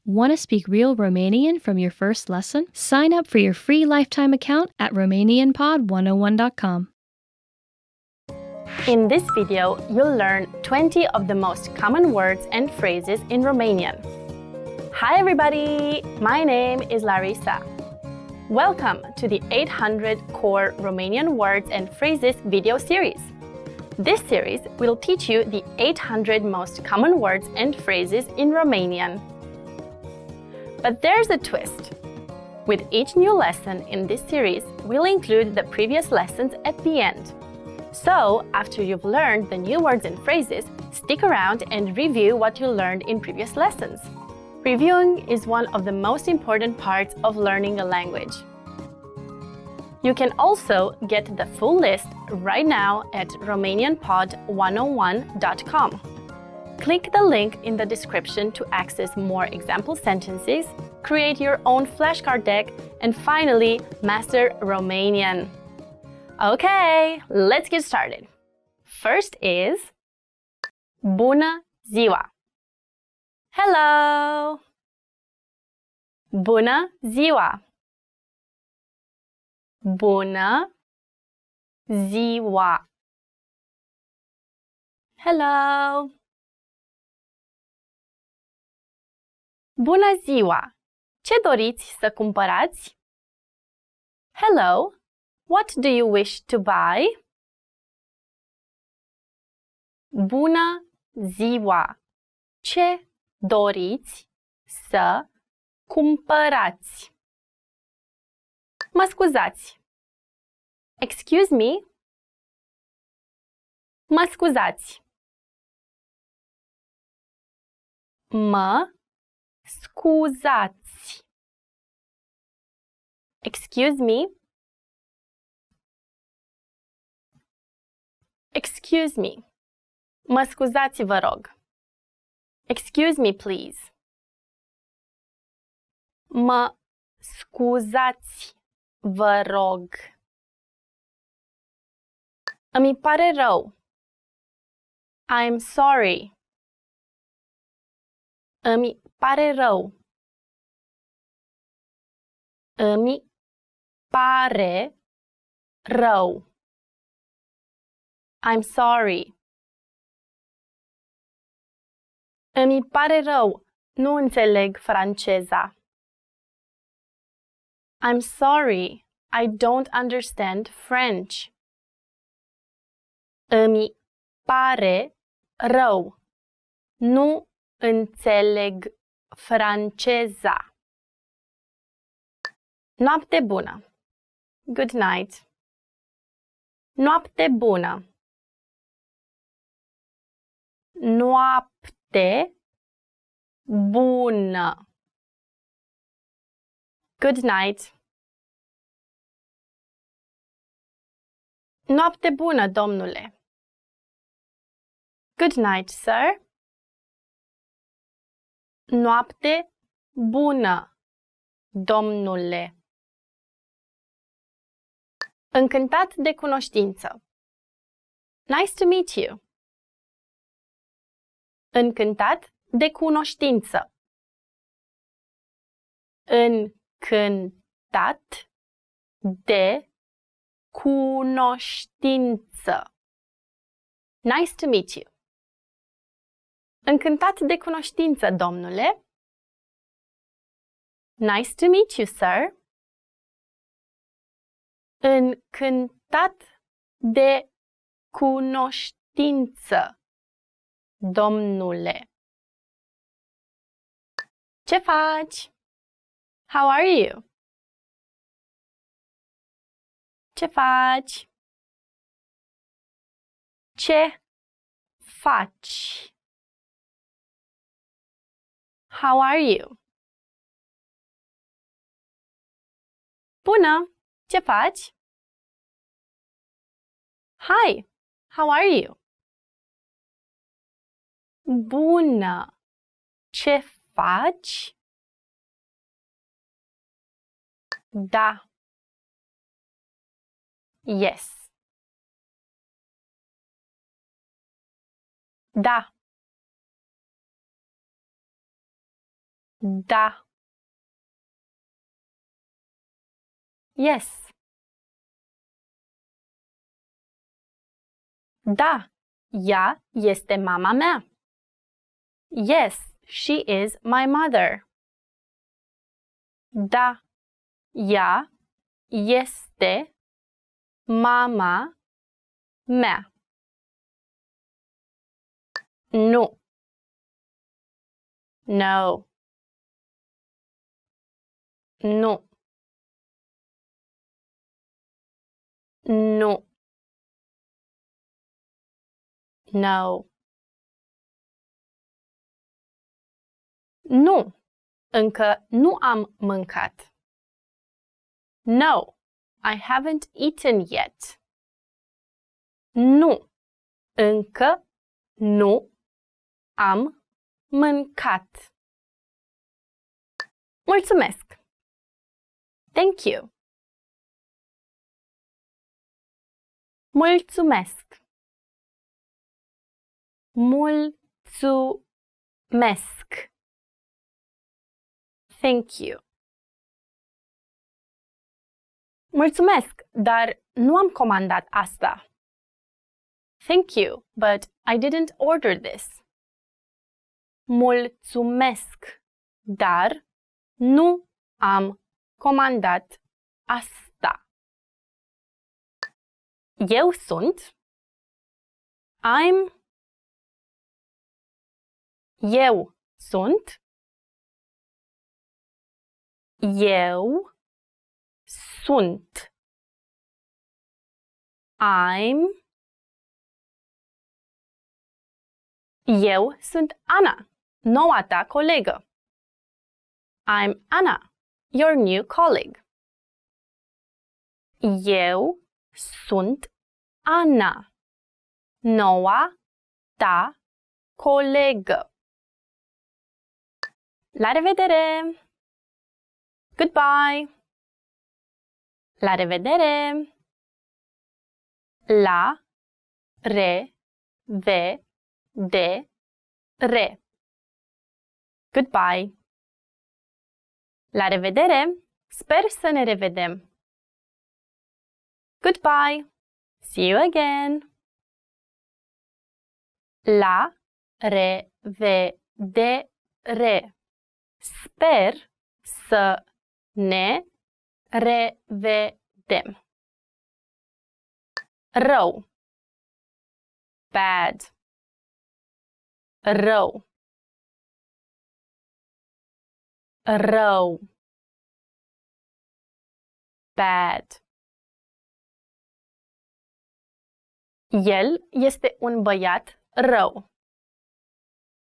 Want to speak real Romanian from your first lesson? Sign up for your free lifetime account at RomanianPod101.com. In this video, you'll learn 20 of the most common words and phrases in Romanian. Hi everybody! My name is Larissa. Welcome to the 800 Core Romanian Words and Phrases video series. This series will teach you the 800 most common words and phrases in Romanian. But there's a twist. With each new lesson in this series, we'll include the previous lessons at the end. So, after you've learned the new words and phrases, stick around and review what you learned in previous lessons. Reviewing is one of the most important parts of learning a language. You can also get the full list right now at RomanianPod101.com. Click the link in the description to access more example sentences, create your own flashcard deck, and finally, master Romanian. Okay, let's get started. First is Bună ziua! Hello! Bună ziua! Bună ziua! Hello! Bună ziua! Ce doriți să cumpărați? Hello! What do you wish to buy? Bună ziua! Ce doriți să cumpărați? Mă scuzați! Excuse me? Mă scuzați! Mă scuzați! Excuse me? Excuse me. Mă scuzați, vă rog. Excuse me, please. Mă scuzați, vă rog. Îmi pare rău. I'm sorry. Îmi pare rău. Îmi pare rău. I'm sorry. Îmi pare rău, nu înțeleg franceza. I'm sorry, I don't understand French. Îmi pare rău, nu înțeleg franceza. Noapte bună. Good night. Noapte bună. Noapte bună. Good night. Noapte bună, domnule. Good night, sir. Noapte bună, domnule. Încântat de cunoștință. Nice to meet you. Încântat de cunoștință. Încântat de cunoștință. Nice to meet you. Încântat de cunoștință, domnule. Nice to meet you, sir. Încântat de cunoștință, domnule. Ce faci? How are you? Ce faci? Ce faci? How are you? Bună! Ce faci? Hi! How are you? Bună! Ce faci? Da. Yes. Da. Da. Yes. Da, ea este mama mea. Yes, she is my mother. Da, ea este mama mea. Nu. No. Nu. Nu. No. Nu. Încă nu am mâncat. No, I haven't eaten yet. Nu. Încă nu am mâncat. Mulțumesc. Thank you. Mulțumesc. Mulțumesc. Thank you. Mulțumesc, dar nu am comandat asta. Thank you, but I didn't order this. Mulțumesc, dar nu am comandat asta. Eu sunt. I'm. Eu sunt. Eu sunt. I'm. Eu sunt Ana, noua ta colegă. I'm Anna, your new colleague. Eu sunt Ana, noua ta colegă. La revedere! Goodbye! La revedere! La revedere! Goodbye! La revedere! Sper să ne revedem! Goodbye! See you again! La revedere! Sper să ne revedem! Rău. Bad. Rău. Rău. Bad. El este un băiat rău.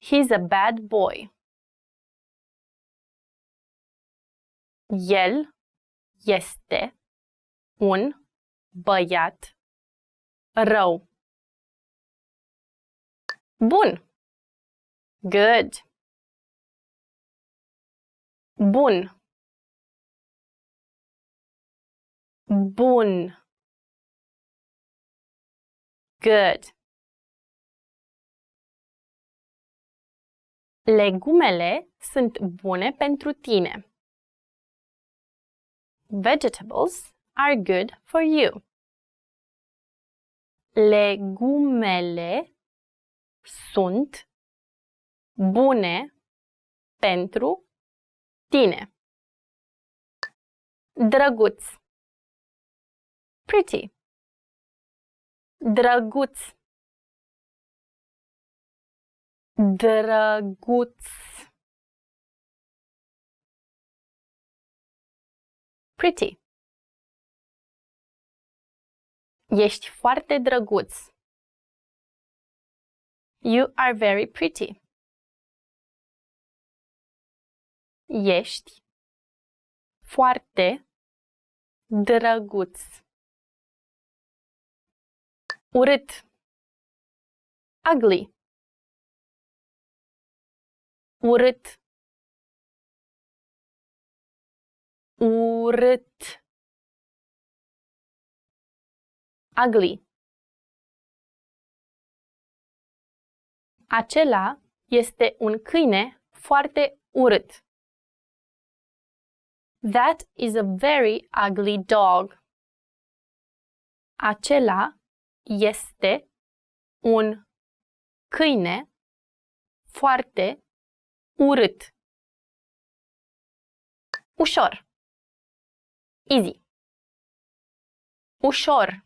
He's a bad boy. El este un băiat rău. Bun. Good. Bun. Bun. Good. Legumele sunt bune pentru tine. Vegetables are good for you. Legumele sunt bune pentru tine. Drăguț. Pretty. Drăguț. Drăguț. Pretty. Ești foarte drăguț. You are very pretty. Ești foarte drăguț. Urât. Ugly. Urât. Urât. Ugly. Acela este un câine foarte urât. That is a very ugly dog. Acela este un câine foarte urât. Ușor. Easy. Ușor.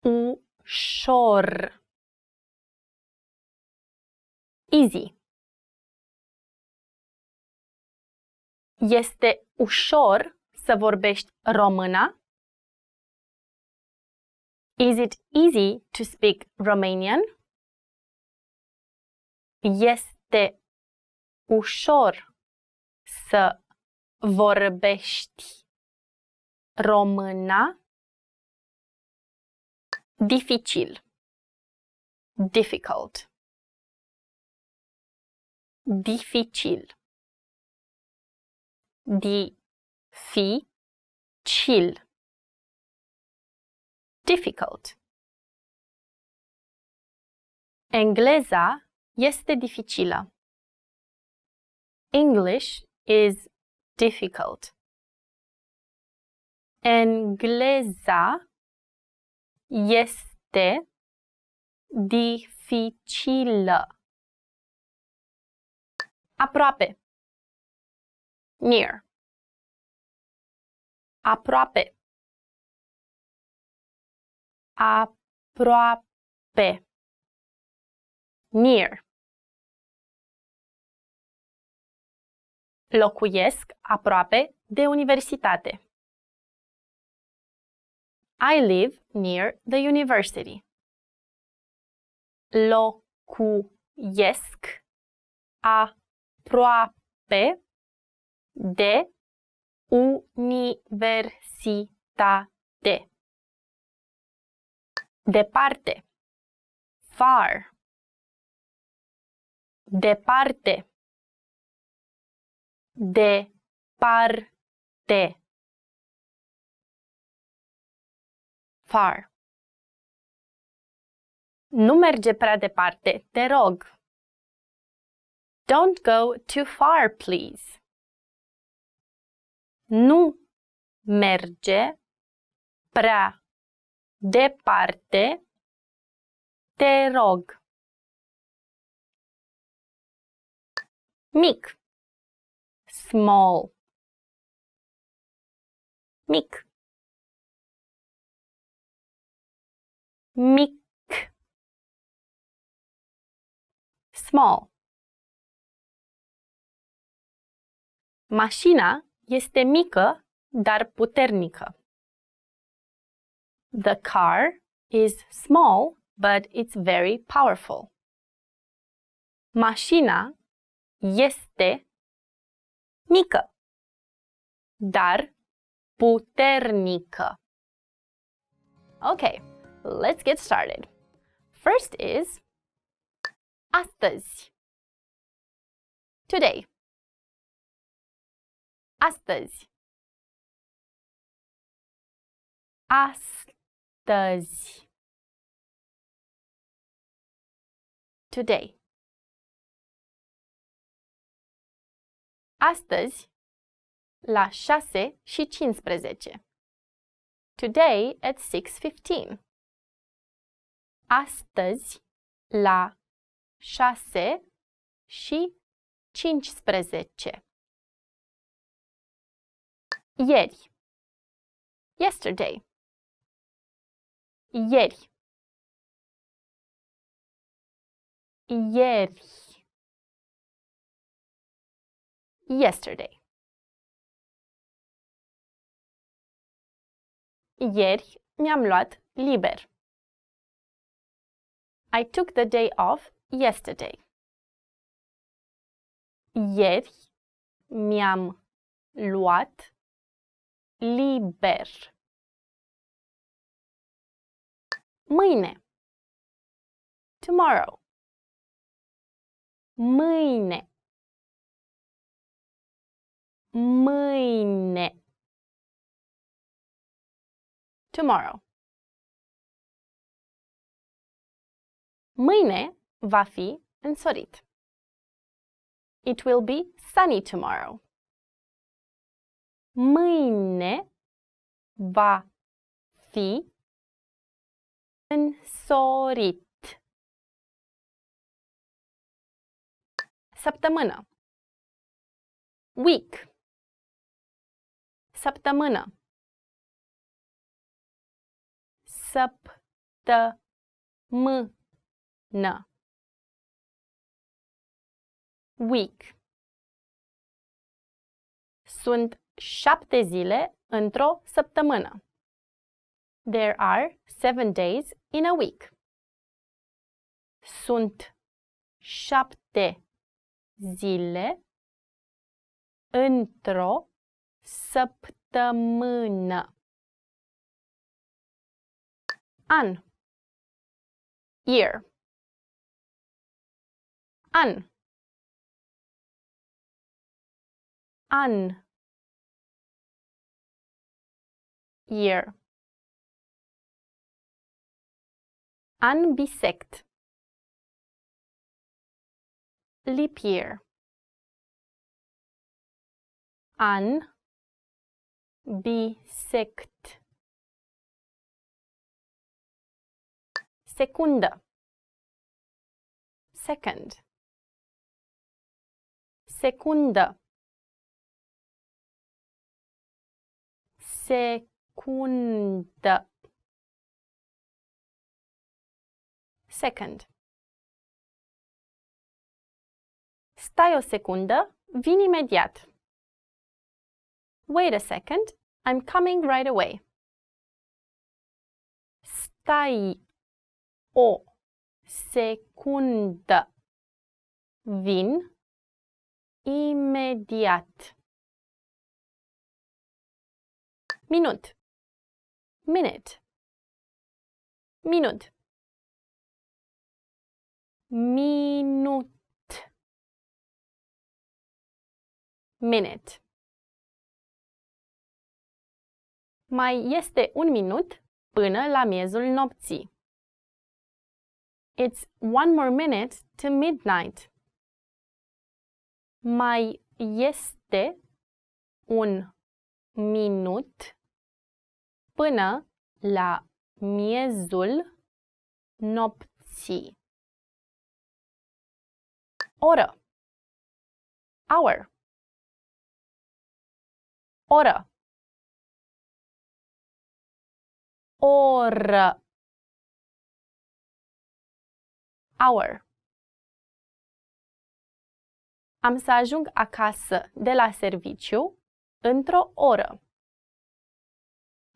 Ușor. Easy. Este ușor să vorbești româna? Is it easy to speak Romanian? Este ușor să vorbești româna? Dificil. Difficult. Dificil. Dificil. Difficult. Engleza este dificilă. English is difficult. Engleza este dificilă. Aproape. Near. Aproape. Aproape. Near. Locuiesc aproape de universitate. I live near the university. Locuiesc aproape de universitate. Departe. Far. Departe. Departe. Far. Nu merge prea departe, te rog. Don't go too far, please. Nu merge prea departe, te rog. Mic. Small. Mic. Mic. Small. Mașina este mică, dar puternică. The car is small, but it's very powerful. Mașina este mică, dar puternică. Okay, let's get started. First is astăzi. Today. Astăzi. Astăzi. Today. Astăzi la 6:15. Today at 6:15. Astăzi la 6:15. Ieri. Yesterday. Ieri. Ieri. Yesterday. Ieri mi-am luat liber. I took the day off yesterday. Ieri mi-am luat liber. Mâine. Tomorrow. Mâine. Mâine. Tomorrow. Mâine va fi însorit. It will be sunny tomorrow. Mâine va fi însorit. Săptămână. Week. Săptămână. Săptămână. Week. Sunt 7 zile într-o săptămână. There are 7 days in a week. Sunt 7 zile într-o săptămână. An. Year. An. An. Year. An bisect. Leap year. An bisect. Secundă. Second. Secundă. Secundă. Second. Stai o secundă, vin imediat. Wait a second, I'm coming right away. Stai o secundă, vin imediat. Minut. Minute. Minut. Minut. Minute. Mai este un minut până la miezul nopții. It's 1 more minute to midnight. Mai este un minut până la miezul nopții. Oră. Hour. Oră. Oră. Hour. Am să ajung acasă de la serviciu într-o oră.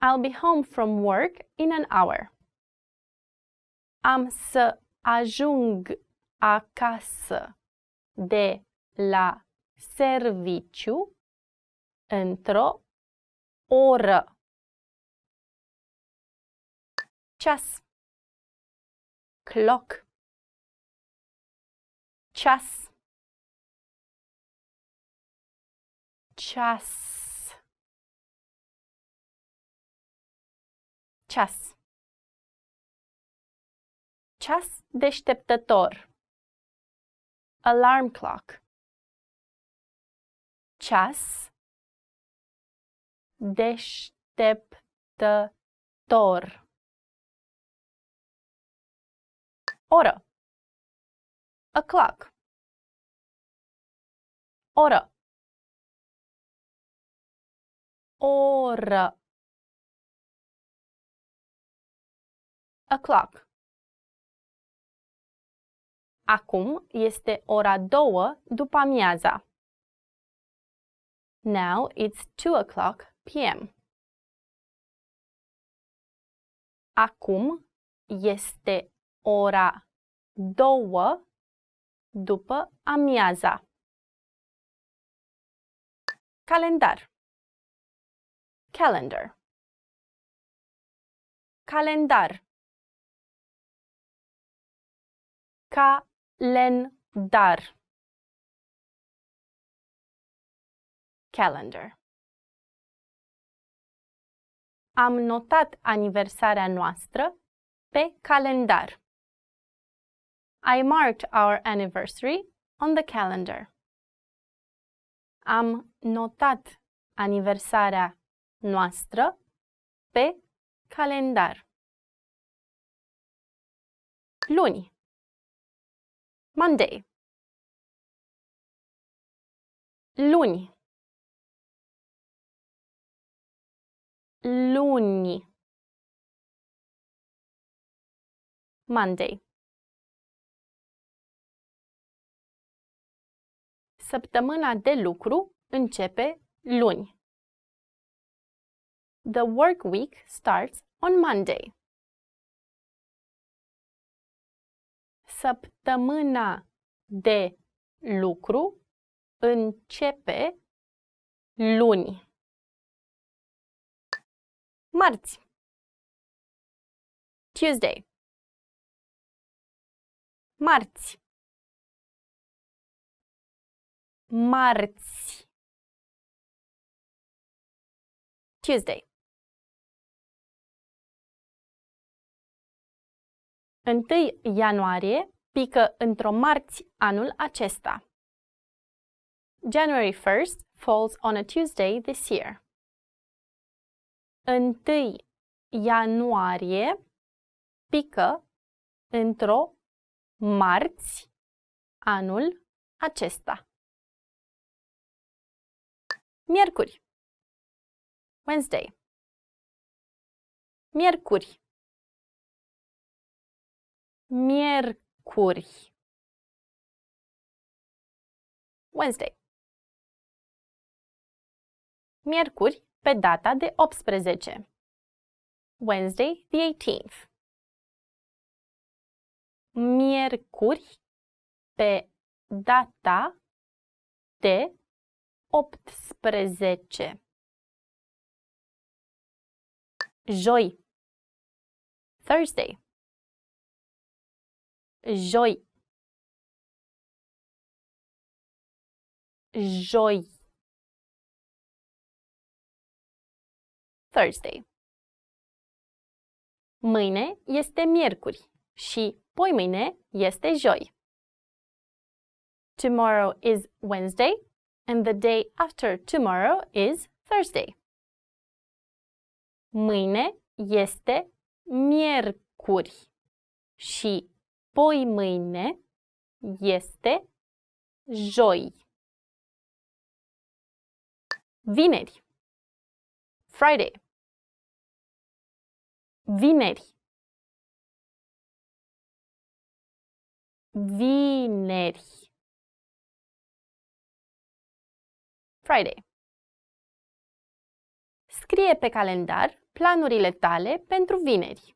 I'll be home from work in an hour. Am să ajung acasă de la serviciu într-o oră. Ceas. Clock. Ceas. Ceas. Ceas. Ceas deșteptător. Alarm clock. Ceas deșteptător. Oră. O'clock. Oră. Oră. O'clock. Acum este ora 2 după amiaza. Now it's 2 o'clock p.m. Acum este ora 2 după amiaza. Calendar. Calendar. Calendar. Calendar. Calendar. Am notat aniversarea noastră pe calendar. I marked our anniversary on the calendar. Am notat aniversarea noastră pe calendar. Luni. Monday. Luni. Luni. Monday. Săptămâna de lucru începe luni. The work week starts on Monday. Săptămâna de lucru începe luni. Marți. Tuesday. Marți. Marți. Tuesday. 1 ianuarie pică într-o marți anul acesta. January 1st falls on a Tuesday this year. 1 ianuarie pică într-o marți anul acesta. Miercuri. Wednesday. Miercuri. Miercuri. Wednesday. Miercuri pe data de 18. Wednesday, the 18th. Miercuri pe data de 18. Joi. Thursday. Joi. Joi. Thursday. Mâine este miercuri și poimâine este joi. Tomorrow is Wednesday and the day after tomorrow is Thursday. Mâine este miercuri și poimâine este joi. Vineri. Friday. Vineri. Vineri. Friday. Scrie pe calendar planurile tale pentru vineri.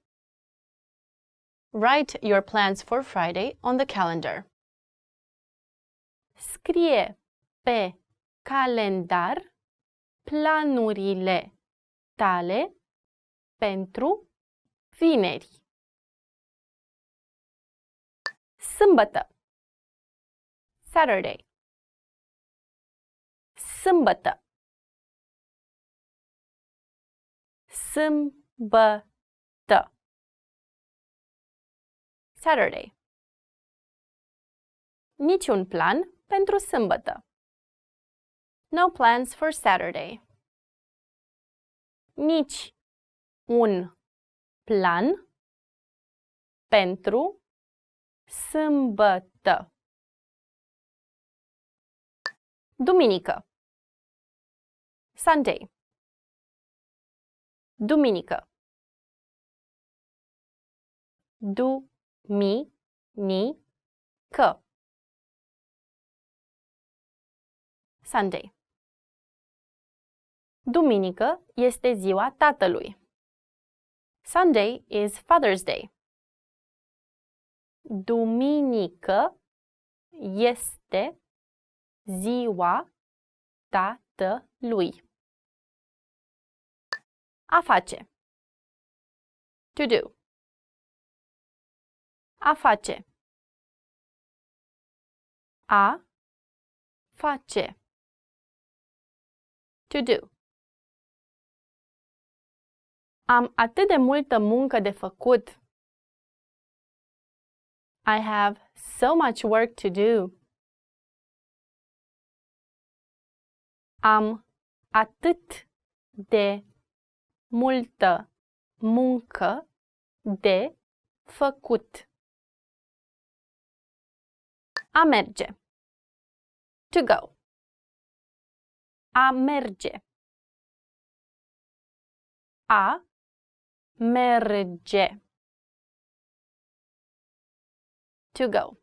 Write your plans for Friday on the calendar. Scrie pe calendar planurile tale pentru vineri. Sâmbătă. Saturday. Sâmbătă. Sâmbătă. Saturday. Niciun plan pentru sâmbătă. No plans for Saturday. Nici un plan pentru sâmbătă. Duminică. Sunday. Duminică. Duminică. Sunday. Duminică este ziua tatălui. Sunday is Father's Day. Duminică este ziua tatălui. A face. To do. A face. A face. To do. Am atât de multă muncă de făcut. I have so much work to do. Am atât de multă muncă de făcut. A merge. To go. A merge. A merge. To go.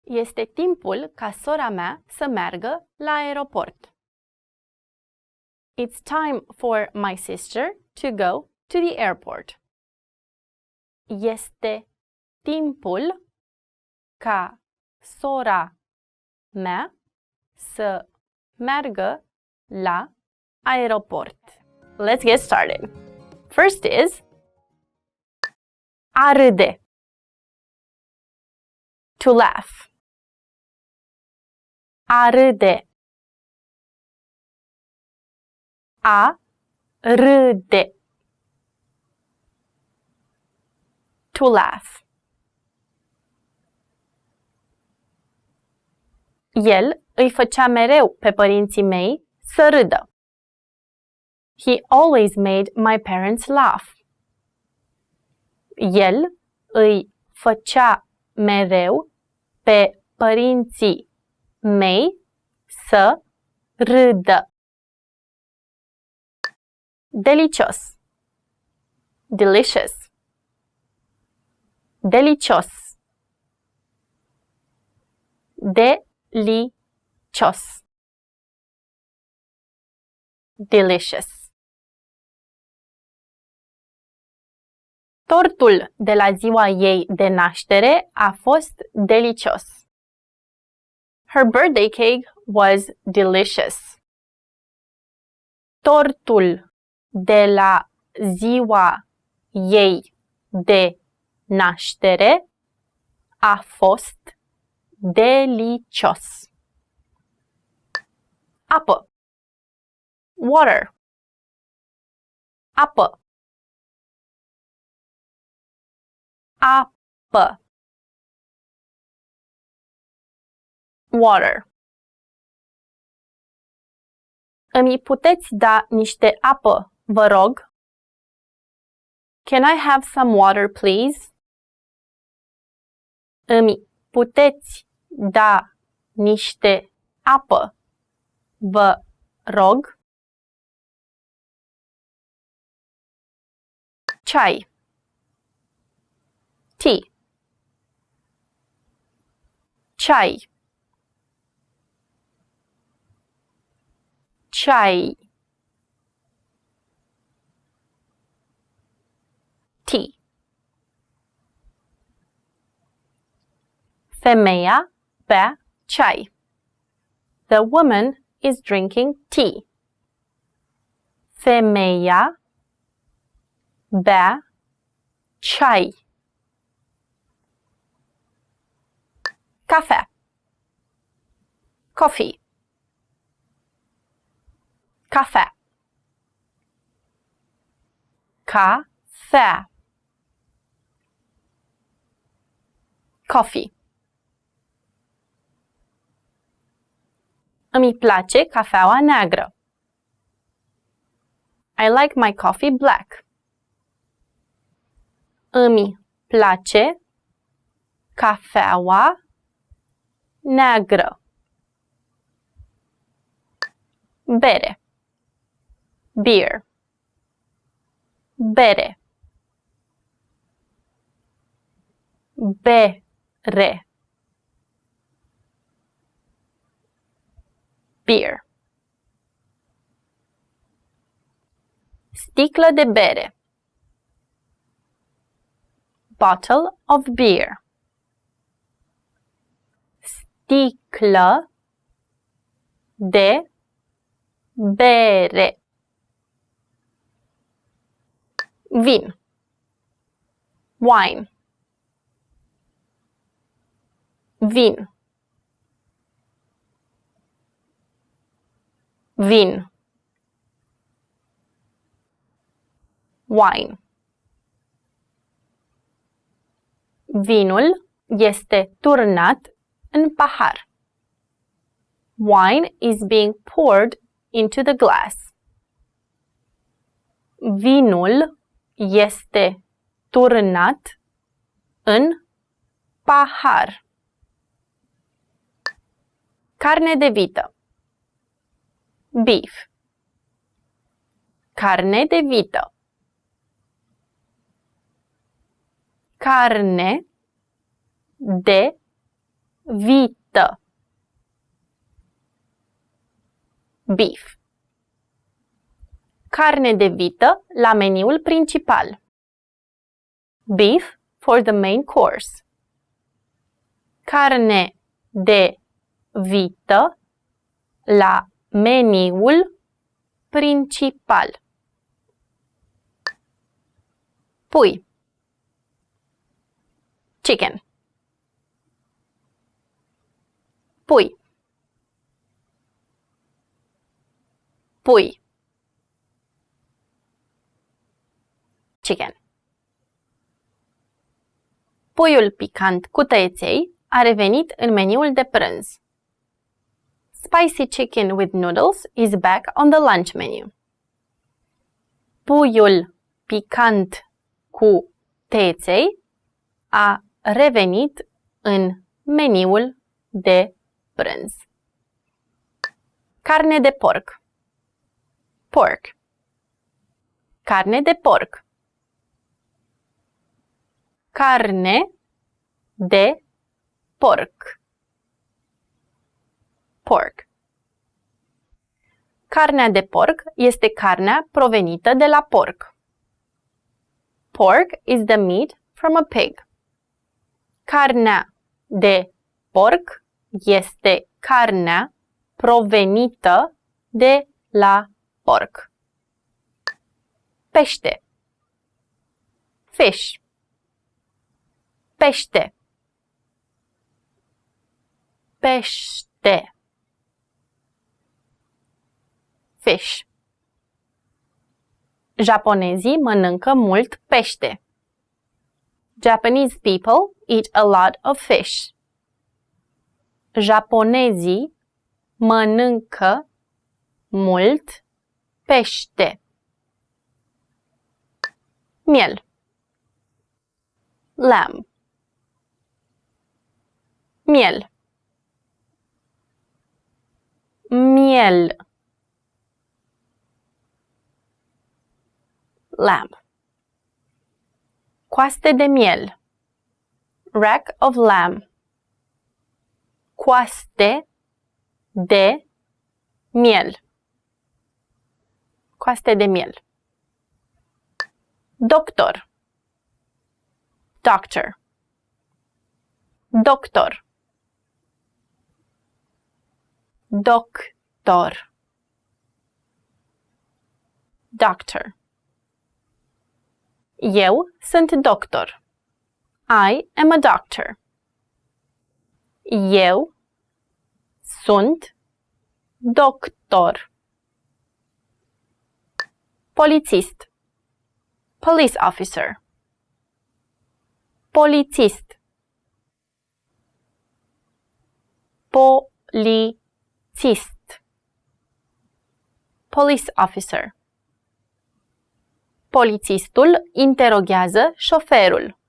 Este timpul ca sora mea să meargă la aeroport. It's time for my sister to go to the airport. Este timpul ca sora mea să meargă la aeroport. Let's get started. First is a râde. To laugh. A râde. A râde. To laugh. El îi făcea mereu pe părinții mei să râdă. He always made my parents laugh. El îi făcea mereu pe părinții mei să râdă. Delicios. Delicious. Delicios. Delicios. Delicious. Tortul de la ziua ei de naștere a fost delicios. Her birthday cake was delicious. Tortul de la ziua ei de naștere a fost delicios. Apă. Water. Apă. Apă. Water. Îmi puteți da niște apă, vă rog? Can I have some water, please? Îmi puteți da niște apă, vă rog? Ceai. Tea. Ceai. Ceai. Tea. Femeia bea ceai. The woman is drinking tea. Femeia bea ceai. Cafea. Coffee. Cafea. Cafea. Coffee. Îmi place cafeaua neagră. I like my coffee black. Îmi place cafeaua neagră. Bere. Beer. Bere. Bere. Beer. Sticlă de bere. Bottle of beer. Sticlă de bere. Vin. Wine. Vin. Vin. Wine. Vinul este turnat în pahar. Wine is being poured into the glass. Vinul este turnat în pahar. Carne de vită. Beef. Carne de vită. Carne de vită. Beef. Carne de vită la meniul principal. Beef for the main course. Carne de vită la meniul principal. Pui. Chicken. Pui. Pui. Chicken. Puiul picant cu tăieței a revenit în meniul de prânz. Spicy chicken with noodles is back on the lunch menu. Puiul picant cu tăieței a revenit în meniul de prânz. Carne de porc. Pork. Carne de porc. Carne de porc. Pork. Carnea de porc este carnea provenită de la porc. Pork is the meat from a pig. Carnea de porc este carnea provenită de la porc. Pește. Fish. Pește. Pește. Fish. Japonezii mănâncă mult pește. Japanese people eat a lot of fish. Japonezii mănâncă mult pește. Miel. Lamb. Miel. Miel. Lamb. Coaste de miel. Rack of lamb. Coaste de miel. Coaste de miel. Doctor. Doctor. Doctor. Doctor. Doctor. Eu sunt doctor. I am a doctor. Eu sunt doctor. Polițist. Police officer. Polițist. Polițist. Police officer. Polițistul interoghează șoferul.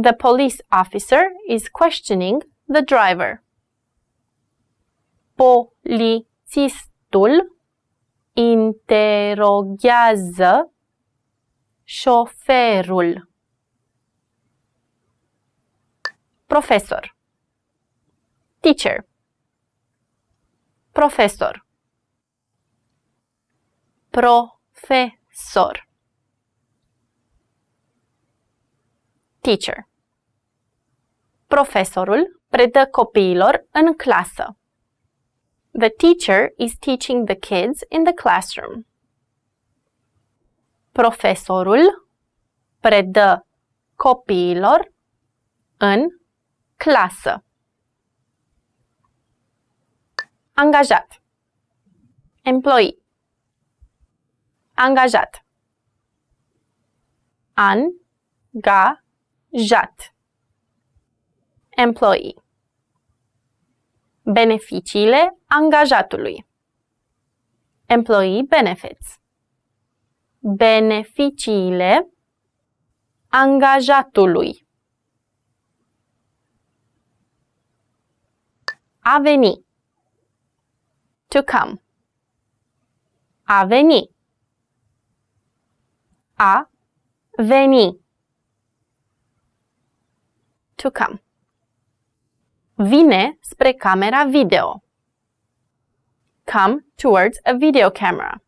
The police officer is questioning the driver. Polițistul interoghează șoferul. Profesor. Teacher. Profesor. Profesor. Teacher. Profesorul predă copiilor în clasă. The teacher is teaching the kids in the classroom. Profesorul predă copiilor în clasă. Angajat. Employee. Angajat. Angajat. Employee. Beneficiile angajatului. Employee benefits. Beneficiile angajatului. A veni. To come. A veni. A veni. To come. Vine spre camera video. Come towards a video camera.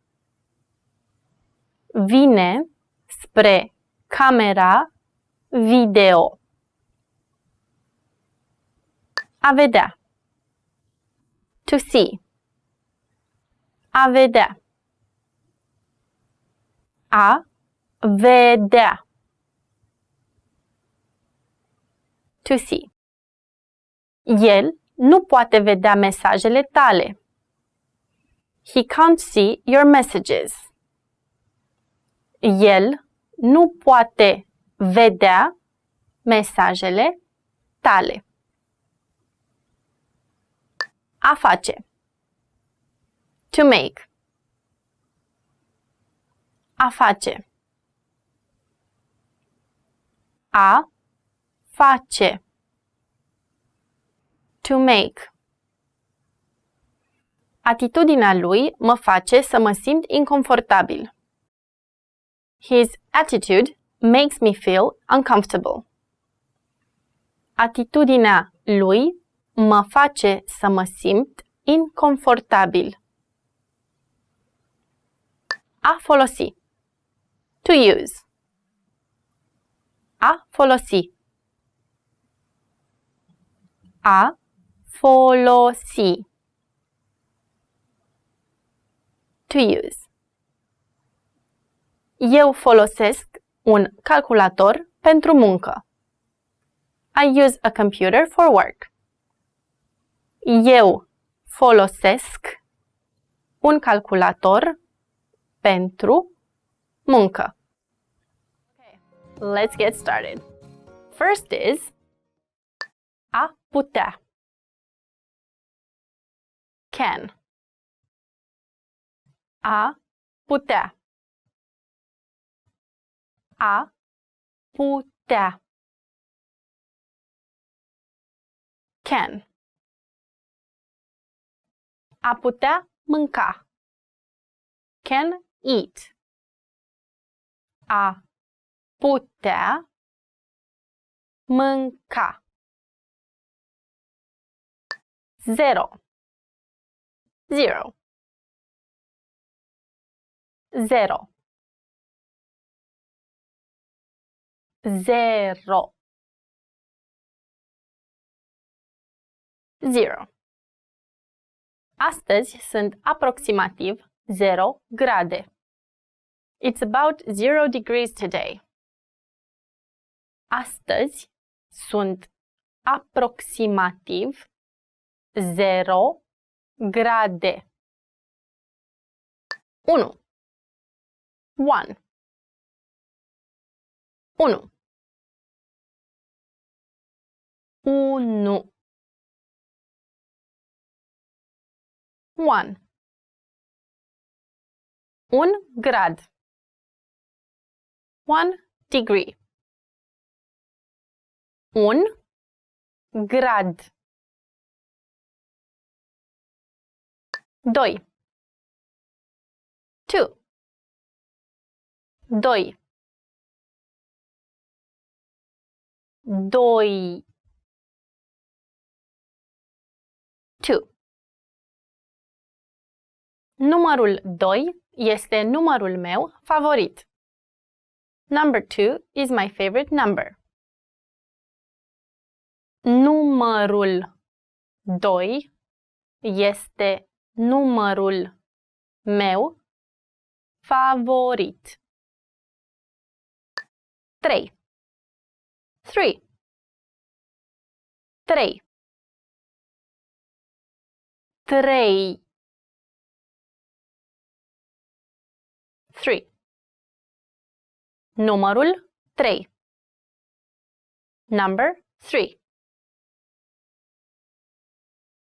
Vine spre camera video. A vedea. To see. A vedea. A vedea. To see. El nu poate vedea mesajele tale. He can't see your messages. El nu poate vedea mesajele tale. A face. To make. A face. A face. To make. Atitudinea lui mă face să mă simt inconfortabil. His attitude makes me feel uncomfortable. Atitudinea lui mă face să mă simt inconfortabil. A folosi. To use. A folosi. A folosi. To use. Eu folosesc un calculator pentru muncă. I use a computer for work. Eu folosesc un calculator pentru muncă. Okay, let's get started. First is a putea. Can. A putea. A putea. Can. A putea mânca. Can eat. A putea mânca. Zero. Zero. Zero. Zero. Zero. Astăzi sunt aproximativ 0 grade. It's about 0 degrees today. Astăzi sunt aproximativ 0 grade. 1. 1. 1. 1. 1. 1 grad. 1 degree. 1 grad. 2. 2. 2. 2. 2. Numărul 2 este numărul meu favorit. Number 2 is my favorite number. Numărul 2 este numărul meu favorit. 3. 3. 3. 3. 3. Numărul 3. Number 3.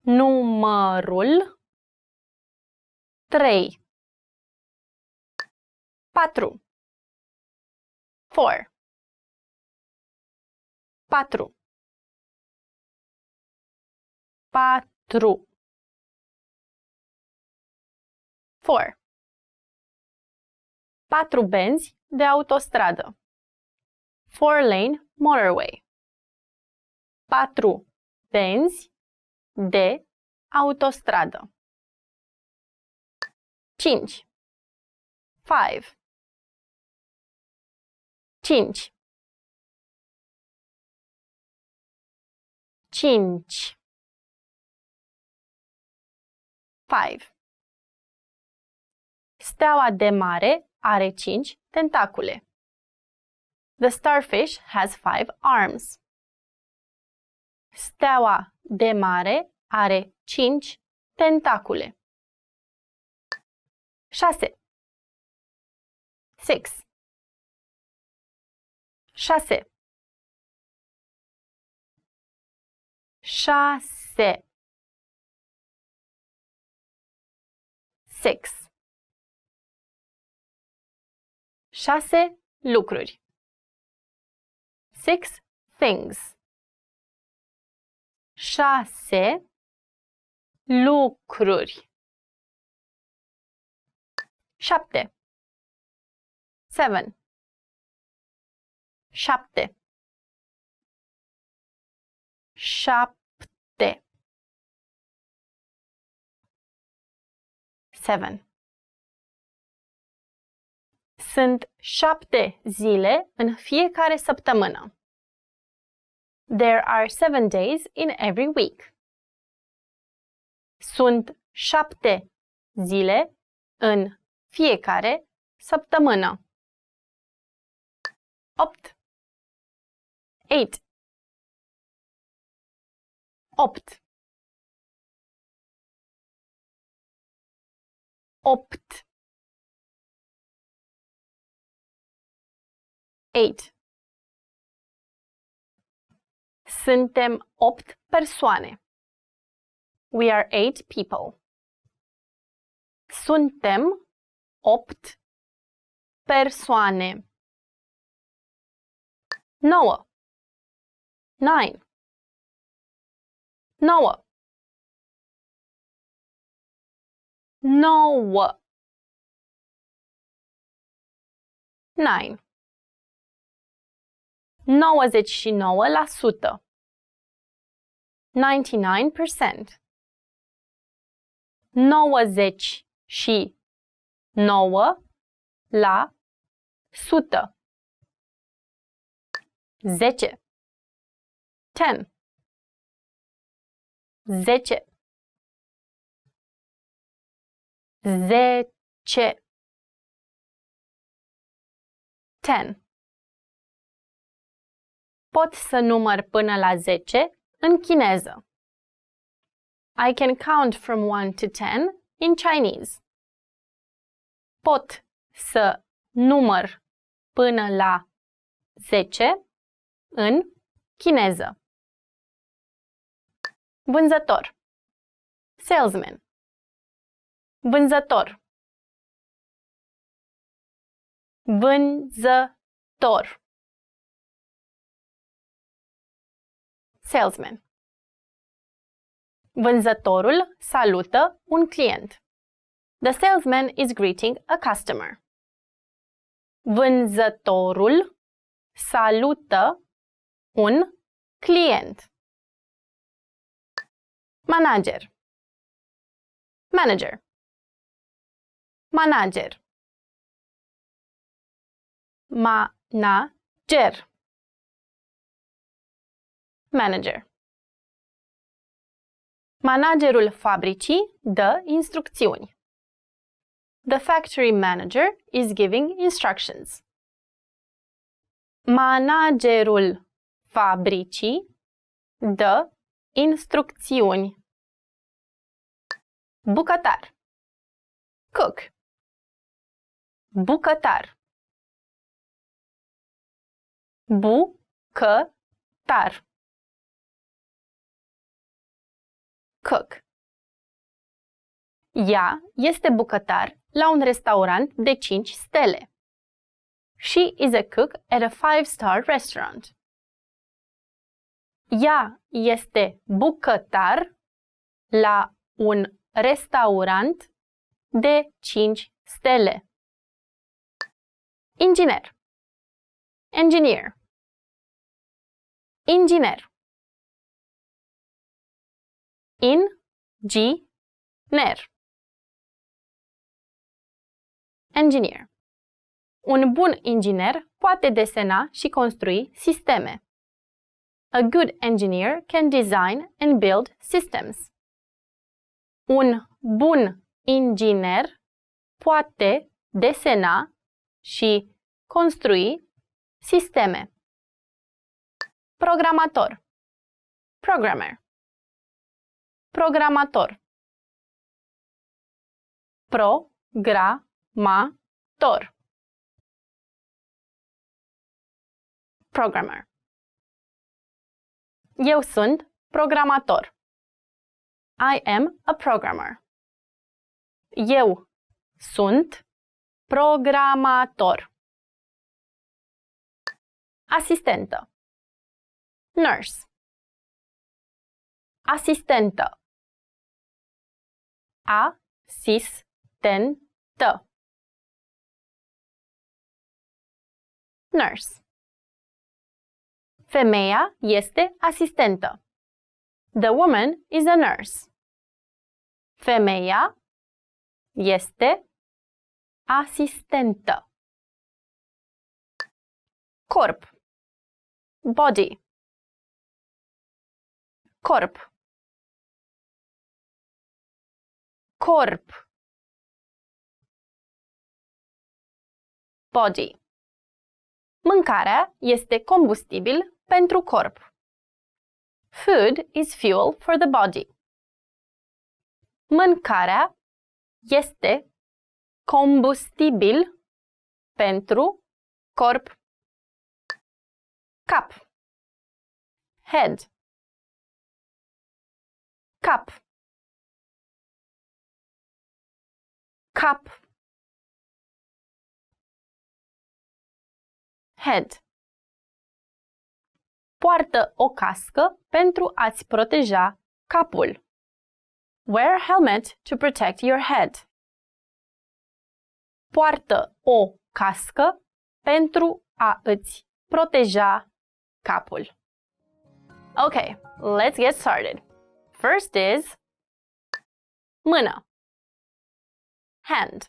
Numărul 3. 4. 4. 4. 4. 4. 4 benzi de autostradă. 4-lane motorway. 4 benzi de autostradă. 5. 5. 5. 5. 5. Steaua de mare are 5 tentacule. The starfish has 5 arms. Steaua de mare are 5 tentacule. 6. 6. 6. 6. 6. 6 lucruri. 6 things. 6 lucruri. 7. 7. 7. 7. 7. Sunt 7 zile în fiecare săptămână. There are 7 days in every week. Sunt 7 zile în fiecare săptămână. 8. 8. 8. 8. 8. Suntem 8 persoane. We are 8 people. Suntem 8 persoane. 9. 9. 9. 9. 9. 99%. 99%. 99 la 100. 10. 10. 10. 10. 10. Pot să număr până la 10 în chineză. I can count from 1 to 10 in Chinese. Pot să număr până la 10 în chineză. Vânzător. Salesman. Vânzător. Vânzător. Salesman. Vânzătorul salută un client. The salesman is greeting a customer. Vânzătorul salută un client. Manager. Manager. Manager. Manager. Manager. Managerul fabricii dă instrucțiuni. The factory manager is giving instructions. Managerul fabricii dă instrucțiuni. Bucătar. Cook. Bucătar. Bucătar. Cook. Ea este bucătar la un restaurant de 5 stele. She is a cook at a 5-star restaurant. Ea este bucătar la un restaurant de 5 stele. Inginer. Engineer. Inginer. In-gi-ner. Engineer. Un bun inginer poate desena și construi sisteme. A good engineer can design and build systems. Un bun inginer poate desena și construi sisteme. Programator. Programmer. Programator. Programator. Programmer. Eu sunt programator. I am a programmer. Eu sunt programator. Asistentă. Nurse. Asistentă. Asistentă. Nurse. Femeia este asistentă. The woman is a nurse. Femeia este asistentă. Corp. Body. Corp. Corp. Body. Mâncarea este combustibil pentru corp. Food is fuel for the body. Mâncarea este combustibil pentru corp. Cap. Head. Cap. Cap. Head. Poartă o cască pentru a-ți proteja capul. Wear a helmet to protect your head. Poartă o cască pentru a îți proteja capul. Okay, let's get started. First is mână. Hand.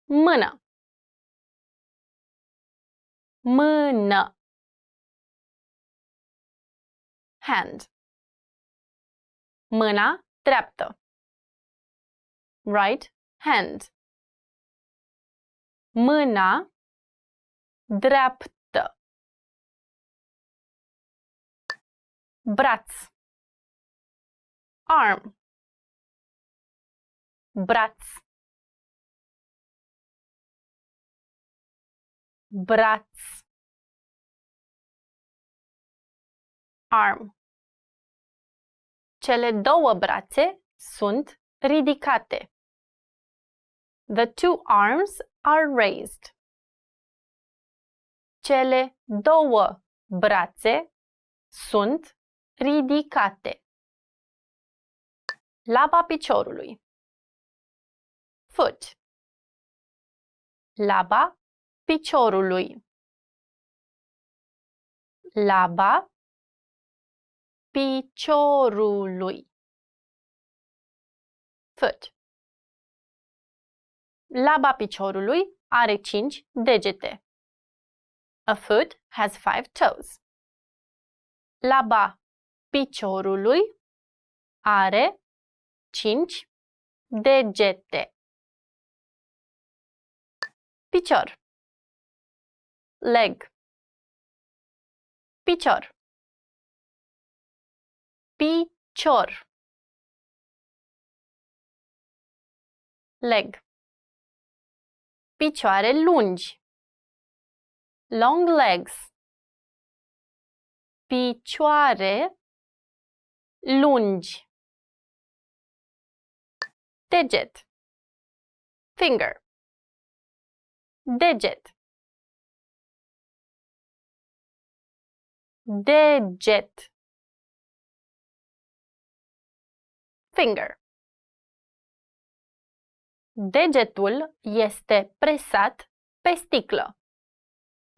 Mână. Mână. Hand. Mâna dreaptă. Right hand. Mâna dreaptă. Braț. Arm. Braț. Braț. Arm. Cele două brațe sunt ridicate. The two arms are raised. Cele două brațe sunt ridicate. Laba piciorului. Foot. Laba piciorului. Laba piciorului. Foot. Laba piciorului are 5 degete. A foot has 5 toes. Laba piciorului are 5 degete. Picior. Leg. Picior. Picior. Leg. Picioare lungi. Long legs. Picioare lungi. Deget. Finger. Deget. Deget. Finger. Degetul este presat pe sticlă.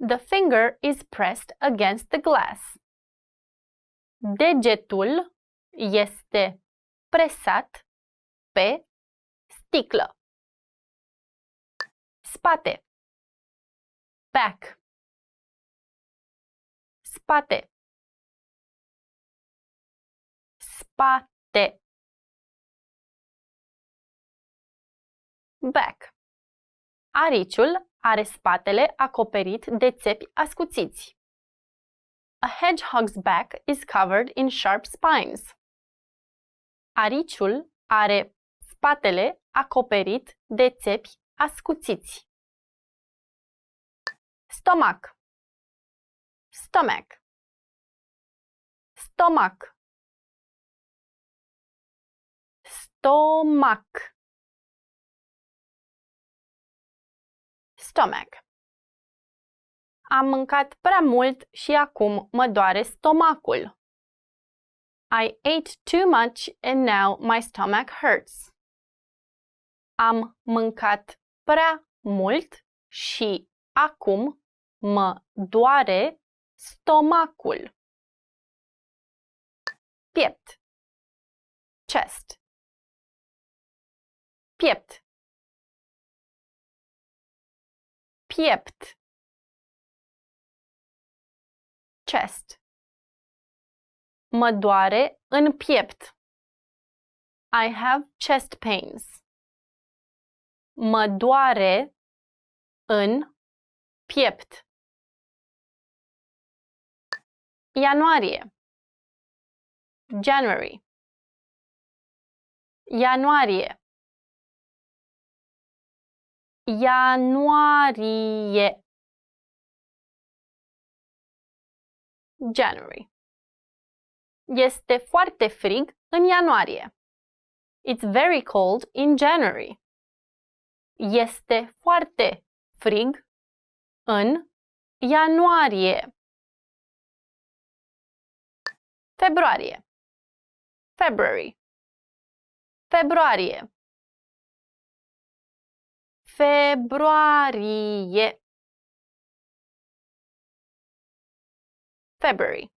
The finger is pressed against the glass. Degetul este presat pe sticlă. Spate. Back. Spate. Spate. Back. Ariciul are spatele acoperit de țepi ascuțiți. A hedgehog's back is covered in sharp spines. Ariciul are spatele acoperit de țepi ascuțiți. Stomac. Stomach. Stomac. Stomac. Stomach. Am mâncat prea mult și acum mă doare stomacul. I ate too much and now my stomach hurts. Am mâncat prea mult și acum mă doare stomacul. Piept. Chest. Piept. Piept. Chest. Mă doare în piept. I have chest pains. Mă doare în piept. Ianuarie. January. Ianuarie. Ianuarie. January. Este foarte frig în ianuarie. It's very cold in January. Este foarte frig în ianuarie. Februarie. February. Februarie. Februarie. February.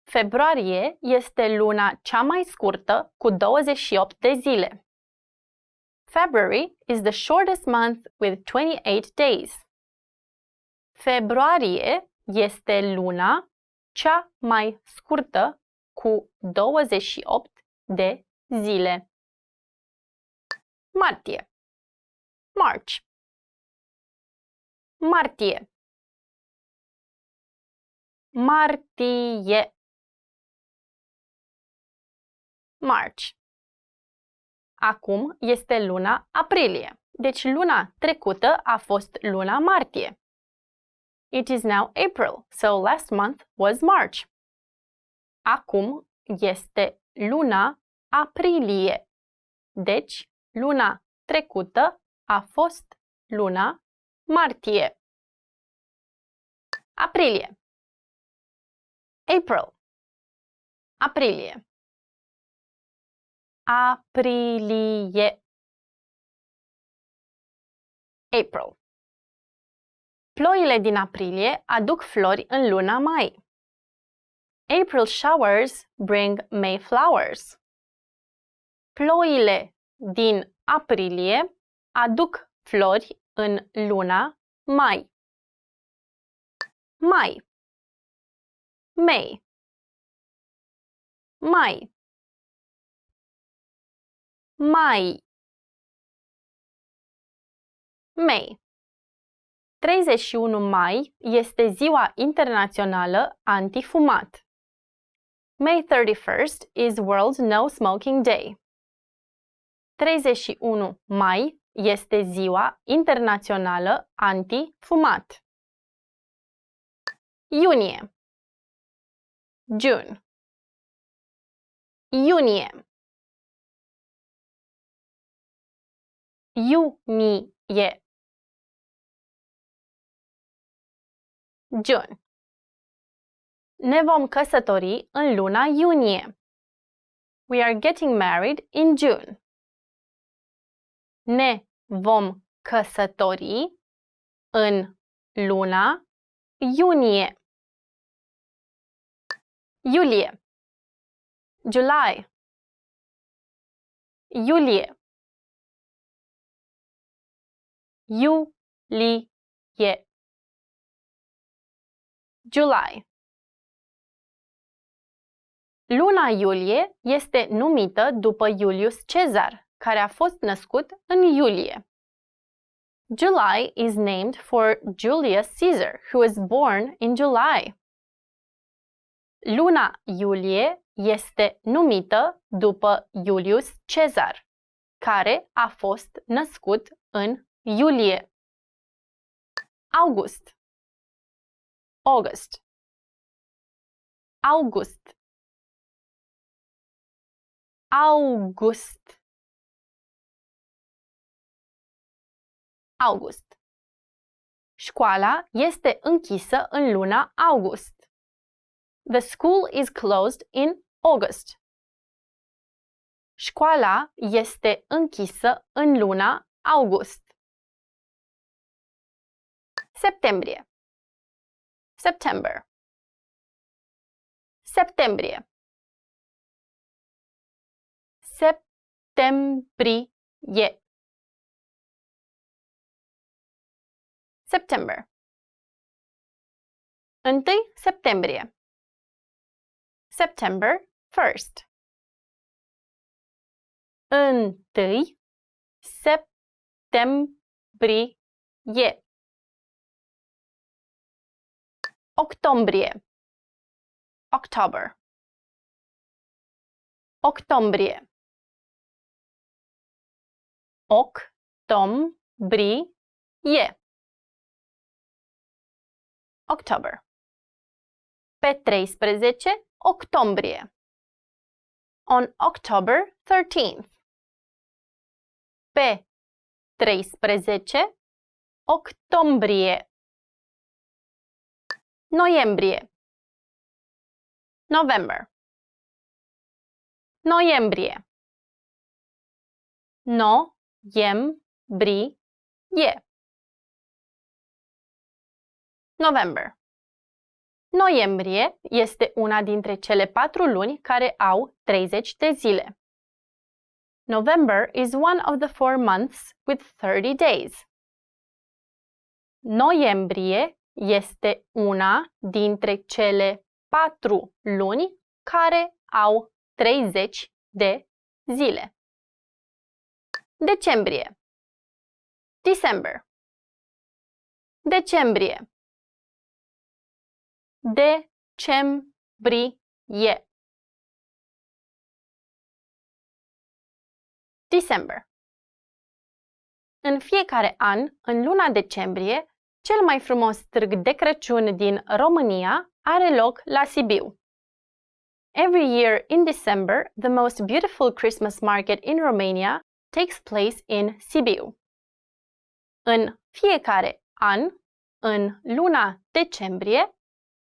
Februarie este luna cea mai scurtă cu 28 de zile. February is the shortest month with 28 days. Februarie este luna cea mai scurtă cu 28 de zile. Martie. March. Martie. Martie. March. Acum este luna aprilie, deci luna trecută a fost luna martie. It is now April, so last month was March. Acum este luna aprilie, deci luna trecută a fost luna martie. Aprilie. April. Aprilie. Aprilie. April. Ploile din aprilie aduc flori în luna mai. April showers bring May flowers. Ploile din aprilie aduc flori în luna mai. Mai. May. Mai. Mai. May. 31 mai este ziua internațională antifumat. May 31st is World No Smoking Day. 31 mai este ziua internațională antifumat. Iunie. June. Iunie. Iunie. June. Ne vom căsători în luna iunie. We are getting married in June. Ne vom căsători în luna iunie. Iulie. July. Iulie. Iulie. July. Luna iulie este numită după Iulius Cezar, care a fost născut în iulie. July is named for Julius Caesar, who was born in July. Luna iulie este numită după Iulius Cezar, care a fost născut în iulie. August. August. August. August. August. Școala este închisă în luna august. The school is closed in August. Școala este închisă în luna august. Septembrie. September. Septembrie. Septembrie. September. 1 septembrie. September 1st. 1 septembrie. Octombrie. October. Octombrie. Octombrie. October. Pe 13 octombrie. On October 13th. Pe 13 octombrie. Noiembrie. November. Noiembrie. Noiembrie. November. Noiembrie este una dintre cele 4 luni care au 30 de zile. November is one of the 4 months with 30 days. Noiembrie este una dintre cele 4 luni care au 30 de zile. Decembrie. December. Decembrie. Decembrie. December. În fiecare an, în luna decembrie, cel mai frumos târg de Crăciun din România are loc la Sibiu. Every year in December, the most beautiful Christmas market in Romania takes place in Sibiu. În fiecare an, în luna decembrie,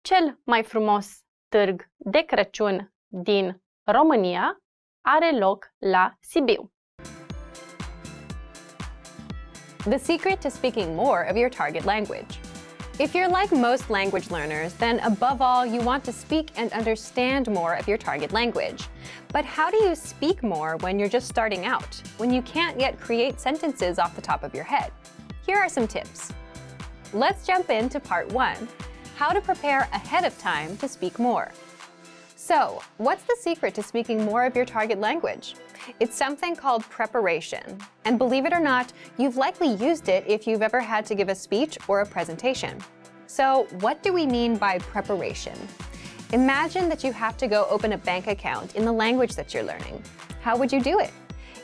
cel mai frumos târg de Crăciun din România are loc la Sibiu. The secret to speaking more of your target language. If you're like most language learners, then above all, you want to speak and understand more of your target language. But how do you speak more when you're just starting out, when you can't yet create sentences off the top of your head? Here are some tips. Let's jump into part 1, how to prepare ahead of time to speak more. So, what's the secret to speaking more of your target language? It's something called preparation. And believe it or not, you've likely used it if you've ever had to give a speech or a presentation. So, what do we mean by preparation? Imagine that you have to go open a bank account in the language that you're learning. How would you do it?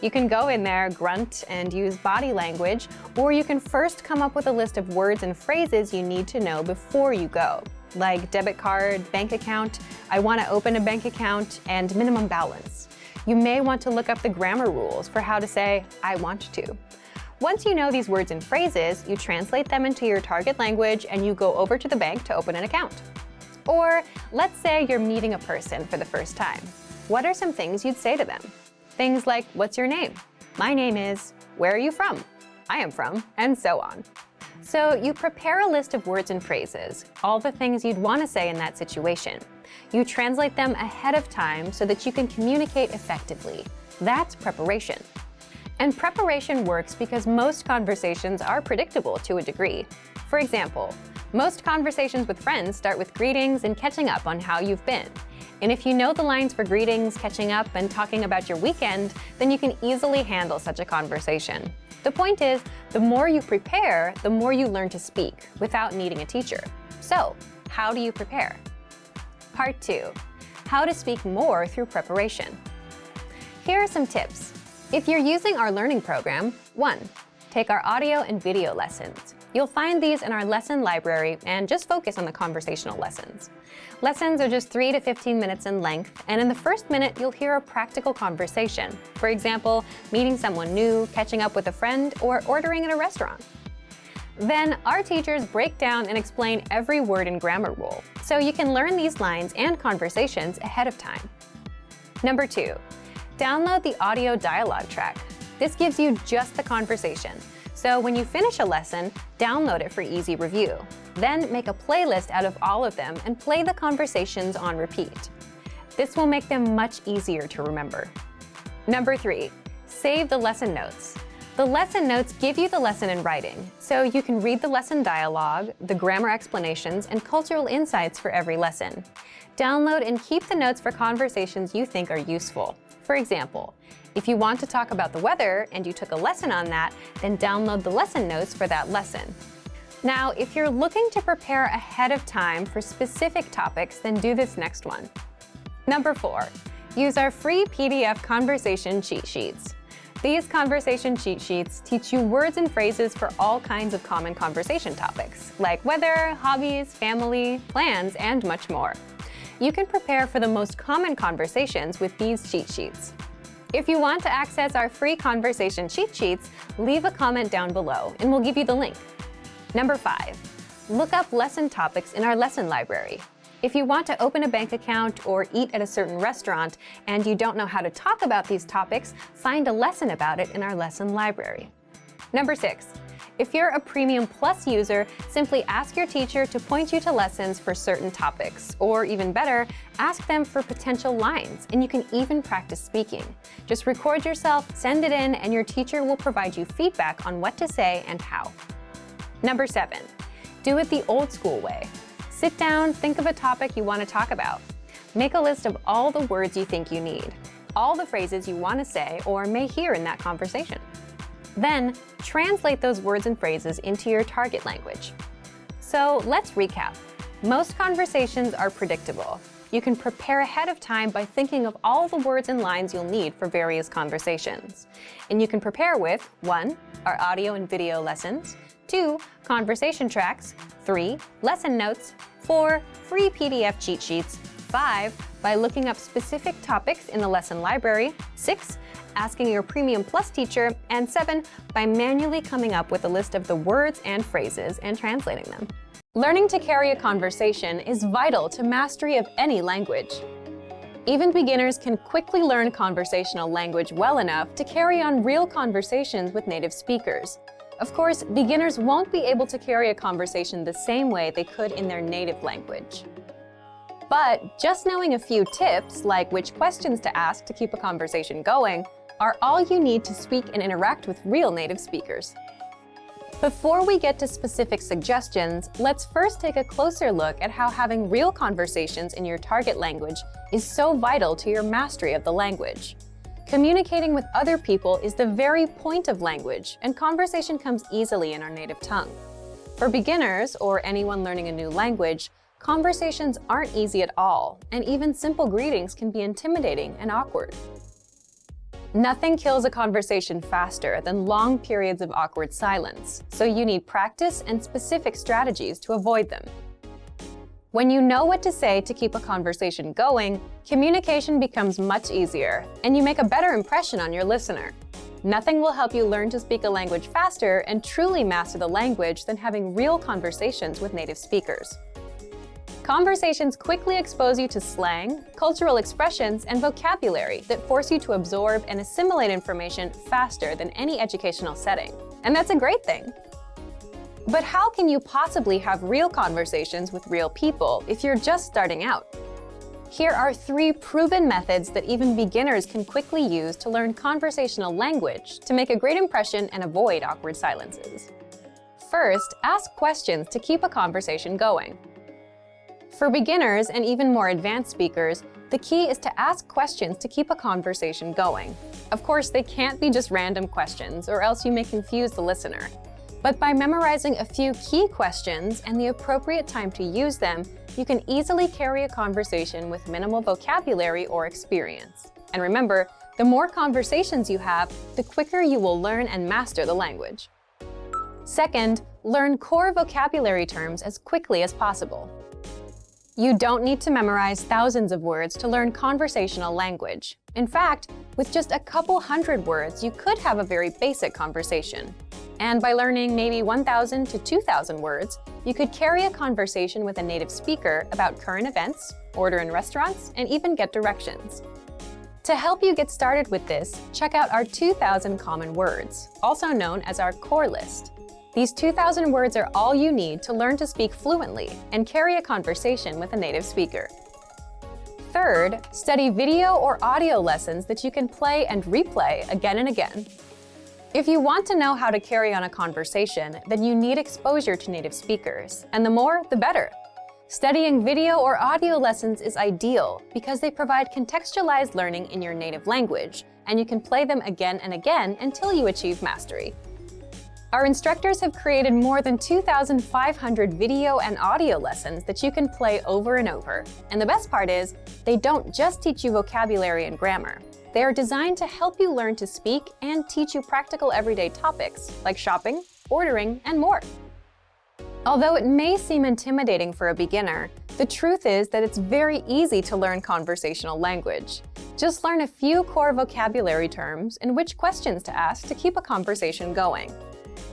You can go in there, grunt, and use body language, or you can first come up with a list of words and phrases you need to know before you go, like debit card, bank account, I want to open a bank account, and minimum balance. You may want to look up the grammar rules for how to say, I want to. Once you know these words and phrases, you translate them into your target language and you go over to the bank to open an account. Or let's say you're meeting a person for the first time. What are some things you'd say to them? Things like, what's your name? My name is. Where are you from? I am from, and so on. So you prepare a list of words and phrases, all the things you'd want to say in that situation. You translate them ahead of time so that you can communicate effectively. That's preparation. And preparation works because most conversations are predictable to a degree. For example, most conversations with friends start with greetings and catching up on how you've been. And if you know the lines for greetings, catching up, and talking about your weekend, then you can easily handle such a conversation. The point is, the more you prepare, the more you learn to speak without needing a teacher. So, how do you prepare? Part 2. How to speak more through preparation. Here are some tips. If you're using our learning program, 1. Take our audio and video lessons. You'll find these in our lesson library and just focus on the conversational lessons. Lessons are just 3 to 15 minutes in length, and in the first minute, you'll hear a practical conversation. For example, meeting someone new, catching up with a friend, or ordering at a restaurant. Then, our teachers break down and explain every word and grammar rule, so you can learn these lines and conversations ahead of time. Number 2, download the audio dialogue track. This gives you just the conversation. So when you finish a lesson, download it for easy review. Then make a playlist out of all of them and play the conversations on repeat. This will make them much easier to remember. Number 3, save the lesson notes. The lesson notes give you the lesson in writing, so you can read the lesson dialogue, the grammar explanations, and cultural insights for every lesson. Download and keep the notes for conversations you think are useful. For example, if you want to talk about the weather and you took a lesson on that, then download the lesson notes for that lesson. Now, if you're looking to prepare ahead of time for specific topics, then do this next one. Number 4, use our free PDF conversation cheat sheets. These conversation cheat sheets teach you words and phrases for all kinds of common conversation topics, like weather, hobbies, family, plans, and much more. You can prepare for the most common conversations with these cheat sheets. If you want to access our free conversation cheat sheets, leave a comment down below and we'll give you the link. Number 5, look up lesson topics in our lesson library. If you want to open a bank account or eat at a certain restaurant and you don't know how to talk about these topics, find a lesson about it in our lesson library. Number 6, if you're a Premium Plus user, simply ask your teacher to point you to lessons for certain topics, or even better, ask them for potential lines, and you can even practice speaking. Just record yourself, send it in, and your teacher will provide you feedback on what to say and how. Number 7, do it the old school way. Sit down, think of a topic you want to talk about. Make a list of all the words you think you need, all the phrases you want to say or may hear in that conversation. Then, translate those words and phrases into your target language. So let's recap. Most conversations are predictable. You can prepare ahead of time by thinking of all the words and lines you'll need for various conversations. And you can prepare with 1, our audio and video lessons, 2, conversation tracks, 3, lesson notes, 4, free PDF cheat sheets, 5, by looking up specific topics in the lesson library, 6, asking your Premium Plus teacher, and 7, by manually coming up with a list of the words and phrases and translating them. Learning to carry a conversation is vital to mastery of any language. Even beginners can quickly learn conversational language well enough to carry on real conversations with native speakers. Of course, beginners won't be able to carry a conversation the same way they could in their native language. But just knowing a few tips, like which questions to ask to keep a conversation going, are all you need to speak and interact with real native speakers. Before we get to specific suggestions, let's first take a closer look at how having real conversations in your target language is so vital to your mastery of the language. Communicating with other people is the very point of language, and conversation comes easily in our native tongue. For beginners, or anyone learning a new language, conversations aren't easy at all, and even simple greetings can be intimidating and awkward. Nothing kills a conversation faster than long periods of awkward silence, so you need practice and specific strategies to avoid them. When you know what to say to keep a conversation going, communication becomes much easier, and you make a better impression on your listener. Nothing will help you learn to speak a language faster and truly master the language than having real conversations with native speakers. Conversations quickly expose you to slang, cultural expressions, and vocabulary that force you to absorb and assimilate information faster than any educational setting. And that's a great thing. But how can you possibly have real conversations with real people if you're just starting out? Here are 3 proven methods that even beginners can quickly use to learn conversational language to make a great impression and avoid awkward silences. First, ask questions to keep a conversation going. For beginners and even more advanced speakers, the key is to ask questions to keep a conversation going. Of course, they can't be just random questions, or else you may confuse the listener. But by memorizing a few key questions and the appropriate time to use them, you can easily carry a conversation with minimal vocabulary or experience. And remember, the more conversations you have, the quicker you will learn and master the language. Second, learn core vocabulary terms as quickly as possible. You don't need to memorize thousands of words to learn conversational language. In fact, with just a couple hundred words, you could have a very basic conversation. And by learning maybe 1,000 to 2,000 words, you could carry a conversation with a native speaker about current events, order in restaurants, and even get directions. To help you get started with this, check out our 2,000 common words, also known as our core list. These 2,000 words are all you need to learn to speak fluently and carry a conversation with a native speaker. Third, study video or audio lessons that you can play and replay again and again. If you want to know how to carry on a conversation, then you need exposure to native speakers, and the more, the better. Studying video or audio lessons is ideal because they provide contextualized learning in your native language, and you can play them again and again until you achieve mastery. Our instructors have created more than 2,500 video and audio lessons that you can play over and over. And the best part is, they don't just teach you vocabulary and grammar. They are designed to help you learn to speak and teach you practical everyday topics like shopping, ordering, and more. Although it may seem intimidating for a beginner, the truth is that it's very easy to learn conversational language. Just learn a few core vocabulary terms and which questions to ask to keep a conversation going.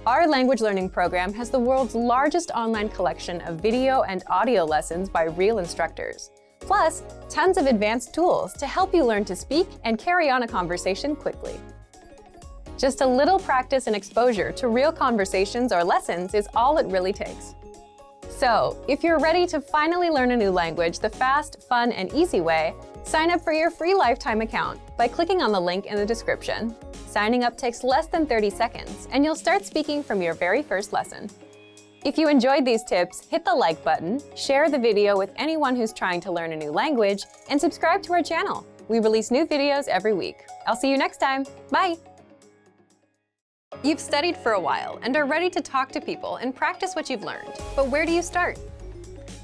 Our language learning program has the world's largest online collection of video and audio lessons by real instructors, plus tons of advanced tools to help you learn to speak and carry on a conversation quickly. Just a little practice and exposure to real conversations or lessons is all it really takes. So, if you're ready to finally learn a new language the fast, fun, and easy way, sign up for your free lifetime account by clicking on the link in the description. Signing up takes less than 30 seconds, and you'll start speaking from your very first lesson. If you enjoyed these tips, hit the like button, share the video with anyone who's trying to learn a new language, and subscribe to our channel. We release new videos every week. I'll see you next time. Bye! You've studied for a while and are ready to talk to people and practice what you've learned. But where do you start?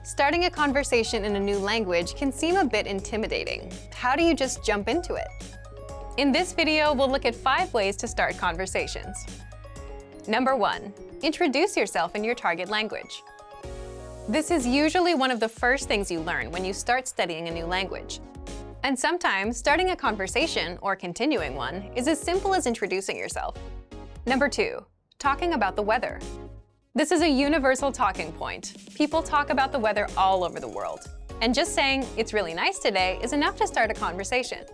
Starting a conversation in a new language can seem a bit intimidating. How do you just jump into it? In this video, we'll look at 5 ways to start conversations. Number 1, introduce yourself in your target language. This is usually one of the first things you learn when you start studying a new language. And sometimes, starting a conversation, or continuing one, is as simple as introducing yourself. Number 2, talking about the weather. This is a universal talking point. People talk about the weather all over the world. And just saying, "It's really nice today," is enough to start a conversation.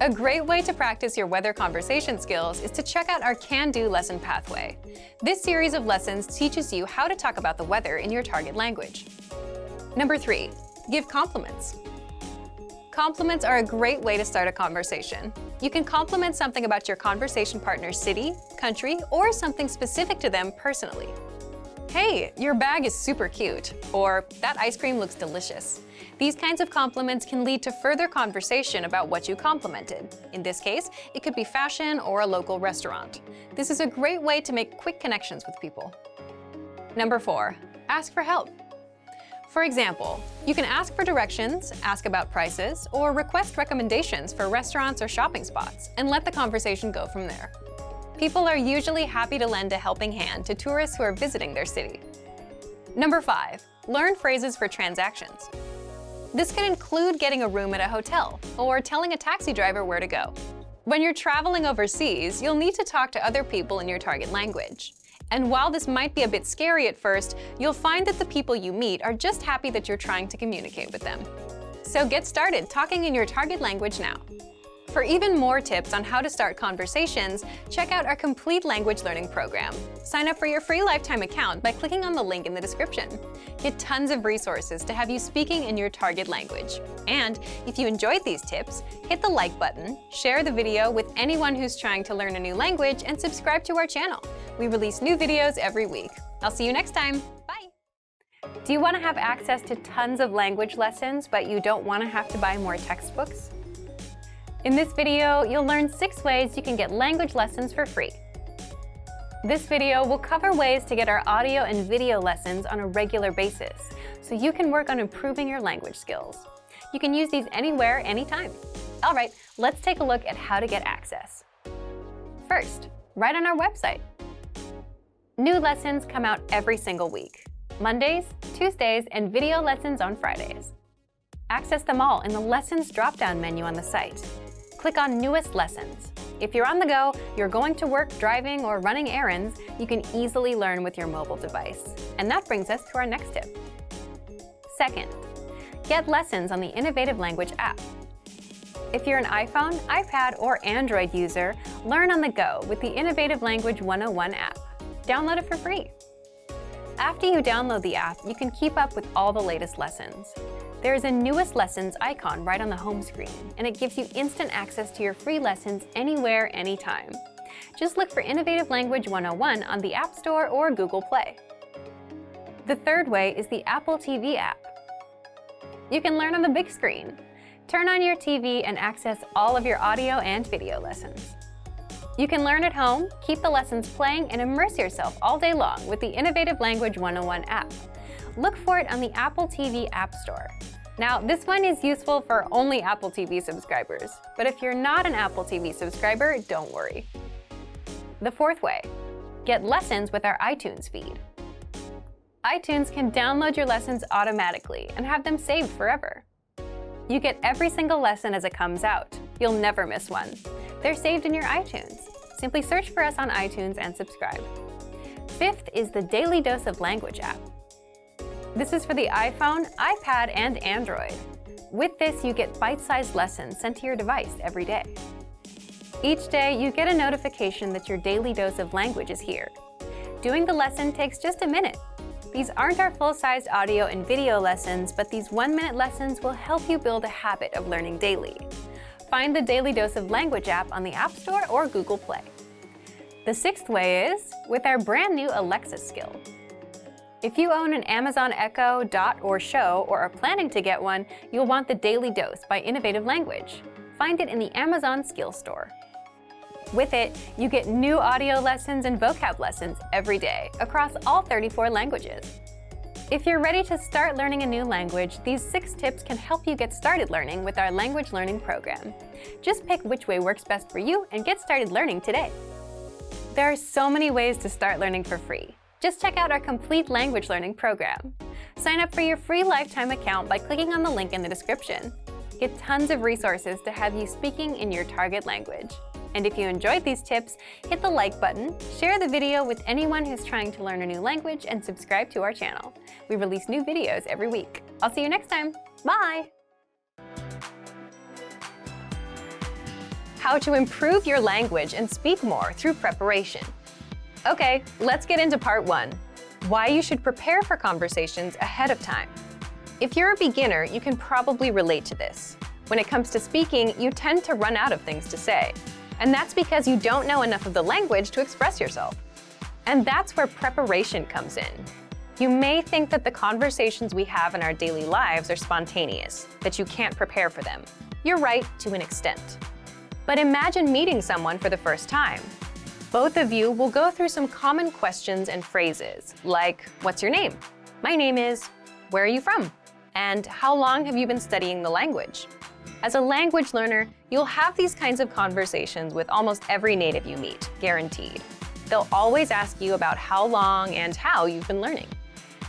A great way to practice your weather conversation skills is to check out our Can-Do lesson pathway. This series of lessons teaches you how to talk about the weather in your target language. Number 3, give compliments. Compliments are a great way to start a conversation. You can compliment something about your conversation partner's city, country, or something specific to them personally. "Hey, your bag is super cute," or "That ice cream looks delicious." These kinds of compliments can lead to further conversation about what you complimented. In this case, it could be fashion or a local restaurant. This is a great way to make quick connections with people. Number 4, ask for help. For example, you can ask for directions, ask about prices, or request recommendations for restaurants or shopping spots, and let the conversation go from there. People are usually happy to lend a helping hand to tourists who are visiting their city. Number 5, learn phrases for transactions. This can include getting a room at a hotel or telling a taxi driver where to go. When you're traveling overseas, you'll need to talk to other people in your target language. And while this might be a bit scary at first, you'll find that the people you meet are just happy that you're trying to communicate with them. So get started talking in your target language now. For even more tips on how to start conversations, check out our complete language learning program. Sign up for your free lifetime account by clicking on the link in the description. Get tons of resources to have you speaking in your target language. And if you enjoyed these tips, hit the like button, share the video with anyone who's trying to learn a new language, and subscribe to our channel. We release new videos every week. I'll see you next time. Bye! Do you want to have access to tons of language lessons, but you don't want to have to buy more textbooks? In this video, you'll learn 6 ways you can get language lessons for free. This video will cover ways to get our audio and video lessons on a regular basis, so you can work on improving your language skills. You can use these anywhere, anytime. All right, let's take a look at how to get access. First, right on our website. New lessons come out every single week. Mondays, Tuesdays, and video lessons on Fridays. Access them all in the Lessons drop-down menu on the site. Click on Newest Lessons. If you're on the go, you're going to work, driving, or running errands, you can easily learn with your mobile device. And that brings us to our next tip. Second, get lessons on the Innovative Language app. If you're an iPhone, iPad, or Android user, learn on the go with the Innovative Language 101 app. Download it for free. After you download the app, you can keep up with all the latest lessons. There is a Newest Lessons icon right on the home screen, and it gives you instant access to your free lessons anywhere, anytime. Just look for Innovative Language 101 on the App Store or Google Play. The third way is the Apple TV app. You can learn on the big screen. Turn on your TV and access all of your audio and video lessons. You can learn at home, keep the lessons playing, and immerse yourself all day long with the Innovative Language 101 app. Look for it on the Apple TV App Store. Now, this one is useful for only Apple TV subscribers, but if you're not an Apple TV subscriber, don't worry. The fourth way, get lessons with our iTunes feed. iTunes can download your lessons automatically and have them saved forever. You get every single lesson as it comes out. You'll never miss one. They're saved in your iTunes. Simply search for us on iTunes and subscribe. Fifth is the Daily Dose of Language app. This is for the iPhone, iPad, and Android. With this, you get bite-sized lessons sent to your device every day. Each day, you get a notification that your daily dose of language is here. Doing the lesson takes just a minute. These aren't our full-sized audio and video lessons, but these 1-minute lessons will help you build a habit of learning daily. Find the Daily Dose of Language app on the App Store or Google Play. The sixth way is with our brand new Alexa skill. If you own an Amazon Echo, Dot, or Show, or are planning to get one, you'll want the Daily Dose by Innovative Language. Find it in the Amazon Skill Store. With it, you get new audio lessons and vocab lessons every day across all 34 languages. If you're ready to start learning a new language, these 6 tips can help you get started learning with our language learning program. Just pick which way works best for you and get started learning today. There are so many ways to start learning for free. Just check out our complete language learning program. Sign up for your free lifetime account by clicking on the link in the description. Get tons of resources to have you speaking in your target language. And if you enjoyed these tips, hit the like button, share the video with anyone who's trying to learn a new language, and subscribe to our channel. We release new videos every week. I'll see you next time. Bye! How to improve your language and speak more through preparation. Okay, let's get into part 1. Why you should prepare for conversations ahead of time. If you're a beginner, you can probably relate to this. When it comes to speaking, you tend to run out of things to say. And that's because you don't know enough of the language to express yourself. And that's where preparation comes in. You may think that the conversations we have in our daily lives are spontaneous, that you can't prepare for them. You're right to an extent. But imagine meeting someone for the first time. Both of you will go through some common questions and phrases, like, what's your name? My name is, where are you from? And how long have you been studying the language? As a language learner, you'll have these kinds of conversations with almost every native you meet, guaranteed. They'll always ask you about how long and how you've been learning.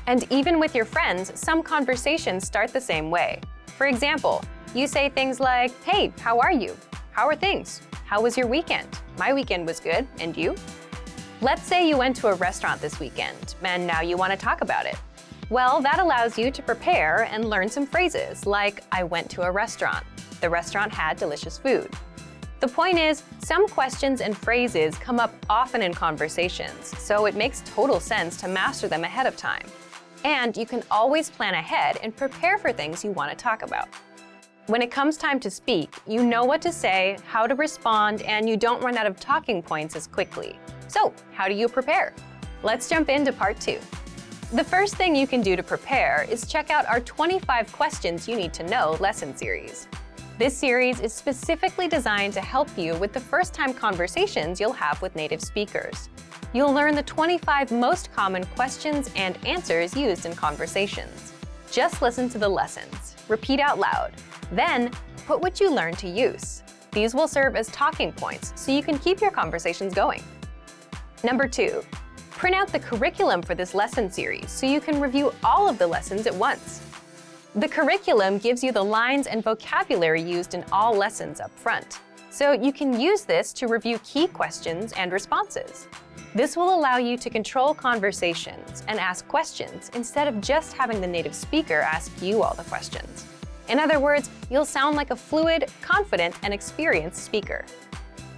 And even with your friends, some conversations start the same way. For example, you say things like, "Hey, how are you? How are things? How was your weekend? My weekend was good, and you?" Let's say you went to a restaurant this weekend, and now you want to talk about it. Well, that allows you to prepare and learn some phrases like, "I went to a restaurant. The restaurant had delicious food." The point is, some questions and phrases come up often in conversations, so it makes total sense to master them ahead of time. And you can always plan ahead and prepare for things you want to talk about. When it comes time to speak, you know what to say, how to respond, and you don't run out of talking points as quickly. So, how do you prepare? Let's jump into part 2. The first thing you can do to prepare is check out our 25 questions you need to know lesson series. This series is specifically designed to help you with the first-time conversations you'll have with native speakers. You'll learn the 25 most common questions and answers used in conversations. Just listen to the lessons, repeat out loud, then put what you learned to use. These will serve as talking points so you can keep your conversations going. Number 2, print out the curriculum for this lesson series so you can review all of the lessons at once. The curriculum gives you the lines and vocabulary used in all lessons up front, so you can use this to review key questions and responses. This will allow you to control conversations and ask questions instead of just having the native speaker ask you all the questions. In other words, you'll sound like a fluid, confident, and experienced speaker.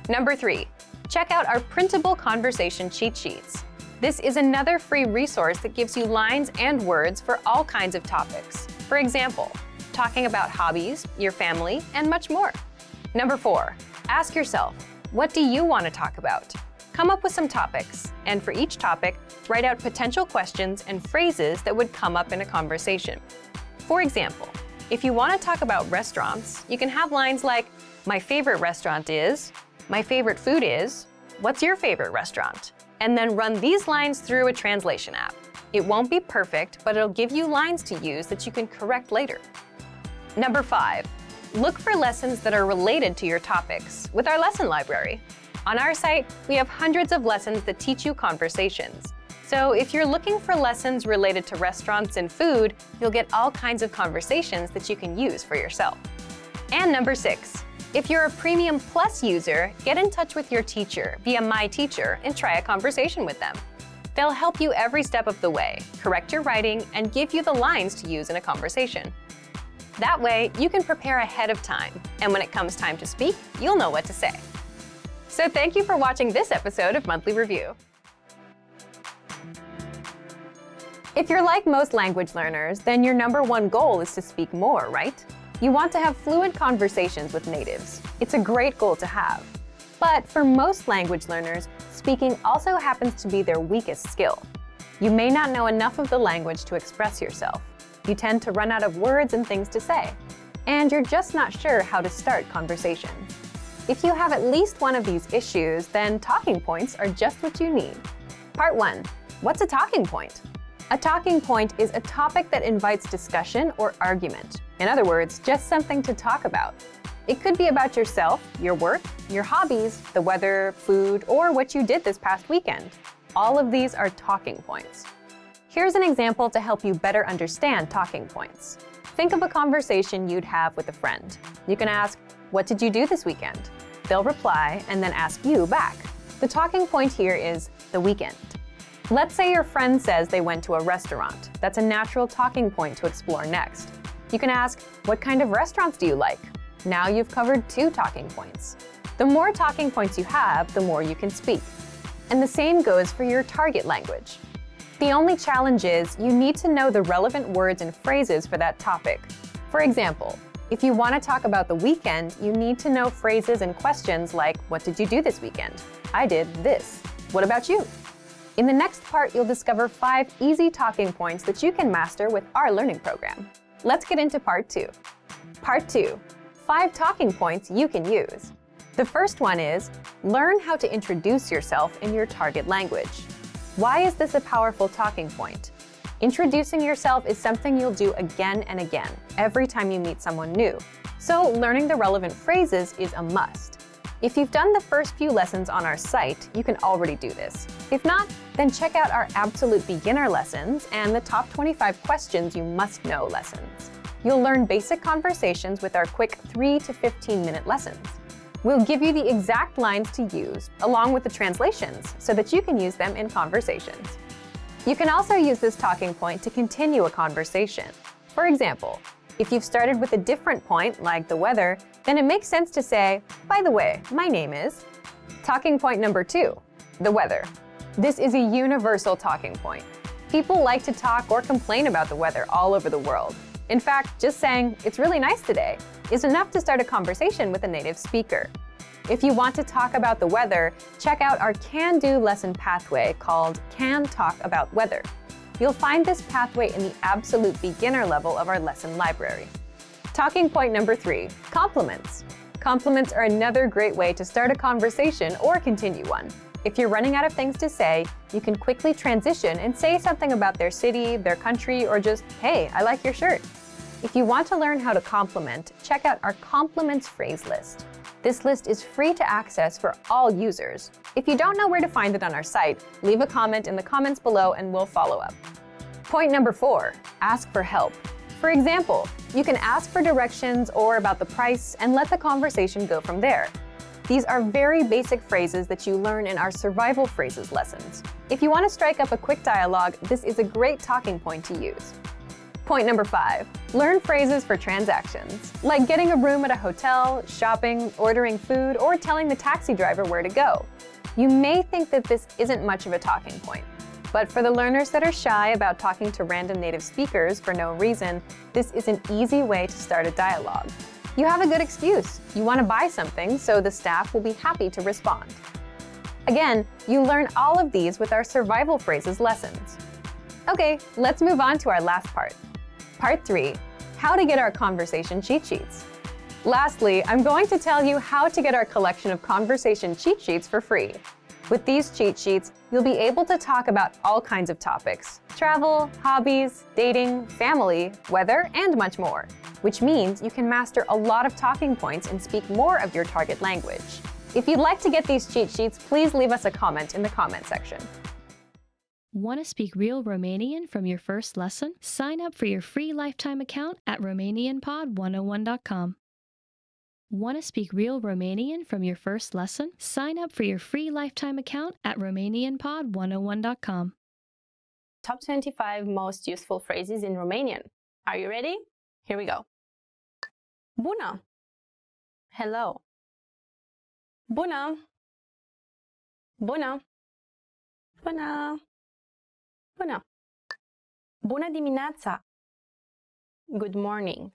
Number 3, check out our printable conversation cheat sheets. This is another free resource that gives you lines and words for all kinds of topics. For example, talking about hobbies, your family, and much more. Number 4, ask yourself, what do you want to talk about? Come up with some topics, and for each topic, write out potential questions and phrases that would come up in a conversation. For example, if you want to talk about restaurants, you can have lines like, "My favorite restaurant is," "My favorite food is," "What's your favorite restaurant?" And then run these lines through a translation app. It won't be perfect, but it'll give you lines to use that you can correct later. Number 5, look for lessons that are related to your topics with our lesson library. On our site, we have hundreds of lessons that teach you conversations. So if you're looking for lessons related to restaurants and food, you'll get all kinds of conversations that you can use for yourself. And number 6, if you're a Premium Plus user, get in touch with your teacher via My Teacher and try a conversation with them. They'll help you every step of the way, correct your writing, and give you the lines to use in a conversation. That way, you can prepare ahead of time, and when it comes time to speak, you'll know what to say. So thank you for watching this episode of Monthly Review. If you're like most language learners, then your number one goal is to speak more, right? You want to have fluent conversations with natives. It's a great goal to have. But for most language learners, speaking also happens to be their weakest skill. You may not know enough of the language to express yourself. You tend to run out of words and things to say. And you're just not sure how to start conversations. If you have at least one of these issues, then talking points are just what you need. Part 1. What's a talking point? A talking point is a topic that invites discussion or argument. In other words, just something to talk about. It could be about yourself, your work, your hobbies, the weather, food, or what you did this past weekend. All of these are talking points. Here's an example to help you better understand talking points. Think of a conversation you'd have with a friend. You can ask, "What did you do this weekend?" They'll reply and then ask you back. The talking point here is the weekend. Let's say your friend says they went to a restaurant. That's a natural talking point to explore next. You can ask, "What kind of restaurants do you like?" Now you've covered 2 talking points. The more talking points you have, the more you can speak. And the same goes for your target language. The only challenge is you need to know the relevant words and phrases for that topic. For example, if you want to talk about the weekend, you need to know phrases and questions like, "What did you do this weekend?" "I did this." "What about you?" In the next part, you'll discover 5 easy talking points that you can master with our learning program. Let's get into part 2. Part 2. 5 talking points you can use. The first one is, learn how to introduce yourself in your target language. Why is this a powerful talking point? Introducing yourself is something you'll do again and again, every time you meet someone new. So learning the relevant phrases is a must. If you've done the first few lessons on our site, you can already do this. If not, then check out our absolute beginner lessons and the top 25 questions you must know lessons. You'll learn basic conversations with our quick 3 to 15-minute lessons. We'll give you the exact lines to use, along with the translations, so that you can use them in conversations. You can also use this talking point to continue a conversation. For example, if you've started with a different point, like the weather, then it makes sense to say, by the way, my name is. Talking point number 2, the weather. This is a universal talking point. People like to talk or complain about the weather all over the world. In fact, just saying, it's really nice today, is enough to start a conversation with a native speaker. If you want to talk about the weather, check out our can-do lesson pathway called Can Talk About Weather. You'll find this pathway in the absolute beginner level of our lesson library. Talking point number 3, compliments. Compliments are another great way to start a conversation or continue one. If you're running out of things to say, you can quickly transition and say something about their city, their country, or just, hey, I like your shirt. If you want to learn how to compliment, check out our compliments phrase list. This list is free to access for all users. If you don't know where to find it on our site, leave a comment in the comments below and we'll follow up. Point number 4, ask for help. For example, you can ask for directions or about the price and let the conversation go from there. These are very basic phrases that you learn in our survival phrases lessons. If you want to strike up a quick dialogue, this is a great talking point to use. Point number 5, learn phrases for transactions, like getting a room at a hotel, shopping, ordering food, or telling the taxi driver where to go. You may think that this isn't much of a talking point, but for the learners that are shy about talking to random native speakers for no reason, this is an easy way to start a dialogue. You have a good excuse. You want to buy something, so the staff will be happy to respond. Again, you learn all of these with our survival phrases lessons. Okay, let's move on to our last part. Part 3, how to get our conversation cheat sheets. Lastly, I'm going to tell you how to get our collection of conversation cheat sheets for free. With these cheat sheets, you'll be able to talk about all kinds of topics: travel, hobbies, dating, family, weather, and much more, which means you can master a lot of talking points and speak more of your target language. If you'd like to get these cheat sheets, please leave us a comment in the comment section. Want to speak real Romanian from your first lesson? Sign up for your free lifetime account at RomanianPod101.com. Want to speak real Romanian from your first lesson? Sign up for your free lifetime account at RomanianPod101.com. Top 25 most useful phrases in Romanian. Are you ready? Here we go. Bună. Hello. Bună. Bună. Bună. Bună. Bună dimineața. Good morning.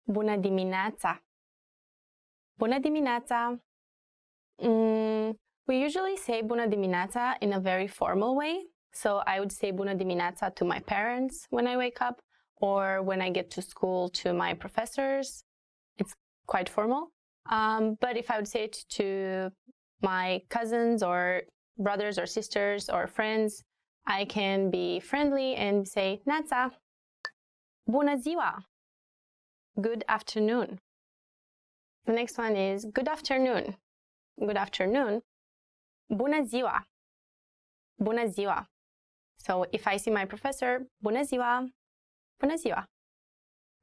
Bună dimineața. Bună dimineața. We usually say bună dimineața in a very formal way. So I would say bună dimineața to my parents when I wake up, or when I get to school to my professors. It's quite formal. But if I would say it to my cousins or brothers or sisters or friends, I can be friendly and say neața. Bună ziua. Good afternoon. The next one is good afternoon. Good afternoon. Bună ziua. Bună ziua. So if I see my professor, bună ziua. Bună ziua.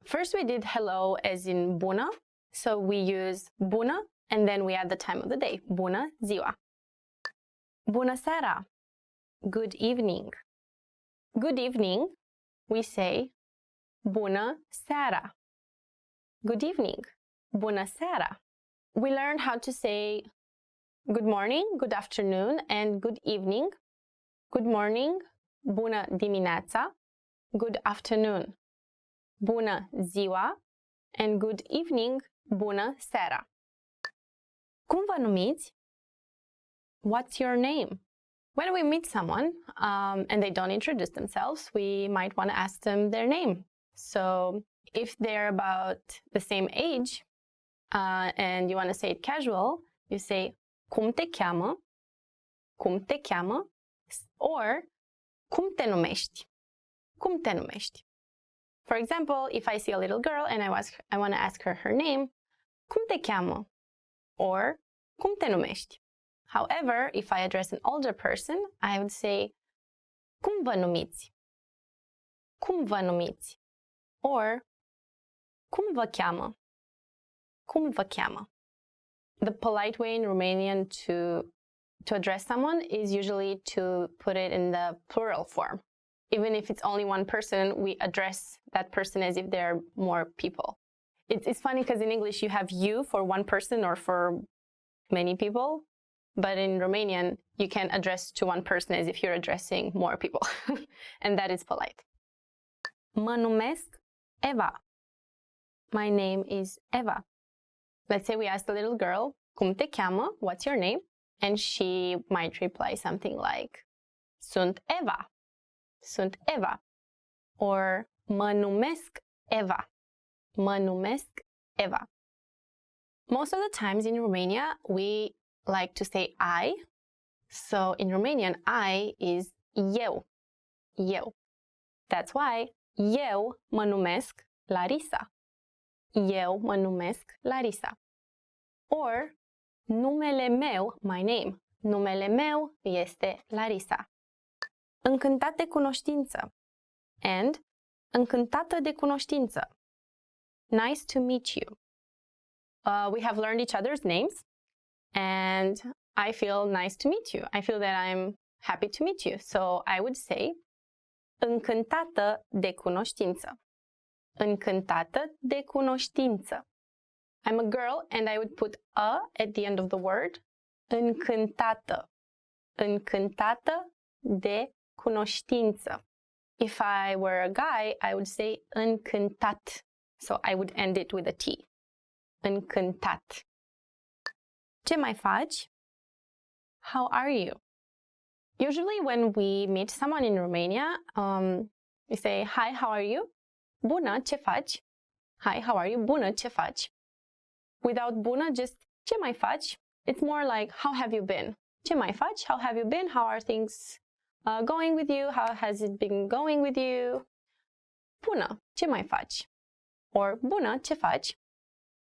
First we did hello as in bună. So we use bună and then we add the time of the day. Bună ziua. Bună seara. Good evening. Good evening, we say bună seara. Good evening. Bună seara. We learned how to say good morning, good afternoon, and good evening. Good morning, bună dimineața. Good afternoon, bună ziua. And good evening, bună seara. Cum vă numiți? What's your name? When we meet someone and they don't introduce themselves, we might want to ask them their name. So if they're about the same age and you want to say it casual, you say cum te cheamă, cum te cheamă, or cum te numești, cum te numești. For example, if I see a little girl and I want to ask her name, cum te cheamă, or cum te numești. However, if I address an older person, I would say cum vă numiți? Cum vă numiți? Or cum vă cheamă? Cum vă cheamă? The polite way in Romanian to address someone is usually to put it in the plural form. Even if it's only one person, we address that person as if there are more people. It's funny because in English you have you for one person or for many people, but in Romanian you can address to one person as if you're addressing more people. And that is polite. Mă numesc Eva. My name is Eva. Let's say we asked a little girl, cum te cheamă? What's your name? And she might reply something like, sunt Eva. Sunt Eva. Or mă numesc Eva. Mă numesc Eva. Most of the times in Romania, we like to say I. So in Romanian, I is eu. Eu. That's why eu mă numesc Larisa. Eu mă numesc Larisa. Or numele meu, my name. Numele meu este Larisa. Încântat de cunoștință. And încântată de cunoștință. Nice to meet you. We have learned each other's names, and I feel nice to meet you. I feel that I'm happy to meet you. So I would say încântată de cunoștință. Încântată de cunoștință. I'm a girl and I would put a at the end of the word. Încântată. Încântată de cunoștință. If I were a guy, I would say încântat. So I would end it with a T. Încântat. Ce mai faci? How are you? Usually when we meet someone in Romania, we say, hi, how are you? Bună, ce faci? Hi, how are you? Bună, ce faci? Without bună, just ce mai faci? It's more like, how have you been? Ce mai faci? How have you been? How are things going with you? How has it been going with you? Bună, ce mai faci? Or bună, ce faci?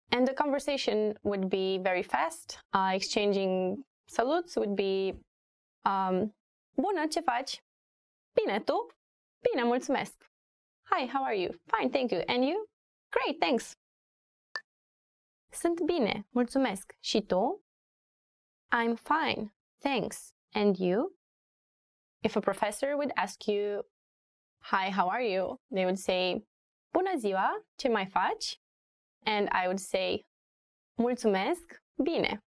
And the conversation would be very fast. Exchanging salutes would be, bună, ce faci? Bine, tu? Bine, mulțumesc. Hi, how are you? Fine, thank you. And you? Great, thanks. Sunt bine, mulțumesc. Și tu? I'm fine, thanks. And you? If a professor would ask you, hi, how are you? They would say, bună ziua, ce mai faci? And I would say, mulțumesc, bine.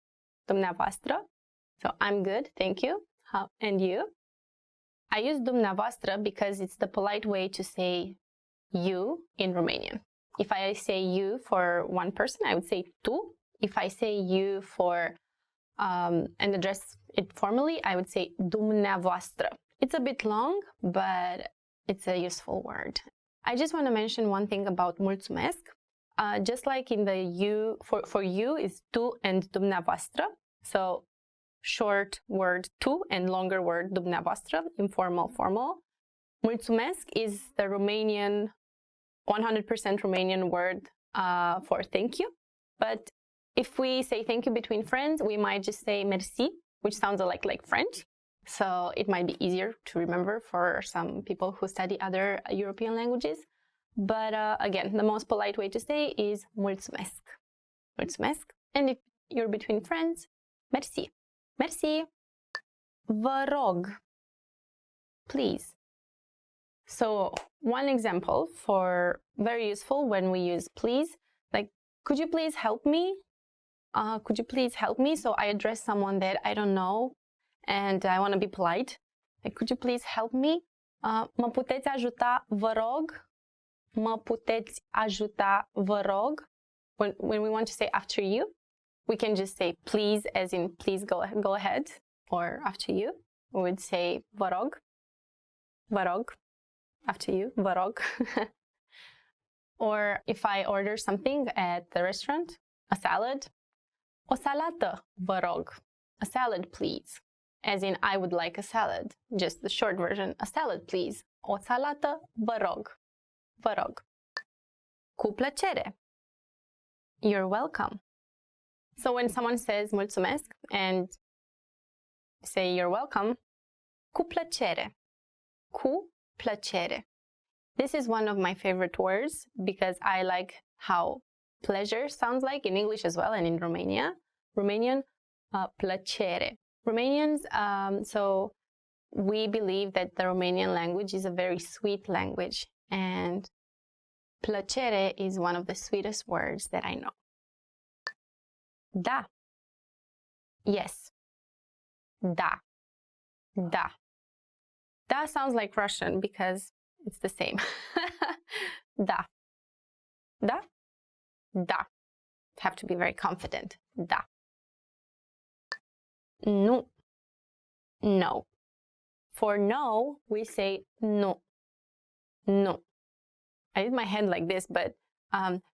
Dumneavoastră? So I'm good, thank you. How, and you? I use dumneavoastră because it's the polite way to say you in Romanian. If I say you for one person, I would say tu. If I say you for and address it formally, I would say dumneavoastră. It's a bit long, but it's a useful word. I just want to mention one thing about mulțumesc. Just like in the you, for you is tu and dumneavoastră. So short word tu and longer word dumneavoastră, informal, formal. Mulțumesc is the Romanian, 100% Romanian word for thank you. But if we say thank you between friends, we might just say merci, which sounds like French. So it might be easier to remember for some people who study other European languages. But again, the most polite way to say is mulțumesc. Mulțumesc. And if you're between friends, merci. Merci. Vă rog. Please. So one example for very useful when we use please, like, could you please help me? Could you please help me? So I address someone that I don't know and I want to be polite. Like, could you please help me? Mă puteți ajuta, vă rog? Mă puteți ajuta, vă rog? When we want to say after you, we can just say please, as in please go ahead. Or after you, we would say vă rog. Vă rog. After you, vă rog. Or if I order something at the restaurant, a salad, o salată, vă rog. A salad, please. As in, I would like a salad. Just the short version, a salad, please. O salată, vă rog. Vă rog. Cu plăcere. You're welcome. So when someone says mulțumesc and say you're welcome, cu plăcere. Cu plăcere. This is one of my favorite words because I like how pleasure sounds like in English as well and in Romanian, plăcere. Romanians, so we believe that the Romanian language is a very sweet language, and plăcere is one of the sweetest words that I know. Da. Yes. Da. Da. Da sounds like Russian because it's the same. Da. Da. Da. Have to be very confident. Da. Nu. No. For no, we say nu. Nu. I did my hand like this, but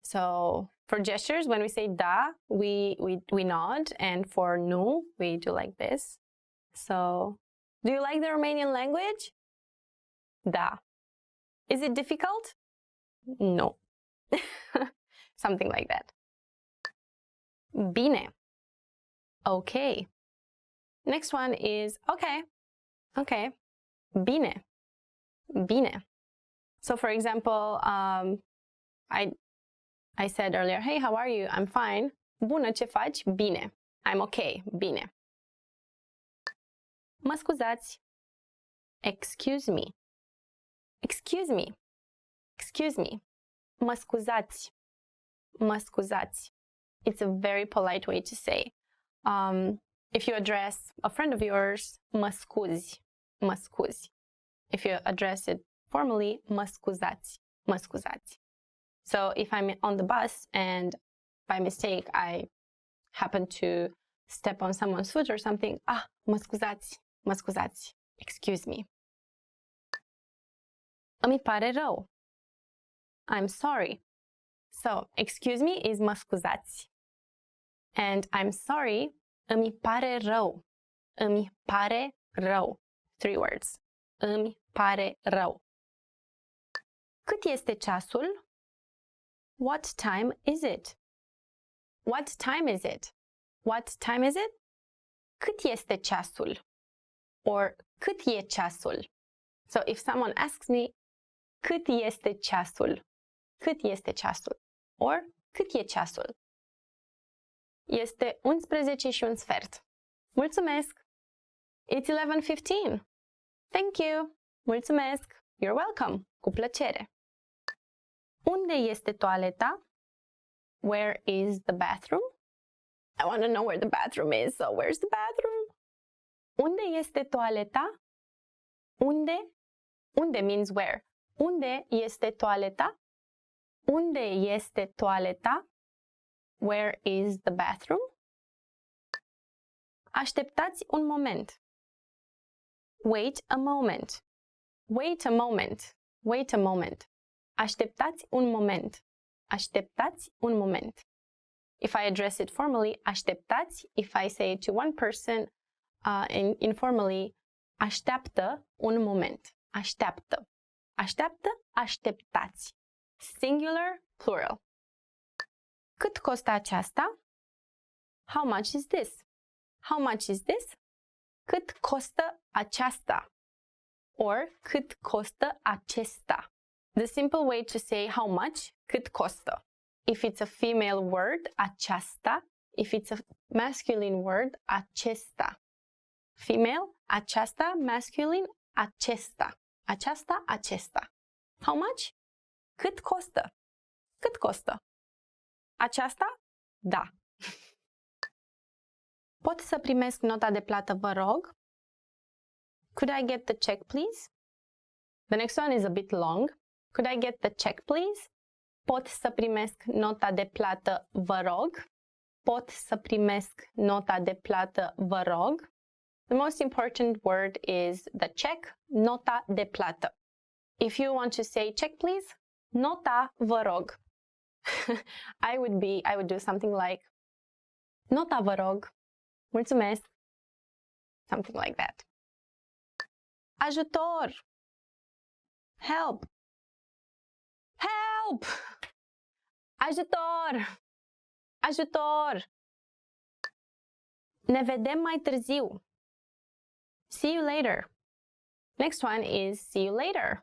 so for gestures, when we say da, we nod, and for nu, we do like this. So, do you like the Romanian language? Da. Is it difficult? No. Something like that. Bine. Okay. Next one is okay. Okay. Bine. Bine. So for example, I said earlier, hey, how are you? I'm fine. Bună, ce faci? Bine. I'm okay. Bine. Mă scuzați. Excuse me. Excuse me. Excuse me. Mă scuzați. Mă scuzați. It's a very polite way to say. If you address a friend of yours, mă scuzi. Mă scuzi. If you address it formally, mă scuzați. Mă scuzați. So if I'm on the bus and by mistake I happen to step on someone's foot or something, mă scuzați. Mă scuzați. Excuse me. Îmi pare rău. I'm sorry. So, excuse me is mă scuzați. And I'm sorry, îmi pare rău. Îmi pare rău. 3 words. Îmi pare rău. Cât este ceasul? What time is it? What time is it? What time is it? Cât este ceasul? Or cât e ceasul? So if someone asks me, cât este ceasul? Cât este ceasul? Or cât e ceasul? Este 11 și un sfert. Mulțumesc! It's 11:15. Thank you! Mulțumesc! You're welcome! Cu plăcere! Unde este toaleta? Where is the bathroom? I want to know where the bathroom is, so where's the bathroom? Unde este toaleta? Unde? Unde means where. Unde este toaleta? Unde este toaleta? Where is the bathroom? Așteptați un moment. Wait a moment. Wait a moment. Wait a moment. Așteptați un moment. Așteptați un moment. If I address it formally, așteptați. If I say it to one person, informally, așteaptă un moment. Așteaptă. Așteaptă, așteptați. Singular, plural. Cât costă aceasta? How much is this? How much is this? Cât costă aceasta? Or cât costă acesta? The simple way to say how much, cât costă. If it's a female word, aceasta. If it's a masculine word, acesta. Female, aceasta. Masculine, acesta. Aceasta, acesta. How much? Cât costă? Cât costă? Aceasta? Da. Pot să primesc nota de plată, vă rog? Could I get the check, please? The next one is a bit long. Could I get the check, please? Pot să primesc nota de plată, vă rog? Pot să primesc nota de plată, vă rog? The most important word is the check, nota de plată. If you want to say check, please, nota, vă rog. I would do something like nota, vă rog. Mulțumesc. Something like that. Ajutor. Help. Help. Ajutor. Ajutor. Ne vedem mai târziu. See you later. Next one is see you later.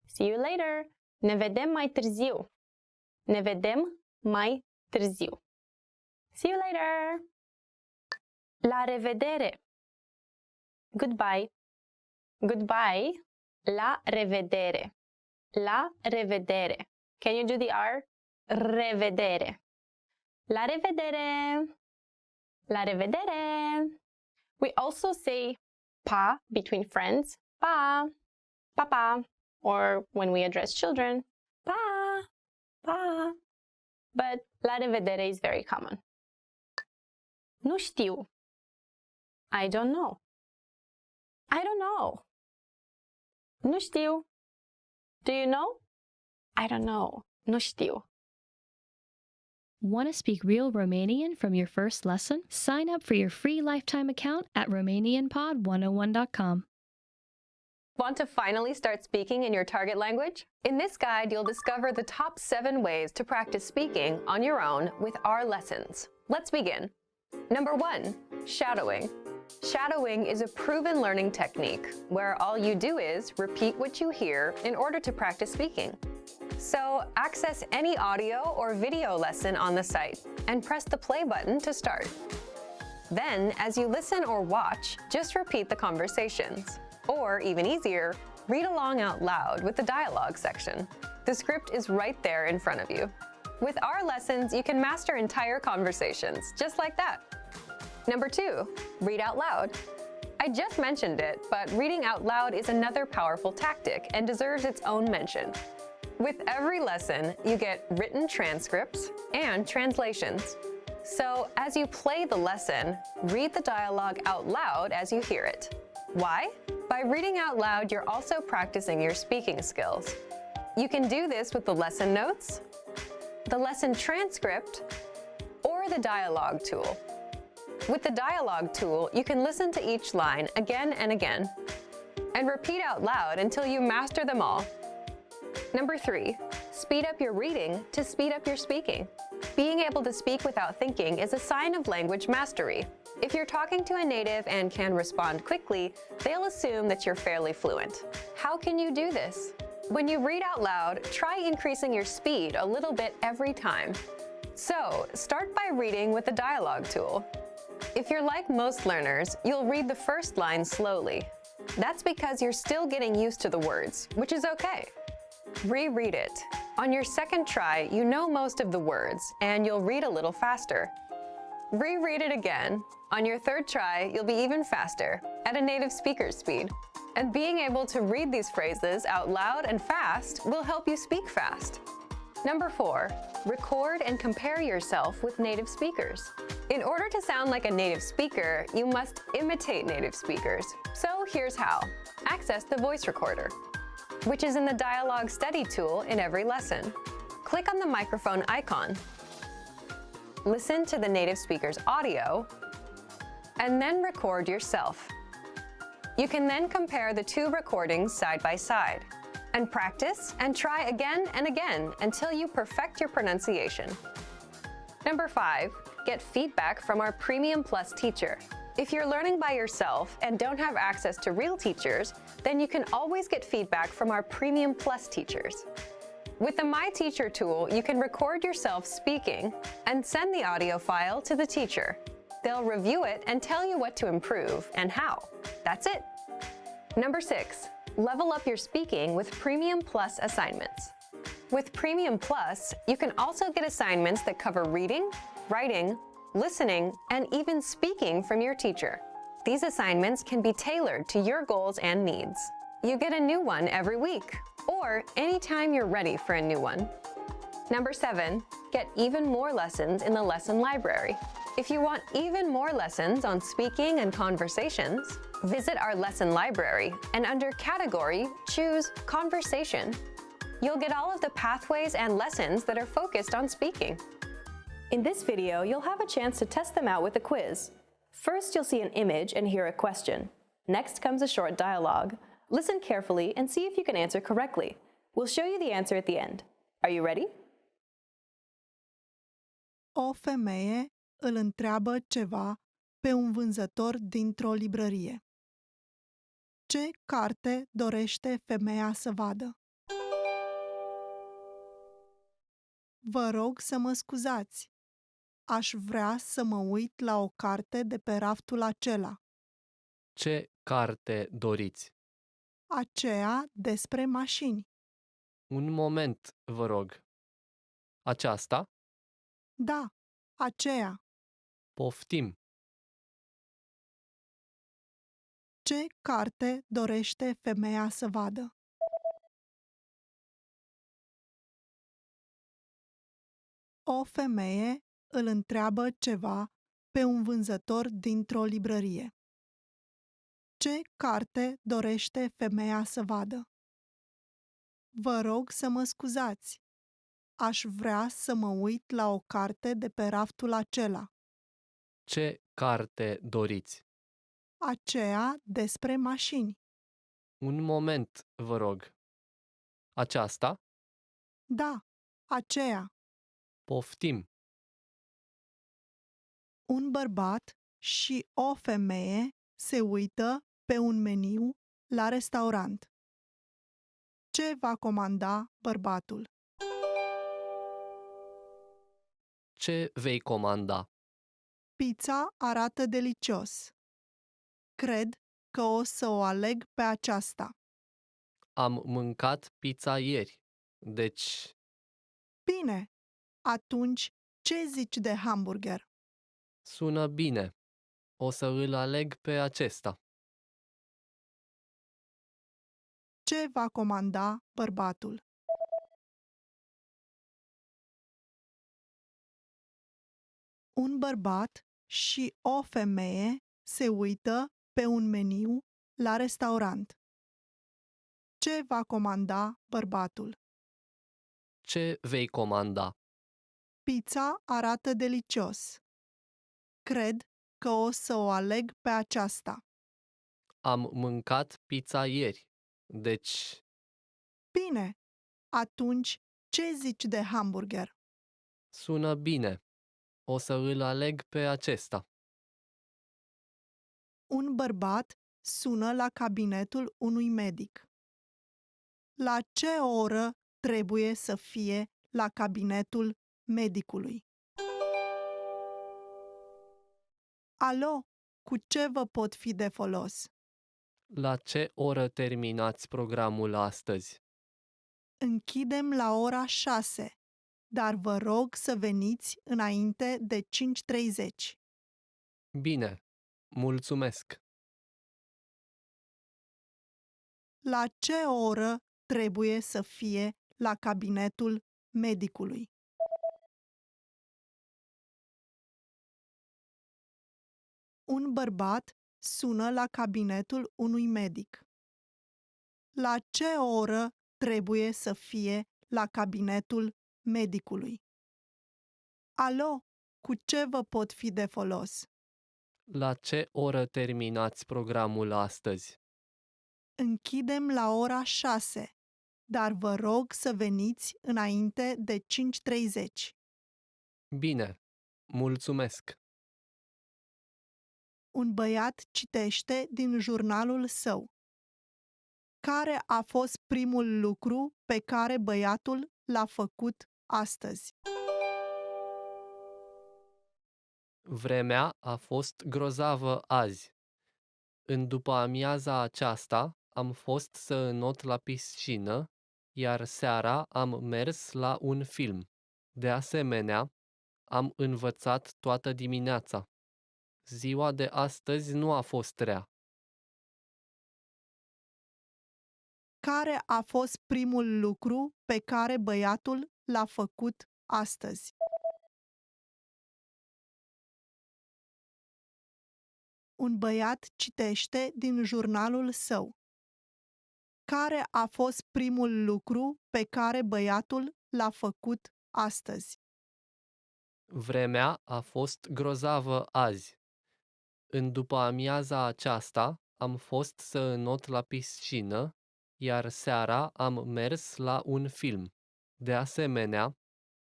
See you later. Ne vedem mai târziu. Ne vedem mai târziu. See you later. La revedere. Goodbye. Goodbye. La revedere. La revedere. Can you do the R? Revedere. La revedere. La revedere. We also say pa between friends. Pa. Papa. Or when we address children. Pa. Pa. But la revedere is very common. Nu știu. I don't know. I don't know. Nu știu. Do you know? I don't know. Nu știu. Want to speak real Romanian from your first lesson? Sign up for your free lifetime account at RomanianPod101.com. Want to finally start speaking in your target language? In this guide, you'll discover the top 7 ways to practice speaking on your own with our lessons. Let's begin. Number 1, shadowing. Shadowing is a proven learning technique where all you do is repeat what you hear in order to practice speaking. So, access any audio or video lesson on the site and press the play button to start. Then, as you listen or watch, just repeat the conversations. Or, even easier, read along out loud with the dialogue section. The script is right there in front of you. With our lessons, you can master entire conversations, just like that. Number 2, read out loud. I just mentioned it, but reading out loud is another powerful tactic and deserves its own mention. With every lesson, you get written transcripts and translations. So, as you play the lesson, read the dialogue out loud as you hear it. Why? By reading out loud, you're also practicing your speaking skills. You can do this with the lesson notes, the lesson transcript, or the dialogue tool. With the dialogue tool, you can listen to each line again and again, and repeat out loud until you master them all. Number 3, speed up your reading to speed up your speaking. Being able to speak without thinking is a sign of language mastery. If you're talking to a native and can respond quickly, they'll assume that you're fairly fluent. How can you do this? When you read out loud, try increasing your speed a little bit every time. So, start by reading with the dialogue tool. If you're like most learners, you'll read the first line slowly. That's because you're still getting used to the words, which is okay. Reread it. On your second try, you know most of the words, and you'll read a little faster. Reread it again. On your third try, you'll be even faster, at a native speaker's speed. And being able to read these phrases out loud and fast will help you speak fast. Number 4, record and compare yourself with native speakers. In order to sound like a native speaker, you must imitate native speakers. So here's how. Access the voice recorder, which is in the dialogue study tool in every lesson. Click on the microphone icon. Listen to the native speaker's audio, and then record yourself. You can then compare the 2 recordings side by side, and practice and try again and again until you perfect your pronunciation. Number 5, get feedback from our Premium Plus teacher. If you're learning by yourself and don't have access to real teachers, then you can always get feedback from our Premium Plus teachers. With the My Teacher tool, you can record yourself speaking and send the audio file to the teacher. They'll review it and tell you what to improve and how. That's it. Number 6, level up your speaking with Premium Plus assignments. With Premium Plus, you can also get assignments that cover reading, writing, listening, and even speaking from your teacher. These assignments can be tailored to your goals and needs. You get a new one every week, or anytime you're ready for a new one. Number 7, get even more lessons in the lesson library. If you want even more lessons on speaking and conversations, visit our lesson library and under Category, choose Conversation. You'll get all of the pathways and lessons that are focused on speaking. In this video, you'll have a chance to test them out with a quiz. First, you'll see an image and hear a question. Next comes a short dialogue. Listen carefully and see if you can answer correctly. We'll show you the answer at the end. Are you ready? O femeie îl întreabă ceva pe un vânzător dintr-o librărie. Ce carte dorește femeia să vadă? Vă rog să mă scuzați. Aș vrea să mă uit la o carte de pe raftul acela. Ce carte doriți? Aceea despre mașini. Un moment, vă rog. Aceasta? Da, aceea. Poftim. Ce carte dorește femeia să vadă? O femeie îl întreabă ceva pe un vânzător dintr-o librărie. Ce carte dorește femeia să vadă? Vă rog să mă scuzați. Aș vrea să mă uit la o carte de pe raftul acela. Ce carte doriți? Aceea despre mașini. Un moment, vă rog. Aceasta? Da, aceea. Poftim. Un bărbat și o femeie se uită pe un meniu la restaurant. Ce va comanda bărbatul? Ce vei comanda? Pizza arată delicios. Cred că o să o aleg pe aceasta. Am mâncat pizza ieri, deci Bine, atunci ce zici de hamburger? sună bine. O să îl aleg pe acesta. Ce va comanda bărbatul? Un bărbat și o femeie se uită pe un meniu la restaurant. Ce va comanda bărbatul? Ce vei comanda? Pizza arată delicios. Cred că o să o aleg pe aceasta. Am mâncat pizza ieri, deci Bine, atunci ce zici de hamburger? sună bine. O să îl aleg pe acesta. Un bărbat sună la cabinetul unui medic. La ce oră trebuie să fie la cabinetul medicului? Alo, cu ce vă pot fi de folos? La ce oră terminați programul astăzi? Închidem la ora 6, dar vă rog să veniți înainte de 5:30. Bine, mulțumesc. La ce oră trebuie să fie la cabinetul medicului? Un bărbat sună la cabinetul unui medic. La ce oră trebuie să fie la cabinetul medicului? Alo, cu ce vă pot fi de folos? La ce oră terminați programul astăzi? Închidem la ora 6, dar vă rog să veniți înainte de 5:30. Bine, mulțumesc. Un băiat citește din jurnalul său. Care a fost primul lucru pe care băiatul l-a făcut astăzi? Vremea a fost grozavă azi. În după-amiaza aceasta am fost să înot la piscină, iar seara am mers la un film. De asemenea, am învățat toată dimineața. Ziua de astăzi nu a fost rea. Care a fost primul lucru pe care băiatul l-a făcut astăzi? Un băiat citește din jurnalul său. Care a fost primul lucru pe care băiatul l-a făcut astăzi? Vremea a fost grozavă azi. În după-amiaza aceasta am fost să înot la piscină, iar seara am mers la un film. De asemenea,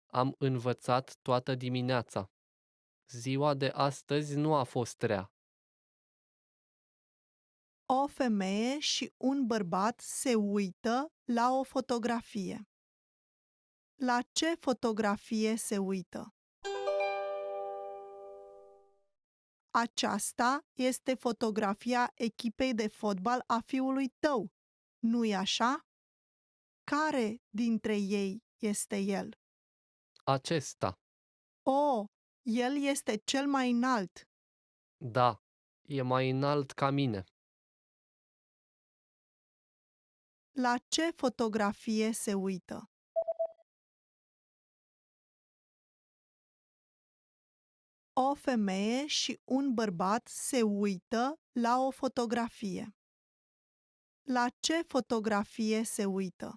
am învățat toată dimineața. Ziua de astăzi nu a fost rea. O femeie și un bărbat se uită la o fotografie. La ce fotografie se uită? Aceasta este fotografia echipei de fotbal a fiului tău, nu-i așa? Care dintre ei este el? Acesta. Oh, el este cel mai înalt. Da, e mai înalt ca mine. La ce fotografie se uită? O femeie și un bărbat se uită la o fotografie. La ce fotografie se uită?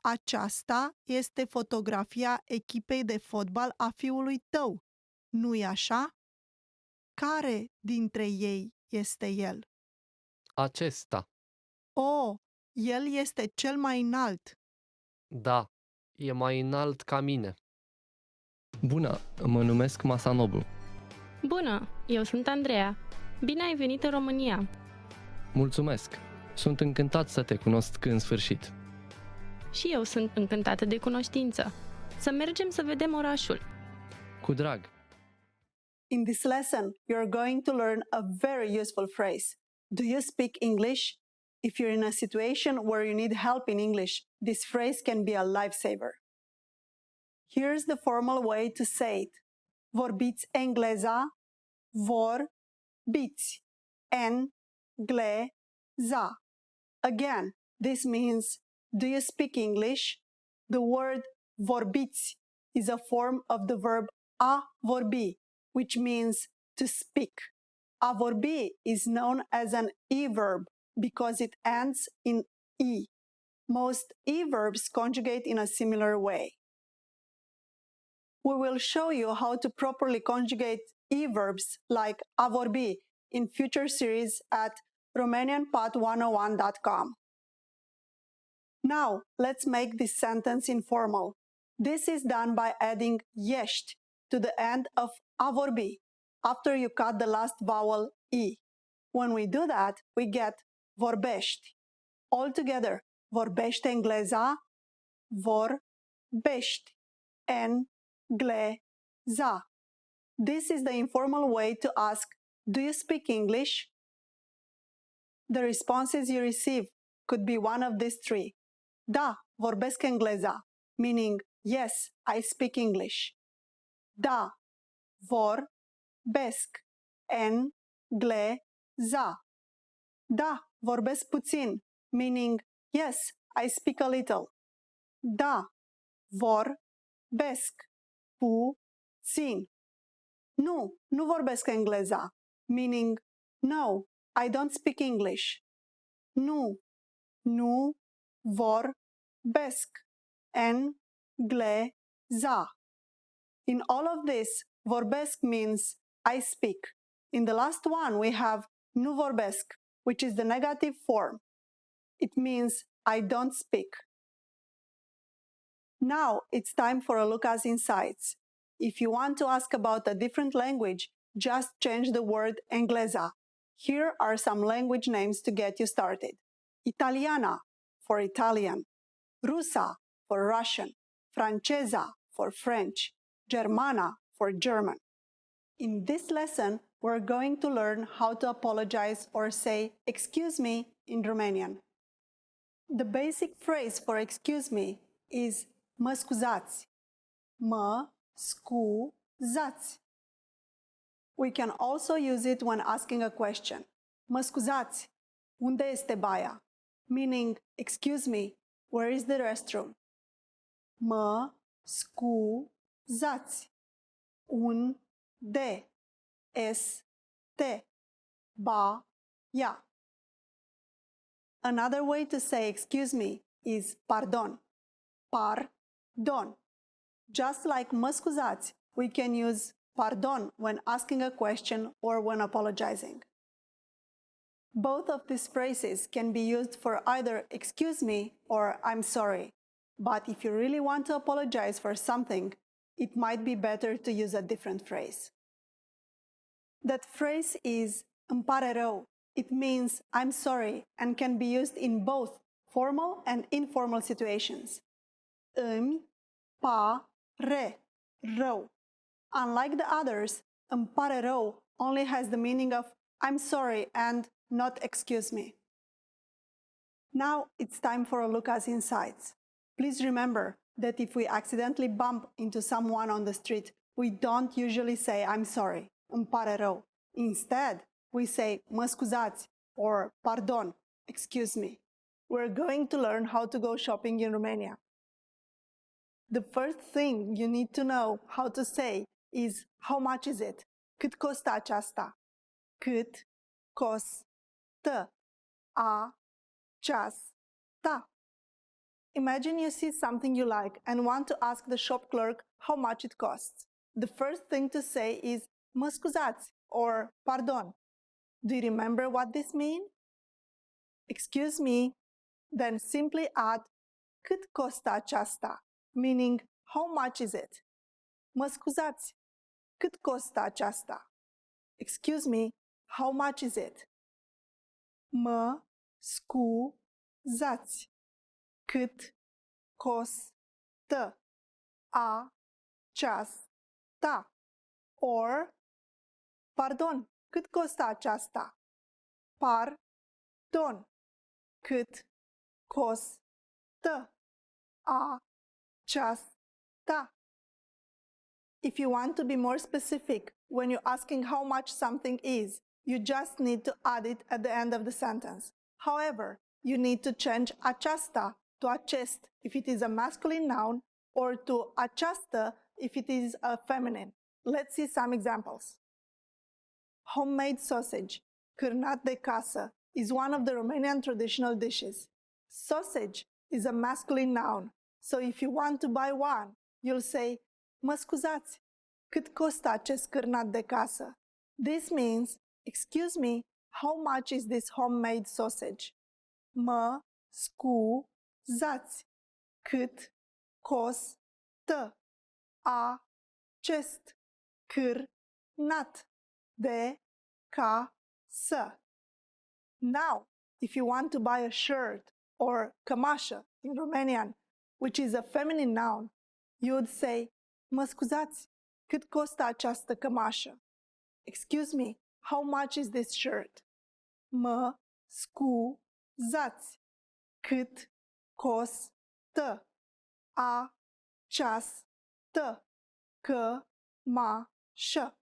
Aceasta este fotografia echipei de fotbal a fiului tău, nu-i așa? Care dintre ei este el? Acesta. Oh, el este cel mai înalt. Da, e mai înalt ca mine. Bună, mă numesc Masanobu. Bună, eu sunt Andreea. Bine ai venit în România. Mulțumesc! Sunt încântat să te cunosc în sfârșit. Și eu sunt încântată de cunoștință. Să mergem să vedem orașul. Cu drag! In this lesson, you're going to learn a very useful phrase. Do you speak English? If you're in a situation where you need help in English, this phrase can be a lifesaver. Here's the formal way to say it. Vorbiți engleza, vorbiți, engleza. Again, this means, do you speak English? The word vorbiți is a form of the verb a vorbi, which means to speak. A vorbi is known as an e-verb because it ends in e. Most e-verbs conjugate in a similar way. We will show you how to properly conjugate e-verbs like a vorbi in future series at romanianpod101.com. Now, let's make this sentence informal. This is done by adding ești to the end of a vorbi after you cut the last vowel e. When we do that, we get vorbești. Altogether, vorbește engleza, vorbești, engleza. This is the informal way to ask, do you speak English? The responses you receive could be one of these three. Da, vorbesc engleza, meaning yes, I speak English. Da, vorbesc engleza. Da, vorbesc puțin, meaning yes, I speak a little. Da, vorbesc puțin. Nu, nu vorbesc engleza, meaning no, I don't speak English. Nu, nu vorbesc engleza. In all of this, vorbesc means I speak. In the last one, we have nu vorbesc, which is the negative form. It means I don't speak. Now it's time for a look at insights. If you want to ask about a different language, just change the word engleza. Here are some language names to get you started. Italiana for Italian, Rusa for Russian, Francesa for French, Germana for German. In this lesson, we're going to learn how to apologize or say excuse me in Romanian. The basic phrase for excuse me is mă scuzați. Mă scuzați. We can also use it when asking a question. Mă scuzați, unde este baia? Meaning, excuse me, where is the restroom? Mă scuzați, unde este baia? Another way to say excuse me is pardon. Pardon. Just like mă scuzați, we can use pardon when asking a question or when apologizing. Both of these phrases can be used for either excuse me or I'm sorry. But if you really want to apologize for something, it might be better to use a different phrase. That phrase is îmi pare rău. It means I'm sorry and can be used in both formal and informal situations. Îmi pare rău. Unlike the others, îmi pare rău only has the meaning of I'm sorry and not excuse me. Now it's time for a look at insights. Please remember that if we accidentally bump into someone on the street, we don't usually say I'm sorry, îmi pare rău. Instead, we say mă scuzați or pardon, excuse me. We're going to learn how to go shopping in Romania. The first thing you need to know how to say is how much is it? Cât costă aceasta? Cât costă aceasta? Imagine you see something you like and want to ask the shop clerk how much it costs. The first thing to say is mă scuzați or pardon. Do you remember what this means? Excuse me, then simply add cât costă aceasta, meaning how much is it? Mă scuzați, cât costă aceasta? Excuse me, how much is it? Mă scuzați, cât costă aceasta? Or, pardon, cât costă aceasta? Pardon, cât costă aceasta? If you want to be more specific when you're asking how much something is, you just need to add it at the end of the sentence. However, you need to change aceasta to acest if it is a masculine noun or to această if it is a feminine. Let's see some examples. Homemade sausage, cârnat de casă, is one of the Romanian traditional dishes. Sausage is a masculine noun, so if you want to buy one, you'll say, mă scuzați, cât costă acest cârnat de casă? This means, excuse me, how much is this homemade sausage? Mă scuzați, cât costă acest cârnat de casă? Now, if you want to buy a shirt or cămașă in Romanian, which is a feminine noun, you would say, mă scuzați, cât costă această cămașă? Excuse me, how much is this shirt? Mă scuzați, cât costă această cămașă?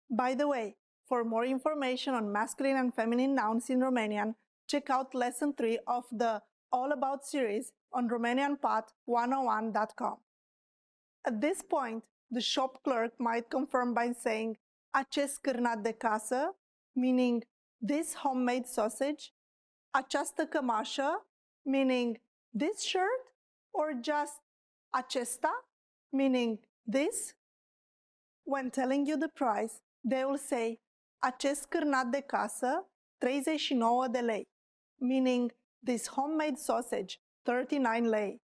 By the way, for more information on masculine and feminine nouns in Romanian, check out Lesson 3 of the All About series on RomanianPod101.com. At this point, the shop clerk might confirm by saying acest cârnat de casă, meaning this homemade sausage, această cămașă, meaning this shirt, or just acesta, meaning this. When telling you the price, they will say acest cârnat de casă, 39 de lei, meaning this homemade sausage, 39 lei,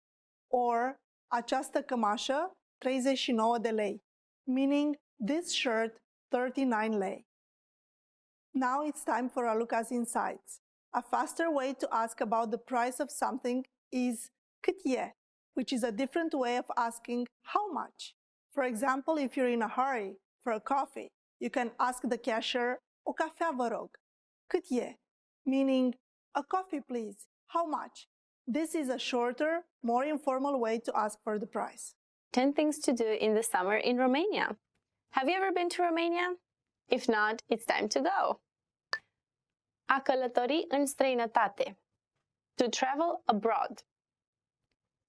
or această cămașă, 39 de lei, meaning this shirt, 39 lei. Now it's time for a look at insights. A faster way to ask about the price of something is cât e, which is a different way of asking how much. For example, if you're in a hurry for a coffee, you can ask the cashier, o cafea vă rog, cât e? Meaning, a coffee please, how much? This is a shorter, more informal way to ask for the price. 10 things to do in the summer in Romania. Have you ever been to Romania? If not, it's time to go. A călători în străinătate. To travel abroad.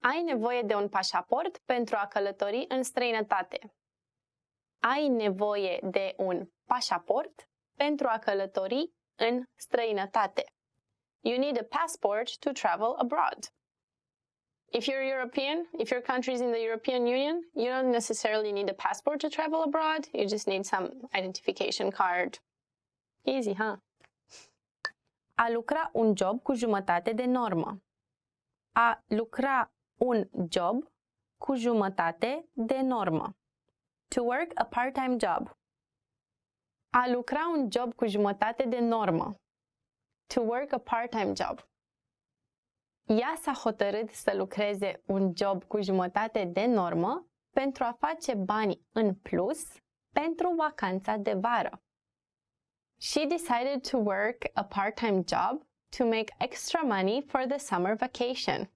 Ai nevoie de un pașaport pentru a călători în străinătate. Ai nevoie de un pașaport pentru a călători în străinătate. You need a passport to travel abroad. If you're European, if your country is in the European Union, you don't necessarily need a passport to travel abroad. You just need some identification card. Easy, huh? A lucra un job cu jumătate de normă. A lucra un job cu jumătate de normă. To work a part-time job. A lucra un job cu jumătate de normă. To work a part-time job. Ea s-a hotărât să lucreze un job cu jumătate de normă pentru a face bani în plus pentru vacanța de vară. She decided to work a part-time job to make extra money for the summer vacation.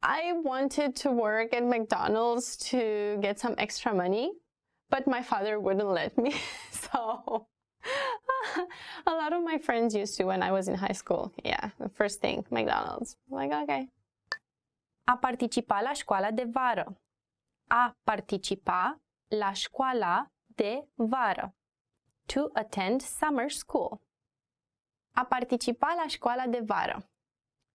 I wanted to work at McDonald's to get some extra money, but my father wouldn't let me. So a lot of my friends used to when I was in high school. Yeah, the first thing, McDonald's. I'm like, okay. A participa la școala de vară. A participa la școala de vară. To attend summer school. A participa la școala de vară.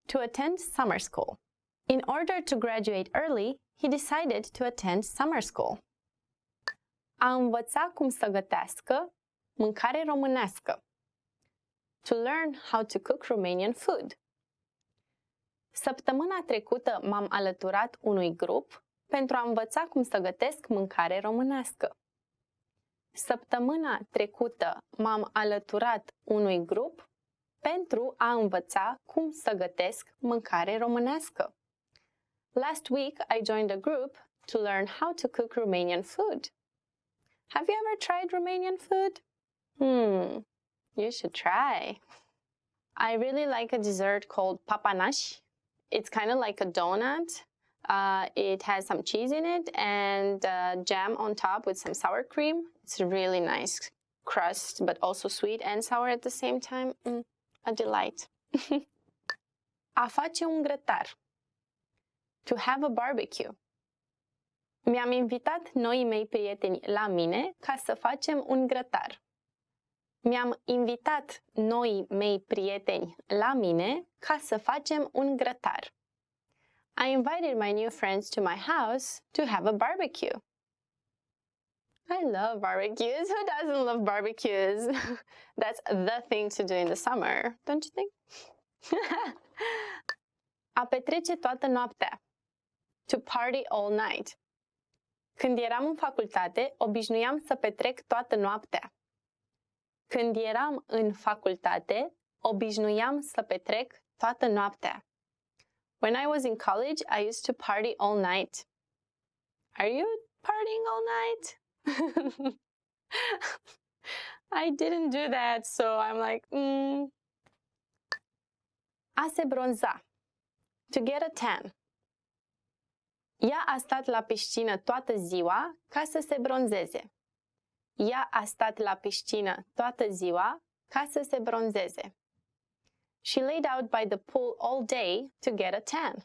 To attend summer school. In order to graduate early, he decided to attend summer school. A învăța cum să gătească mâncare românească. To learn how to cook Romanian food. Săptămâna trecută m-am alăturat unui grup pentru a învăța cum să gătesc mâncare românească. Săptămâna trecută m-am alăturat unui grup pentru a învăța cum să gătesc mâncare românească. Last week I joined a group to learn how to cook Romanian food. Have you ever tried Romanian food? You should try. I really like a dessert called papanaș. It's kind of like a donut. It has some cheese in it and jam on top with some sour cream. It's a really nice crust, but also sweet and sour at the same time. A delight. A face un grătar. To have a barbecue. Mi-am invitat noii mei prieteni la mine ca să facem un grătar. Mi-am invitat noii mei prieteni la mine ca să facem un grătar. I invited my new friends to my house to have a barbecue. I love barbecues. Who doesn't love barbecues? That's the thing to do in the summer, don't you think? A petrece toată noaptea. To party all night. Când eram în facultate, obișnuiam să petrec toată noaptea. Când eram în facultate, obișnuiam să petrec toată noaptea. When I was in college, I used to party all night. Are you partying all night? I didn't do that, so I'm like, A se bronza. To get a tan. Ea a stat la piscină toată ziua ca să se bronzeze. Ea a stat la piscină toată ziua ca să se bronzeze. She laid out by the pool all day to get a tan.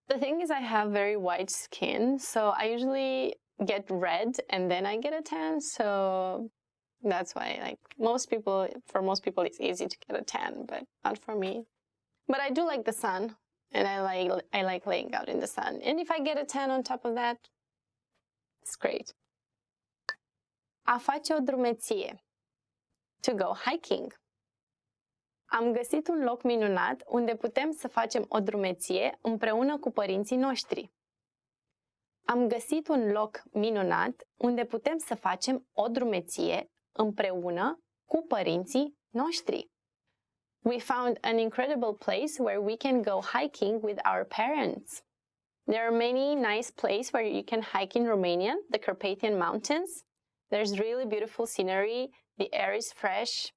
The thing is, I have very white skin, so I usually get red and then I get a tan, so that's why, like, for most people it's easy to get a tan, but not for me. But I do like the sun, and I like laying out in the sun. And if I get a tan on top of that, it's great. A face o drumeție. To go hiking. Am găsit un loc minunat unde putem să facem o drumeție împreună cu părinții noștri. Am găsit un loc minunat unde putem să facem o drumeție împreună cu părinții noștri. We found an incredible place where we can go hiking with our parents. There are many nice places where you can hike in Romania, the Carpathian Mountains. There's really beautiful scenery. The air is fresh.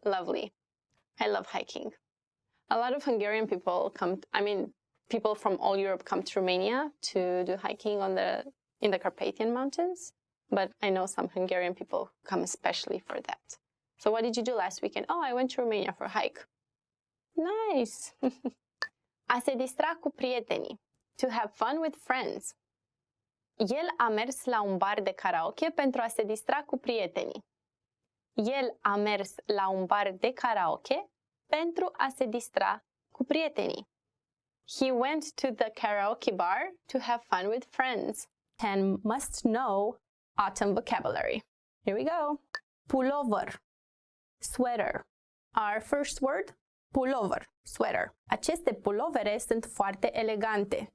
Lovely. I love hiking. A lot of Hungarian people people from all Europe come to Romania to do hiking in the Carpathian Mountains. But I know some Hungarian people come especially for that. So what did you do last weekend? Oh, I went to Romania for a hike. Nice! A se distra cu prietenii. To have fun with friends. El a mers la un bar de karaoke pentru a se distra cu prietenii. El a mers la un bar de karaoke pentru a se distra cu prietenii. He went to the karaoke bar to have fun with friends. 10 must-know autumn vocabulary. Here we go. Pullover. Sweater. Our first word, pullover, sweater. Aceste pulovere sunt foarte elegante.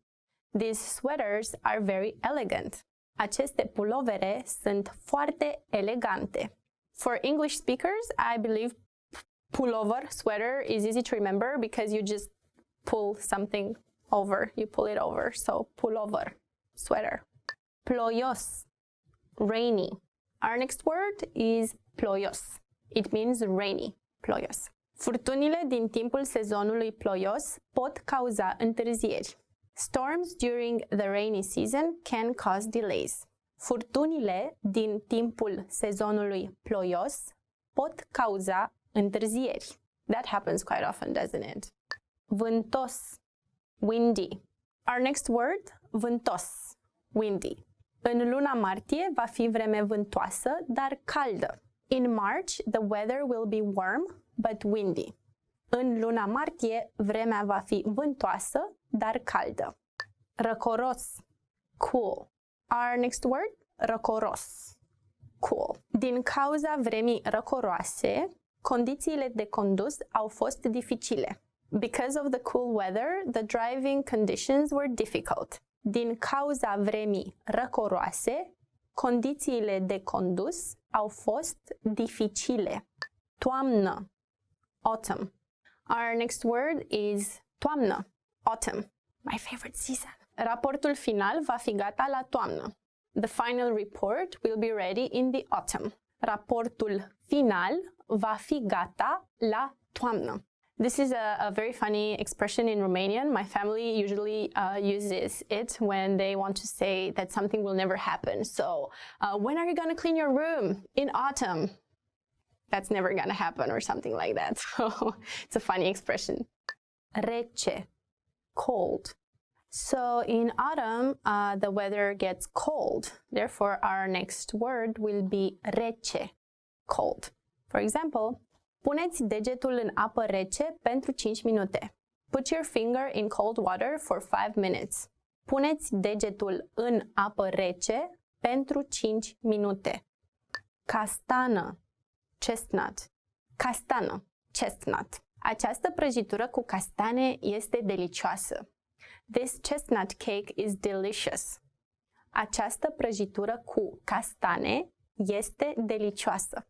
These sweaters are very elegant. Aceste pulovere sunt foarte elegante. For English speakers, I believe pullover, sweater, is easy to remember because you just pull something over. You pull it over. So pullover, sweater. Ploios, rainy. Our next word is ploios. It means rainy, ploios. Furtunile din timpul sezonului ploios pot cauza întârzieri. Storms during the rainy season can cause delays. Furtunile din timpul sezonului ploios pot cauza întârzieri. That happens quite often, doesn't it? Vântos, windy. Our next word, vântos, windy. În luna martie va fi vreme vântoasă, dar caldă. In March, the weather will be warm, but windy. În luna martie, vremea va fi vântoasă, dar caldă. Răcoros, cool. Our next word, răcoros, cool. Din cauza vremii răcoroase, condițiile de condus au fost dificile. Because of the cool weather, the driving conditions were difficult. Din cauza vremii răcoroase, condițiile de condus au fost dificile. Toamnă, autumn. Our next word is toamnă, autumn. My favorite season. Raportul final va fi gata la toamnă. The final report will be ready in the autumn. Raportul final va fi gata la toamnă. This is a very funny expression in Romanian. My family usually uses it when they want to say that something will never happen. So, when are you going to clean your room? In autumn. That's never going to happen or something like that. So, it's a funny expression. Rece, cold. So, in autumn, the weather gets cold. Therefore, our next word will be rece, cold. For example, puneți degetul în apă rece pentru 5 minute. Put your finger in cold water for 5 minutes. Puneți degetul în apă rece pentru 5 minute. Castană, chestnut. Castană, chestnut. Această prăjitură cu castane este delicioasă. This chestnut cake is delicious. Această prăjitură cu castane este delicioasă.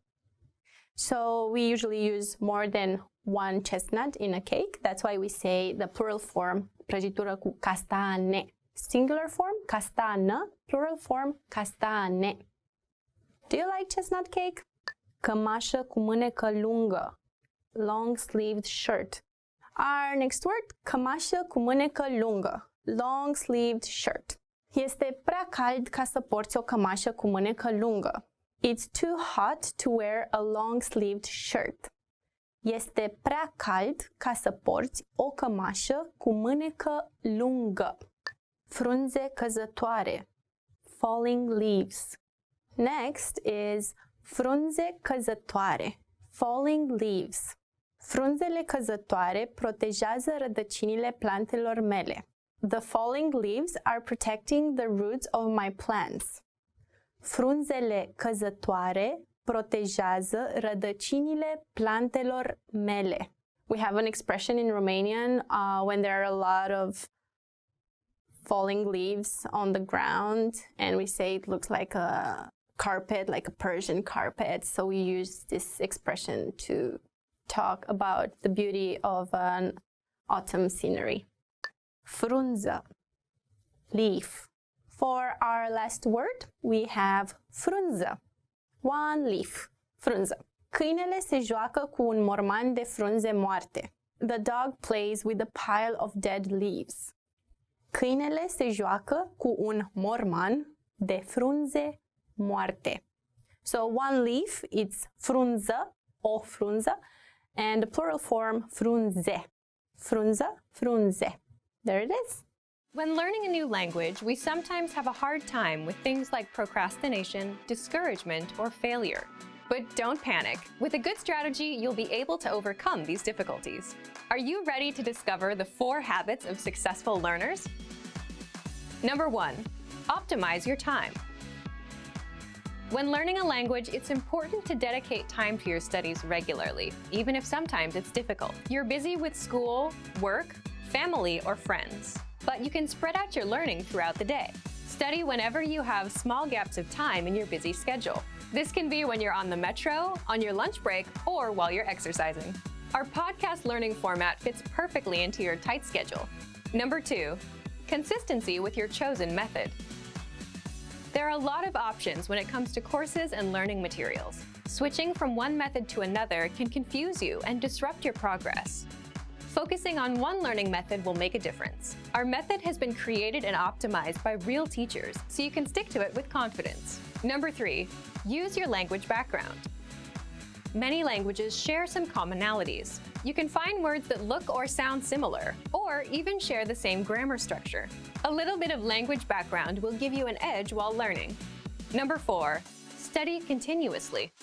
So we usually use more than one chestnut in a cake. That's why we say the plural form, prăjitură cu castane. Singular form, castană. Plural form, castane. Do you like chestnut cake? Cămașă cu mânecă lungă. Long-sleeved shirt. Our next word, cămașă cu mânecă lungă. Long-sleeved shirt. Este prea cald ca să porți o cămașă cu mânecă lungă. It's too hot to wear a long-sleeved shirt. Este prea cald ca să porți o cămașă cu mânecă lungă. Frunze căzătoare. Falling leaves. Next is frunze căzătoare. Falling leaves. Frunzele căzătoare protejează rădăcinile plantelor mele. The falling leaves are protecting the roots of my plants. Frunzele căzătoare protejează rădăcinile plantelor mele. We have an expression in Romanian when there are a lot of falling leaves on the ground and we say it looks like a carpet, like a Persian carpet. So we use this expression to talk about the beauty of an autumn scenery. Frunză, leaf. For our last word, we have frunză. One leaf, frunză. Câinele se joacă cu un morman de frunze moarte. The dog plays with a pile of dead leaves. Câinele se joacă cu un morman de frunze moarte. So one leaf, it's frunză, o frunză, and the plural form frunze. Frunză, frunze. There it is. When learning a new language, we sometimes have a hard time with things like procrastination, discouragement, or failure. But don't panic. With a good strategy, you'll be able to overcome these difficulties. Are you ready to discover the 4 habits of successful learners? Number 1, optimize your time. When learning a language, it's important to dedicate time to your studies regularly, even if sometimes it's difficult. You're busy with school, work, family, or friends. but you can spread out your learning throughout the day. Study whenever you have small gaps of time in your busy schedule. This can be when you're on the metro, on your lunch break, or while you're exercising. Our podcast learning format fits perfectly into your tight schedule. Number 2, consistency with your chosen method. There are a lot of options when it comes to courses and learning materials. Switching from one method to another can confuse you and disrupt your progress. Focusing on one learning method will make a difference. Our method has been created and optimized by real teachers, so you can stick to it with confidence. Number 3, use your language background. Many languages share some commonalities. You can find words that look or sound similar, or even share the same grammar structure. A little bit of language background will give you an edge while learning. Number 4, study continuously.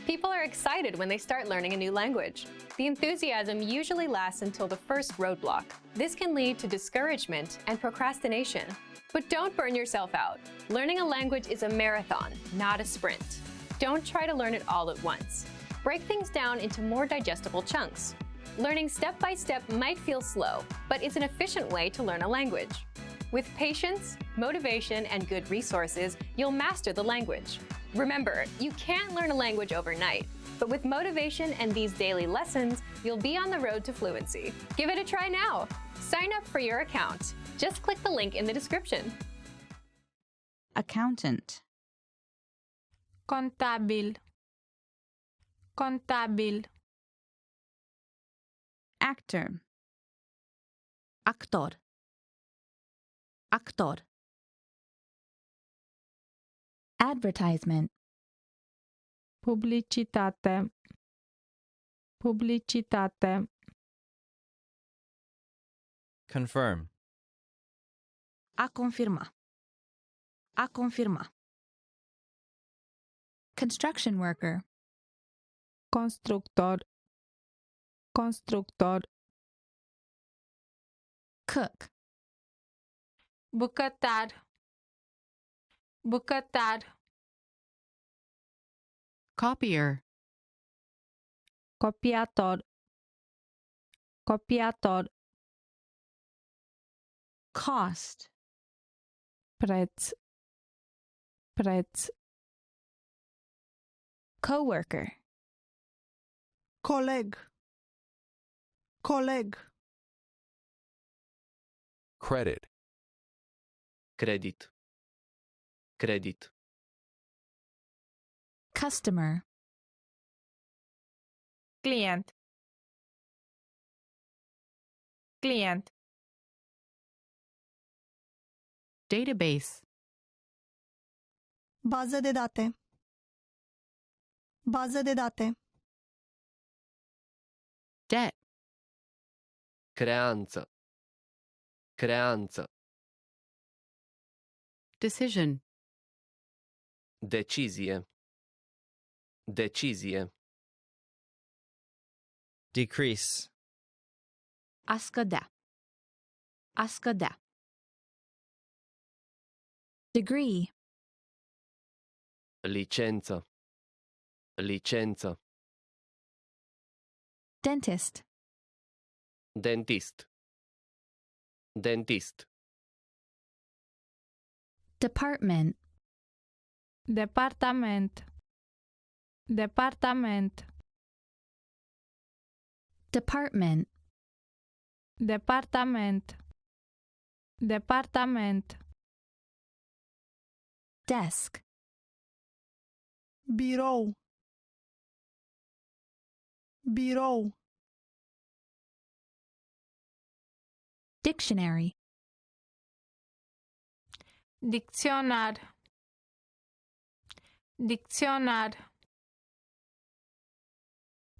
People are excited when they start learning a new language. The enthusiasm usually lasts until the first roadblock. This can lead to discouragement and procrastination. But don't burn yourself out. Learning a language is a marathon, not a sprint. Don't try to learn it all at once. Break things down into more digestible chunks. Learning step by step might feel slow, but it's an efficient way to learn a language. With patience, motivation, and good resources, you'll master the language. Remember, you can't learn a language overnight, but with motivation and these daily lessons, you'll be on the road to fluency. Give it a try now. Sign up for your account. Just click the link in the description. Accountant. Contabil. Contabil. Actor. Actor. Actor. Advertisement. Publicitate. Publicitate. Confirm. A confirma. A confirma. Construction worker. Constructor. Constructor. Cook. Bucătar. Bucătar. Copier. Copiator. Copiator. Cost. Preț. Preț. Coworker. Coleg. Coleg. Credit. Credit. Credit. Customer. Client. Client. Database. Bază de date. Bază de date. Debt. Creanță. Creanță. Decision. Decizie. Decizie. Decrease. A scădea. A scădea. Degree. Licență. Licență. Dentist. Dentist. Dentist. Department. Departament. Departament. Department. Departament. Departament. Desk. Birou. Birou. Dictionary. Dicționar. Dicționar.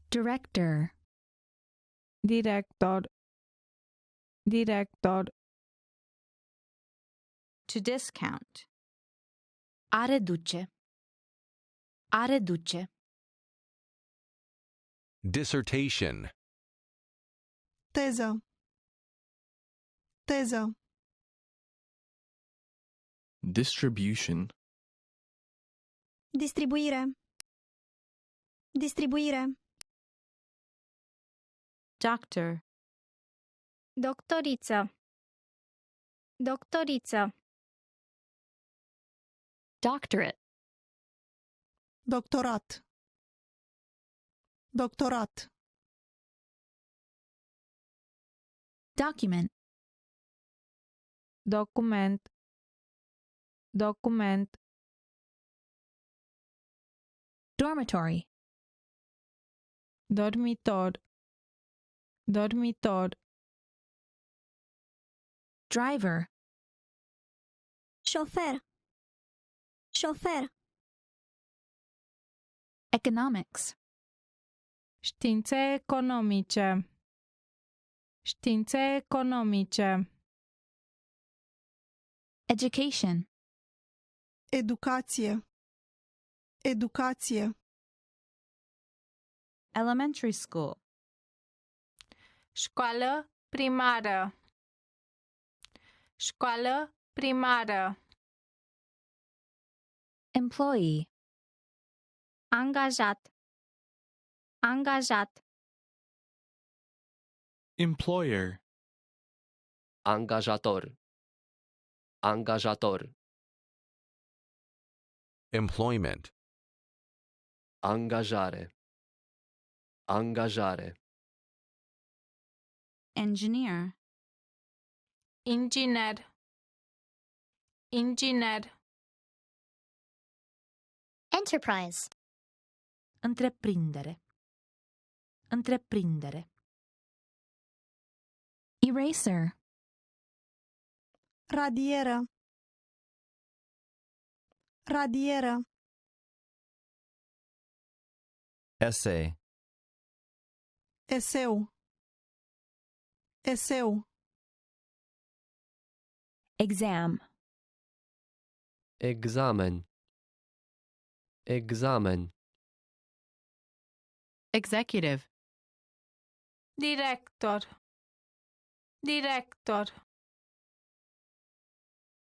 Director. Director. Director. To discount. A reduce. A reduce. Dissertation. Teză. Teză. Distribution. Distribuire. Distribuire. Doctor. Doctoriță. Doctoriță. Doctorate. Doctorat. Doctorat. Document. Document. Document. Dormitory. Dormitor. Dormitor. Driver. Șofer. Șofer. Economics. Științe economice. Științe economice. Education. Educație. Educație. Elementary school. Școală primară. Școală primară. Employee. Angajat. Angajat. Employer. Angajator. Angajator. Employment. Angajare. Angajare. Engineer. Inginer. Inginer. Enterprise. Întreprindere. Întreprindere. Eraser. Radieră. Radieră. Essay. Eseu. Eseu. Exam. Examen. Examen. Executive. Director. Director.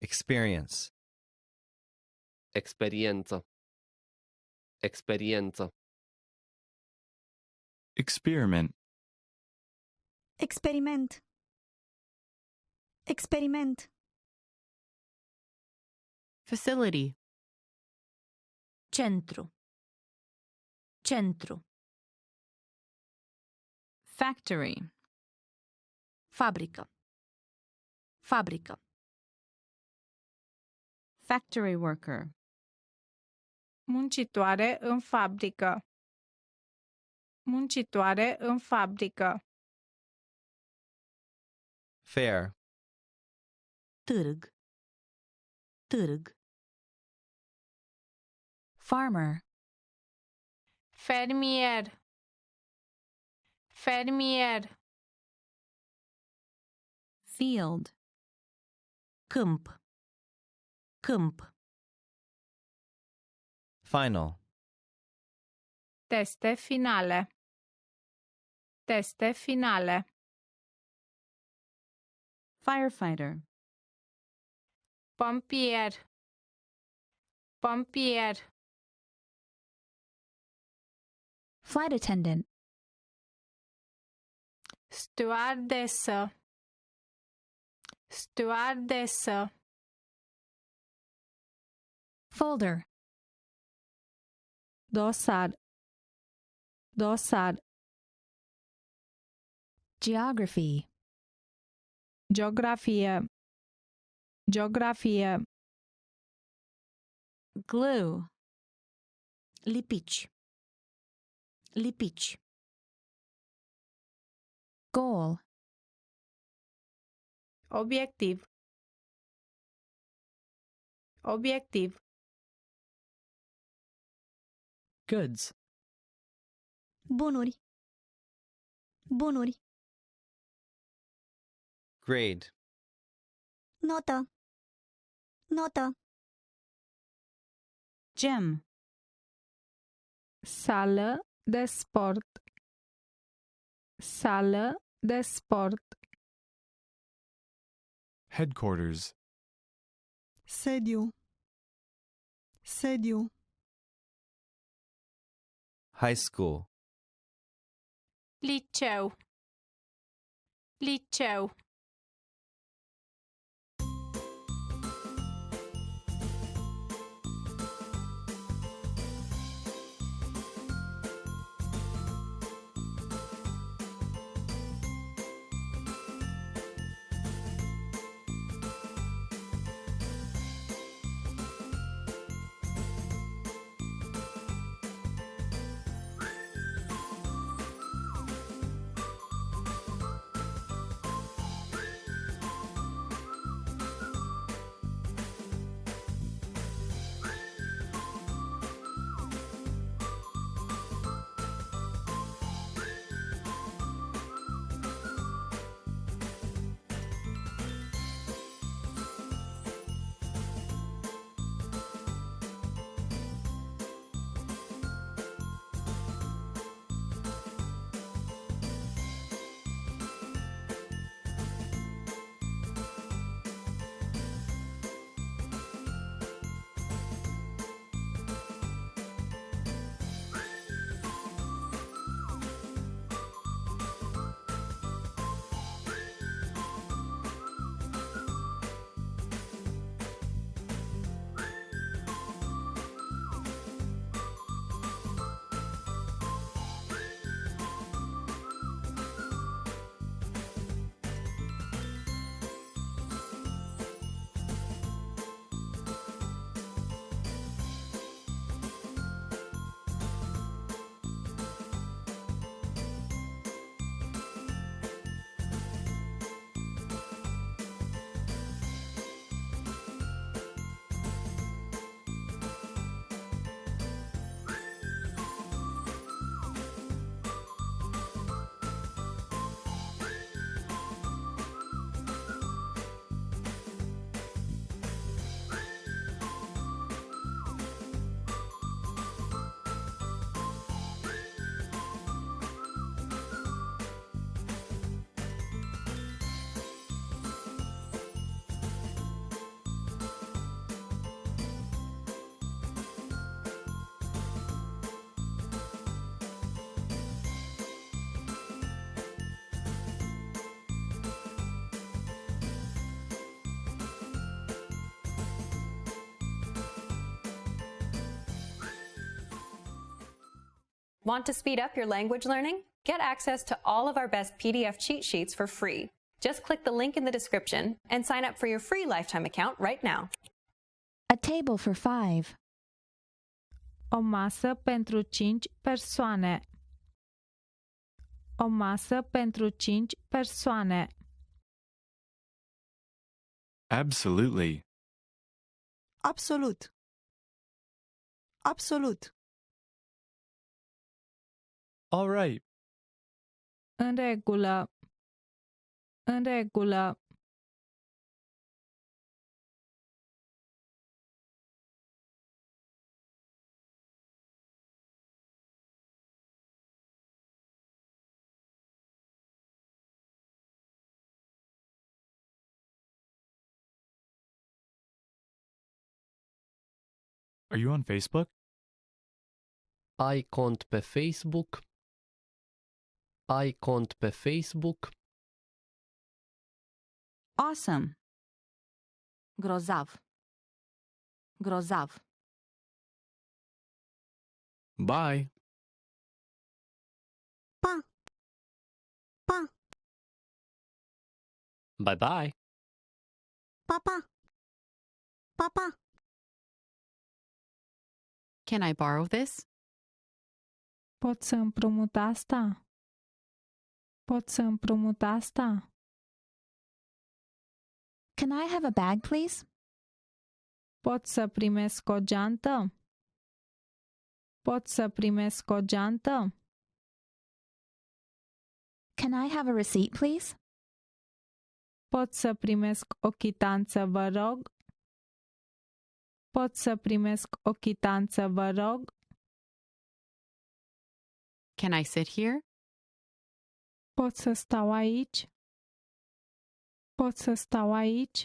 Experience. Experiență. Experiență. Experiment. Experiment. Experiment. Facility. Centru. Centru. Factory. Fabrică. Fabrică. Factory worker. Muncitoare în fabrică. Muncitoare în fabrică. Fair. Târg. Târg. Farmer. Fermier. Fermier. Field. Câmp. Câmp. Final. Teste finale. Teste finale. Firefighter. Pompier. Pompier. Flight attendant. Stewardesă. Stewardesă. Folder. Dosar. Dosar. Geography. Geografie. Geografie. Glue. Lipici. Lipici. Goal. Obiectiv. Obiectiv. Goods. Bunuri. Bunuri. Grade. Notă. Notă. Gym. Sală de sport. Sală de sport. Headquarters. Sediu. Sediu. High school. Liceu. Liceu. Want to speed up your language learning? Get access to all of our best PDF cheat sheets for free. Just click the link in the description and sign up for your free lifetime account right now. A table for 5. O masă pentru 5 persoane. O masă pentru 5 persoane. Absolutely. Absolut. Absolut. All right. În regulă. În regulă. Are you on Facebook? Ai cont pe Facebook? Ai cont pe Facebook? Awesome. Grozav. Grozav. Bye. Pa. Pa. Bye-bye! Pa, pa. Pa, pa. Can I borrow this? Pot să împrumut asta? Pot să împrumut asta? Can I have a bag, please? Pot să primesc o geantă? Pot să primesc o geantă? Can I have a receipt, please? Pot să primesc o chitanță, vă rog? Pot să primesc o chitanță, vă rog? Can I sit here? Pot să stau aici? Pot să stau aici?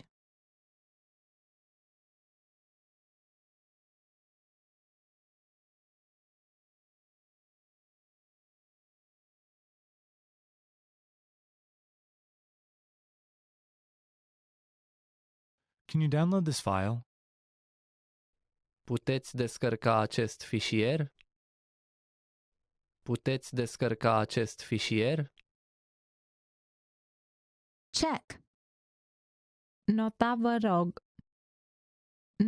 Can you download this file? Puteți descărca acest fișier? Puteți descărca acest fișier? Check. Nota, vă rog.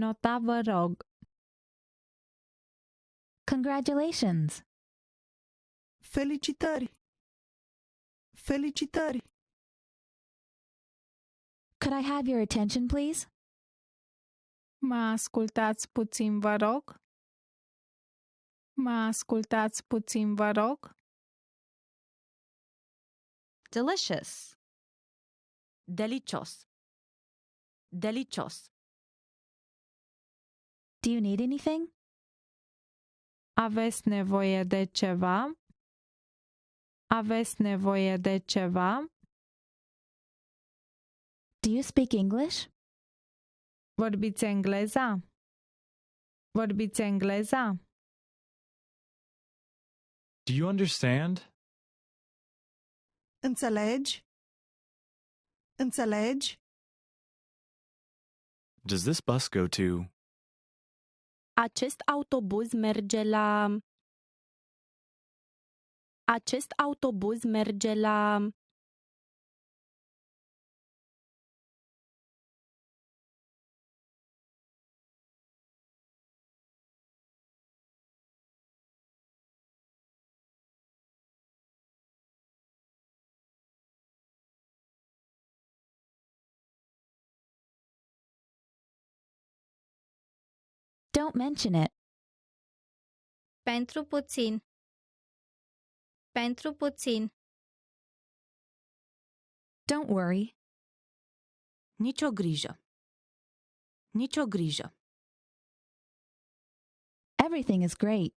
Nota, vă rog. Congratulations. Felicitări! Felicitări! Could I have your attention, please? Mă ascultați puțin, vă rog? Mă ascultați puțin, vă rog? Delicious. Delicios. Delicios. Do you need anything? Aveți nevoie de ceva? Aveți nevoie de ceva? Do you speak English? Vorbiți engleza? Vorbiți engleza? Do you understand? Înțelegi? Înțelegi? Does this bus go to? Acest autobuz merge la... Acest autobuz merge la... Don't mention it. Pentru puțin. Pentru puțin. Don't worry. Nicio grijă. Nicio grijă. Everything is great.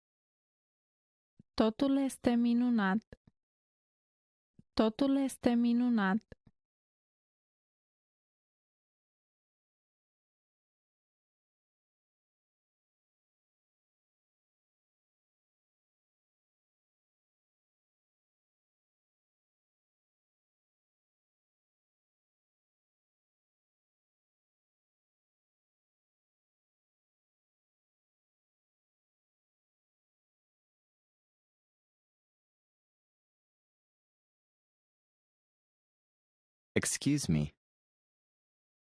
Totul este minunat. Totul este minunat. Excuse me.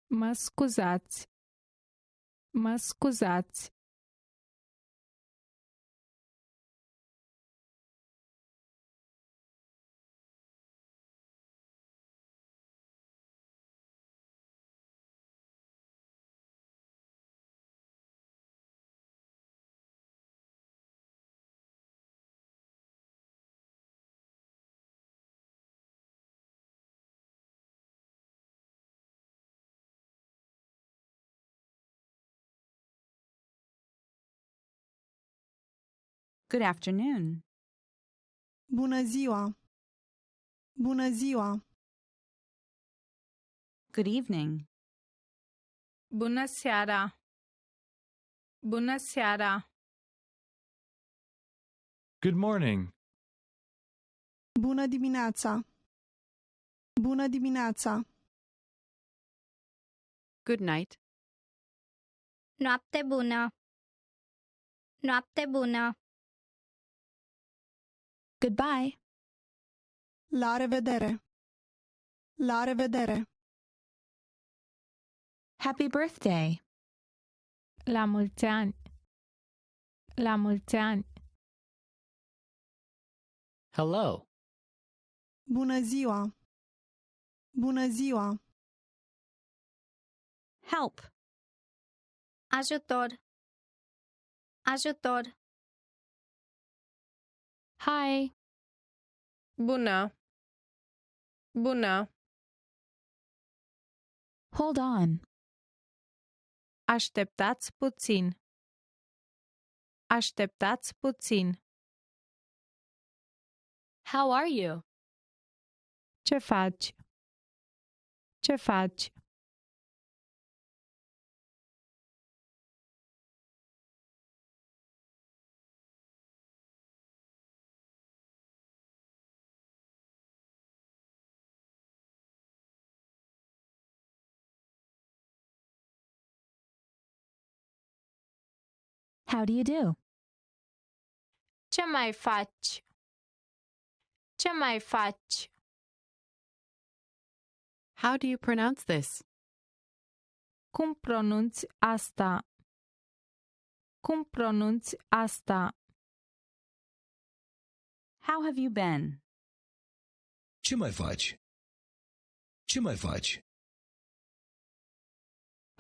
Mă scuzați. Mă scuzați. Good afternoon. Bună ziua! Bună ziua! Good evening. Bună seara. Bună seara. Good morning. Bună dimineața! Bună dimineața! Good night. Noapte bună. Noapte bună. Goodbye. La revedere! La revedere! Happy birthday. La mulți ani. La mulți ani. Hello. Bună ziua! Bună ziua! Help. Ajutor. Ajutor. Hi. Bună. Bună. Hold on. Așteptați puțin. Așteptați puțin. How are you? Ce faci? Ce faci? How do you do? Ce mai faci? Ce mai faci? How do you pronounce this? Cum pronunți asta? Cum pronunți asta? How have you been? Ce mai faci? Ce mai faci?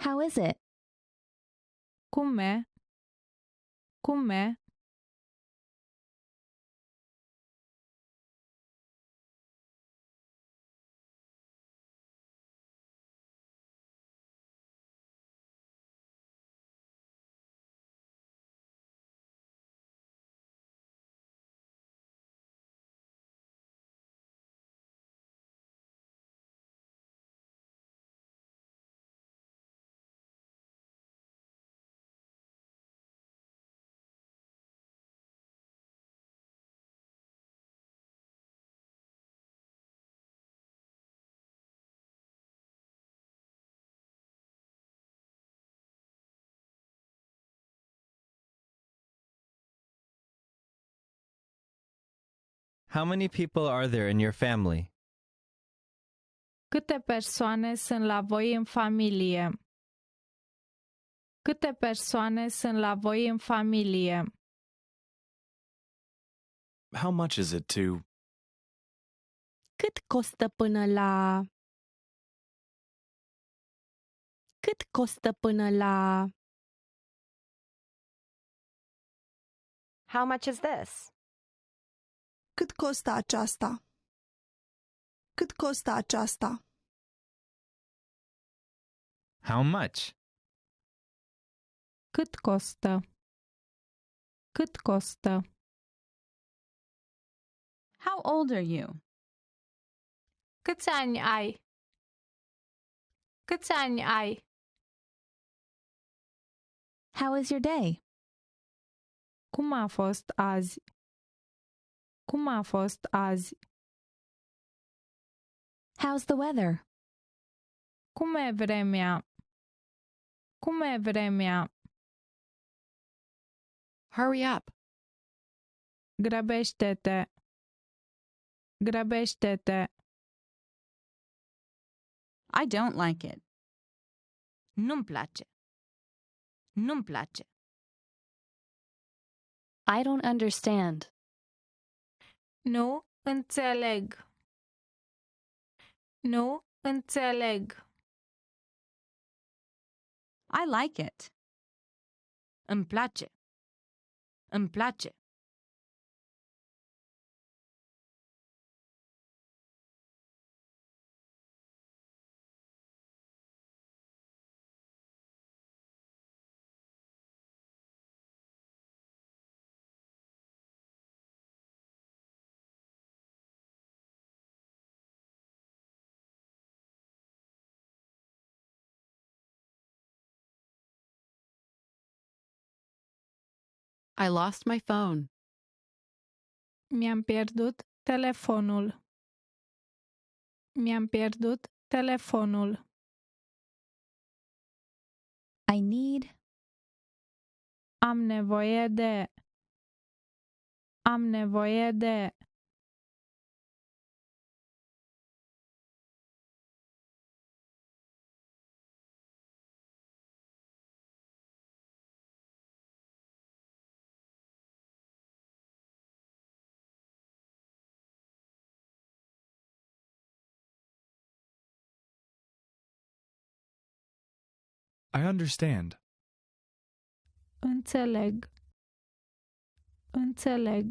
How is it? Cum e? Cum e? How many people are there in your family? Câte persoane sunt la voi în familie? Câte persoane sunt la voi în familie? How much is it to? Cât costă până la... Cât costă până la... How much is this? Cât costă aceasta? Cât costă aceasta? How much? Cât costă? Cât costă? How old are you? Câți ani ai? Câți ani ai? How is your day? Cum a fost azi? Cum a fost azi? How's the weather? Cum e vremea? Cum e vremea? Hurry up. Grăbește-te! Grăbește-te! I don't like it. Nu-mi place. Nu-mi place. I don't understand. Nu înțeleg. Nu înțeleg. I like it. Îmi place. Îmi place. I lost my phone. Mi-am pierdut telefonul. Mi-am pierdut telefonul. I need. Am nevoie de. Am nevoie de. I understand. Înțeleg. Înțeleg.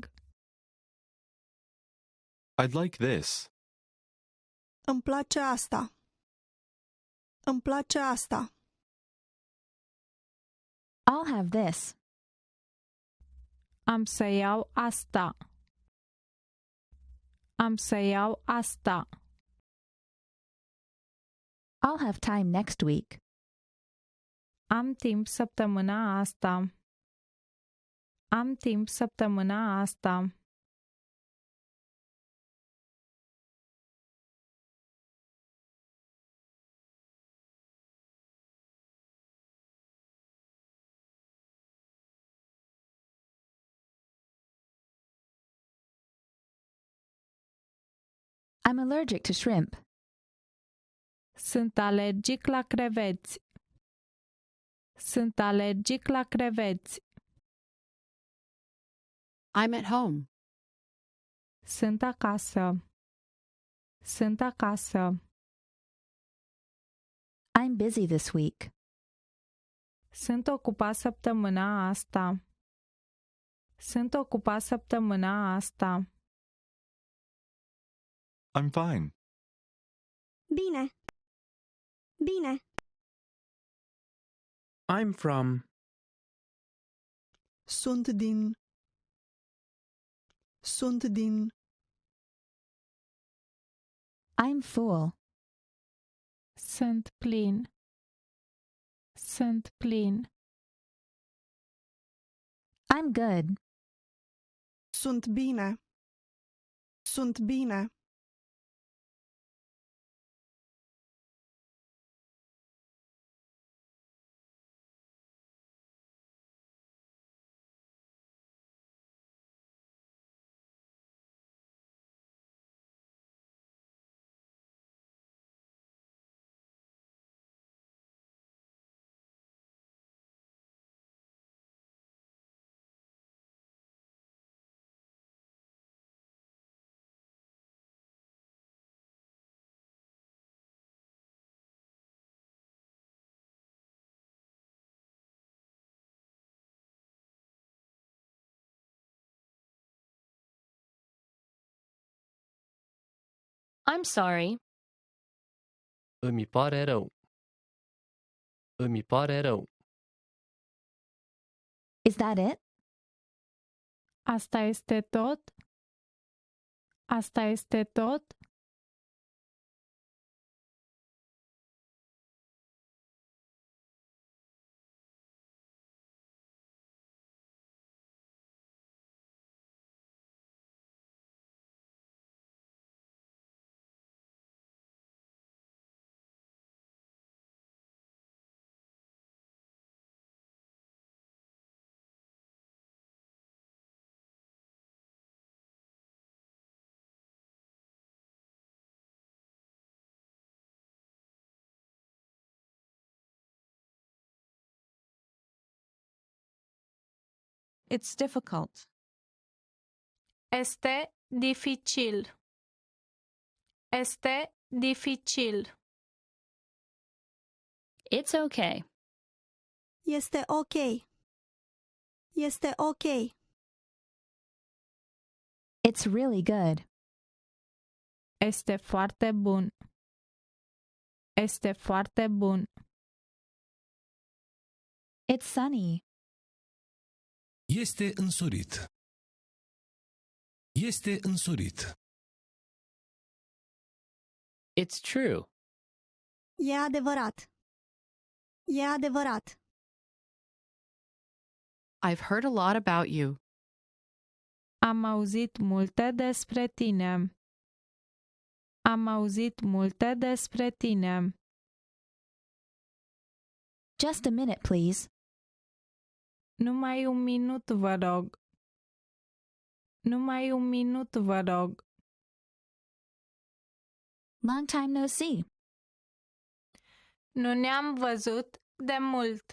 I'd like this. Îmi place asta. Îmi place asta. I'll have this. Am să iau asta. Am să iau asta. I'll have time next week. Am timp săptămâna asta. Am timp săptămâna asta. I'm allergic to shrimp. Sunt alergic la creveți. Sunt alergic la creveți. I'm at home. Sunt acasă. Sunt acasă. I'm busy this week. Sunt ocupat săptămâna asta. Sunt ocupat săptămâna asta. I'm fine. Bine. Bine. I'm from. Sunt din. Sunt din. I'm full. Sunt plin. Sunt plin. I'm good. Sunt bine. Sunt bine. I'm sorry. Îmi pare rău. Îmi pare rău. Is that it? Asta este tot? Asta este tot? It's difficult. Este dificil. Este dificil. It's okay. Este ok. Este ok. It's really good. Este foarte bun. Este foarte bun. It's sunny. Este însorit. Este însorit. It's true. E adevărat. E adevărat. I've heard a lot about you. Am auzit multe despre tine. Am auzit multe despre tine. Just a minute, please. Numai un minut, vă rog. Numai un minut, vă rog. Long time no see. Nu ne-am văzut de mult.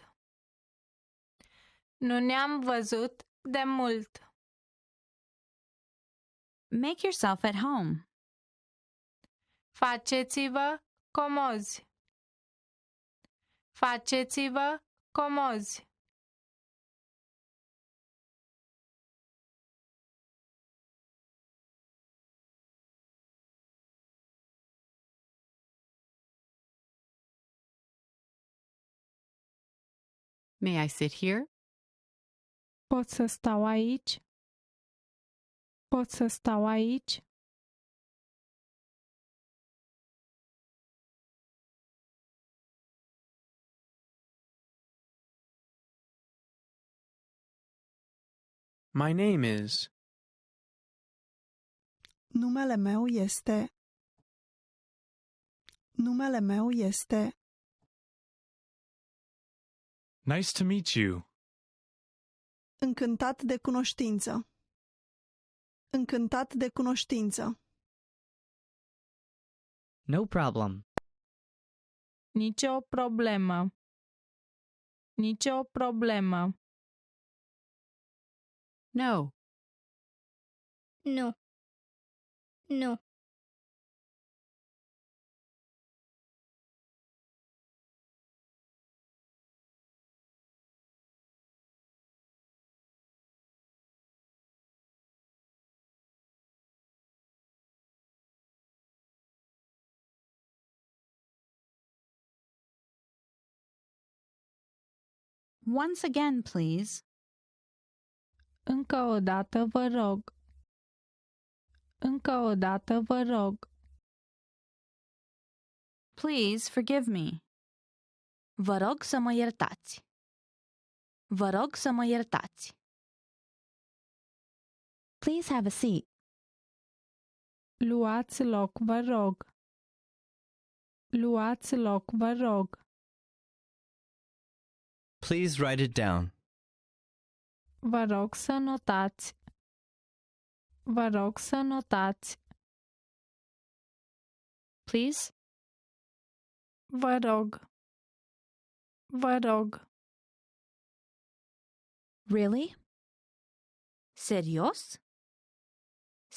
Nu ne-am văzut de mult. Make yourself at home. Faceți-vă comozi. Faceți-vă comozi. May I sit here? Pot să stau aici? Pot să stau aici? My name is. Numele meu este. Numele meu este. Nice to meet you. Încântat de cunoștință. Încântat de cunoștință. No problem. Nicio problemă. Nicio problemă. No. Nu. Nu. Once again, please. Încă o dată, vă rog. Încă o dată, vă rog. Please forgive me. Vă rog să mă iertați. Vă rog să mă iertați. Please have a seat. Luați loc, vă rog. Luați loc, vă rog. Please write it down. Vă rog să notați. Vă rog să notați. Please? Vă rog. Vă rog. Really? Serios?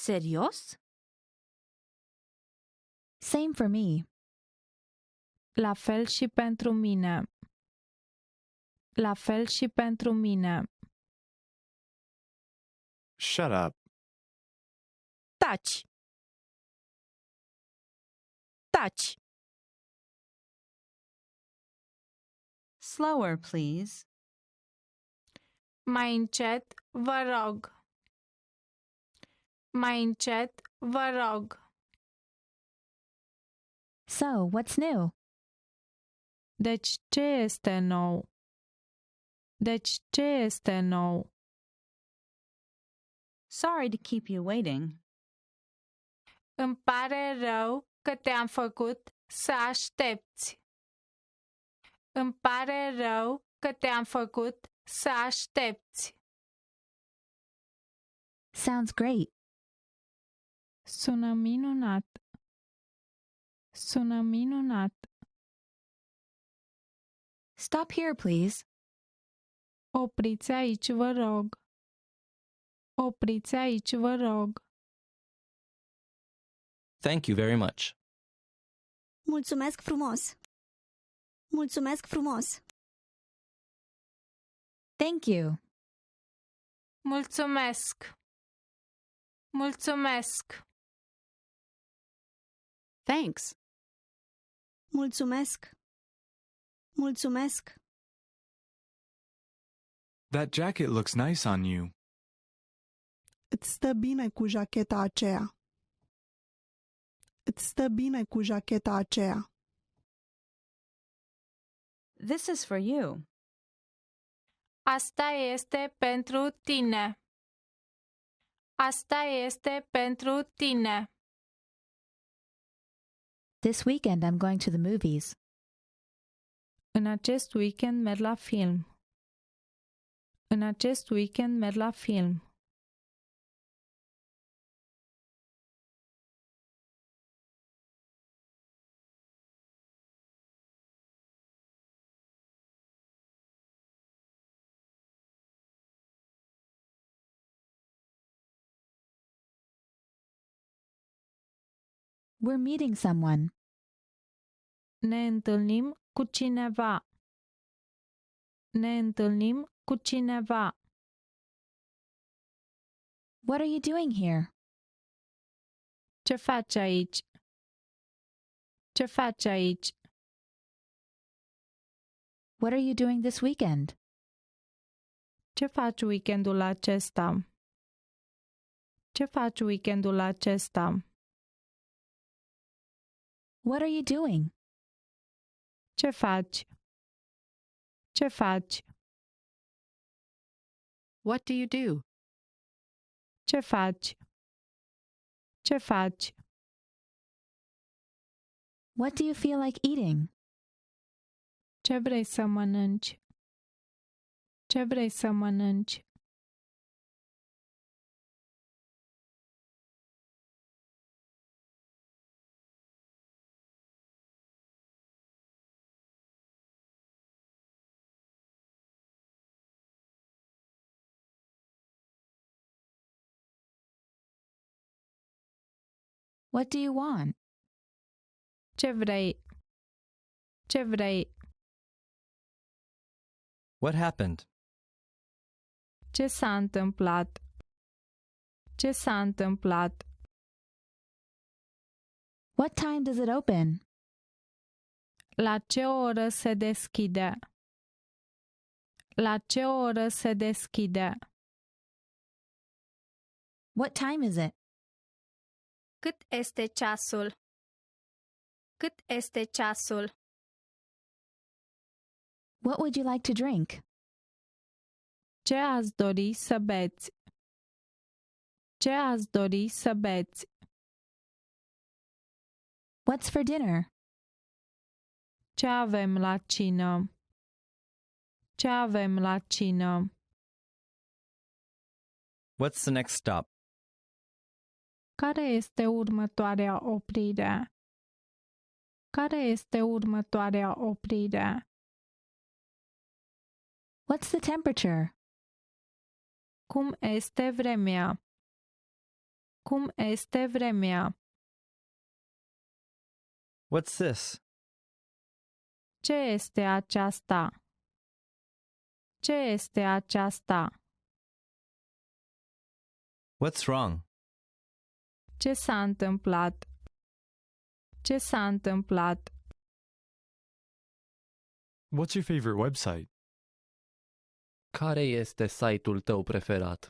Serios? Same for me. La fel și pentru mine. La fel și pentru mine. Shut up. Taci. Taci. Slower, please. Mai încet, vă rog. Mai încet, vă rog. So, what's new? Deci ce este nou? Deci ce este nou? Sorry to keep you waiting. Îmi pare rău că te-am făcut să aștepți. Îmi pare rău că te-am făcut să aștepți. Sounds great. Sună minunat. Sună minunat. Stop here, please. Opriți aici, vă rog. Opriți aici, vă rog. Thank you very much. Mulțumesc frumos! Mulțumesc frumos! Thank you. Mulțumesc. Mulțumesc. Thanks. Mulțumesc! Mulțumesc! That jacket looks nice on you. Îți stă bine cu jacheta aceea. Îți stă bine cu jacheta aceea. This is for you. Asta este pentru tine. Asta este pentru tine. This weekend I'm going to the movies. În acest weekend merg la film. În acest weekend merg la film. We're meeting someone. Ne întâlnim cu cineva. Ne întâlnim cu cineva. What are you doing here? Ce faci aici? Ce faci aici? What are you doing this weekend? Ce faci weekendul acesta? Ce faci weekendul acesta? What are you doing? Ce faci? Ce faci? What do you do? Ce faci? Ce faci? What do you feel like eating? Ce vrei să mănânci? Ce vrei să mănânci? What do you want? Ce vrei? Ce vrei? What happened? Ce s-a întâmplat? Ce s-a întâmplat? What time does it open? La ce oră se deschide? La ce oră se deschide? What time is it? Cât este ceasul? Cât este ceasul? What would you like to drink? Ce ați dori să beți? Ce ați dori să beți? What's for dinner? Ce avem la cină? Ce avem la cină? What's the next stop? Care este următoarea oprire? Care este următoarea oprire? What's the temperature? Cum este vremea? Cum este vremea? What's this? Ce este aceasta? Ce este aceasta? What's wrong? Ce s-a întâmplat? Ce s-a întâmplat? What's your favorite website? Care este site-ul tău preferat?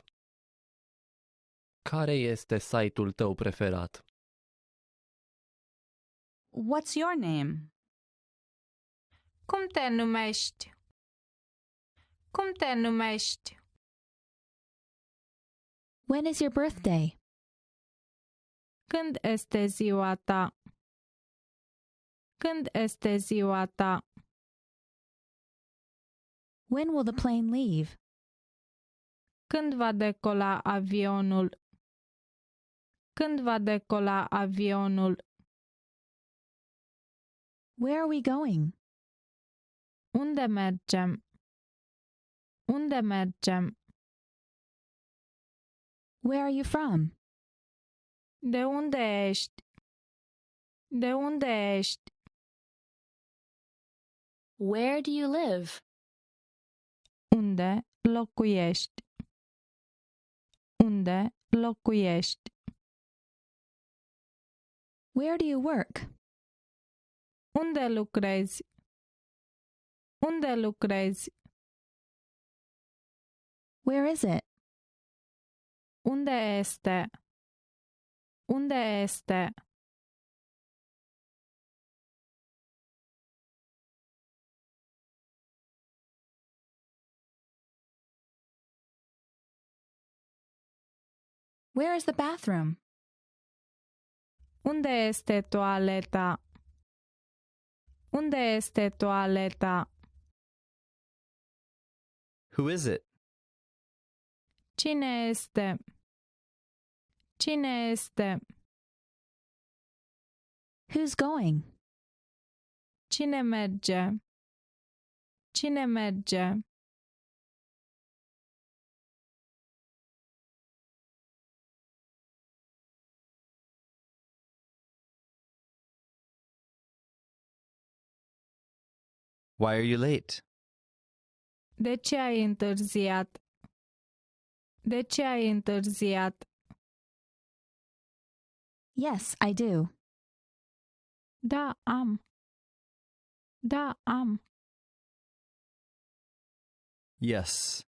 Care este site-ul tău preferat? What's your name? Cum te numești? Cum te numești? When is your birthday? Când este ziua ta? Când este ziua ta? When will the plane leave? Când va decola avionul? Când va decola avionul? Where are we going? Unde mergem? Unde mergem? Where are you from? De unde ești? De unde ești? Where do you live? Unde locuiești? Unde locuiești? Where do you work? Unde lucrezi? Unde lucrezi? Where is it? Unde este? Unde este? Where is the bathroom? Unde este toaleta? Unde este toaleta? Who is it? Cine este? Cine este? Who's going? Cine merge? Cine merge? Why are you late? De ce ai întârziat? De ce ai întârziat? Yes, I do. Da, am. Da, am. Yes.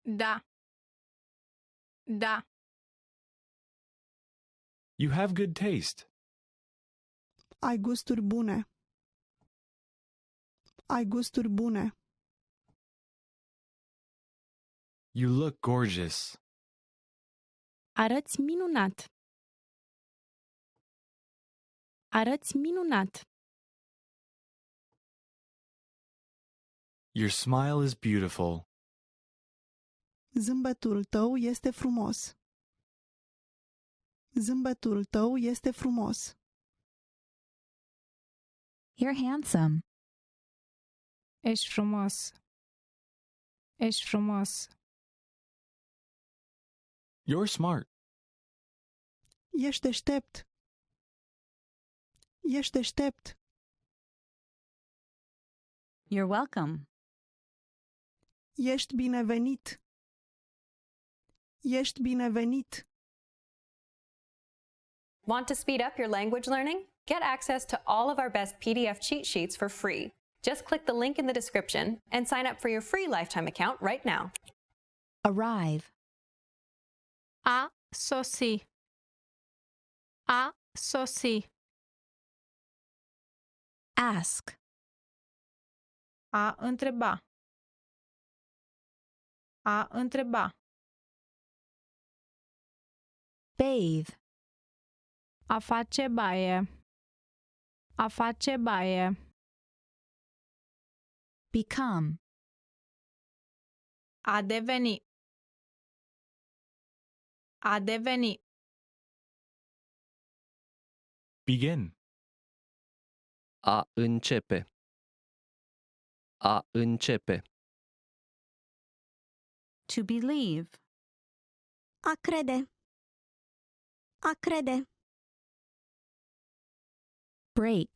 Da. Da. You have good taste. Ai gusturi bune. Ai gusturi bune. You look gorgeous. Arăți minunat. Arăți minunat. Your smile is beautiful. Zâmbetul tău este frumos. Zâmbetul tău este frumos. You're handsome. Ești frumos. Ești frumos. You're smart. Ești deștept. Ești deștept. You're welcome. Ești binevenit. Ești binevenit. Want to speed up your language learning? Get access to all of our best PDF cheat sheets for free. Just click the link in the description and sign up for your free lifetime account right now. Arrive. A sosi. A sosi. Ask. A întreba. A întreba. Bathe. A face baie. A face baie. Become. A deveni. A deveni. Begin. A începe. A începe. To believe. A crede. A crede. Break.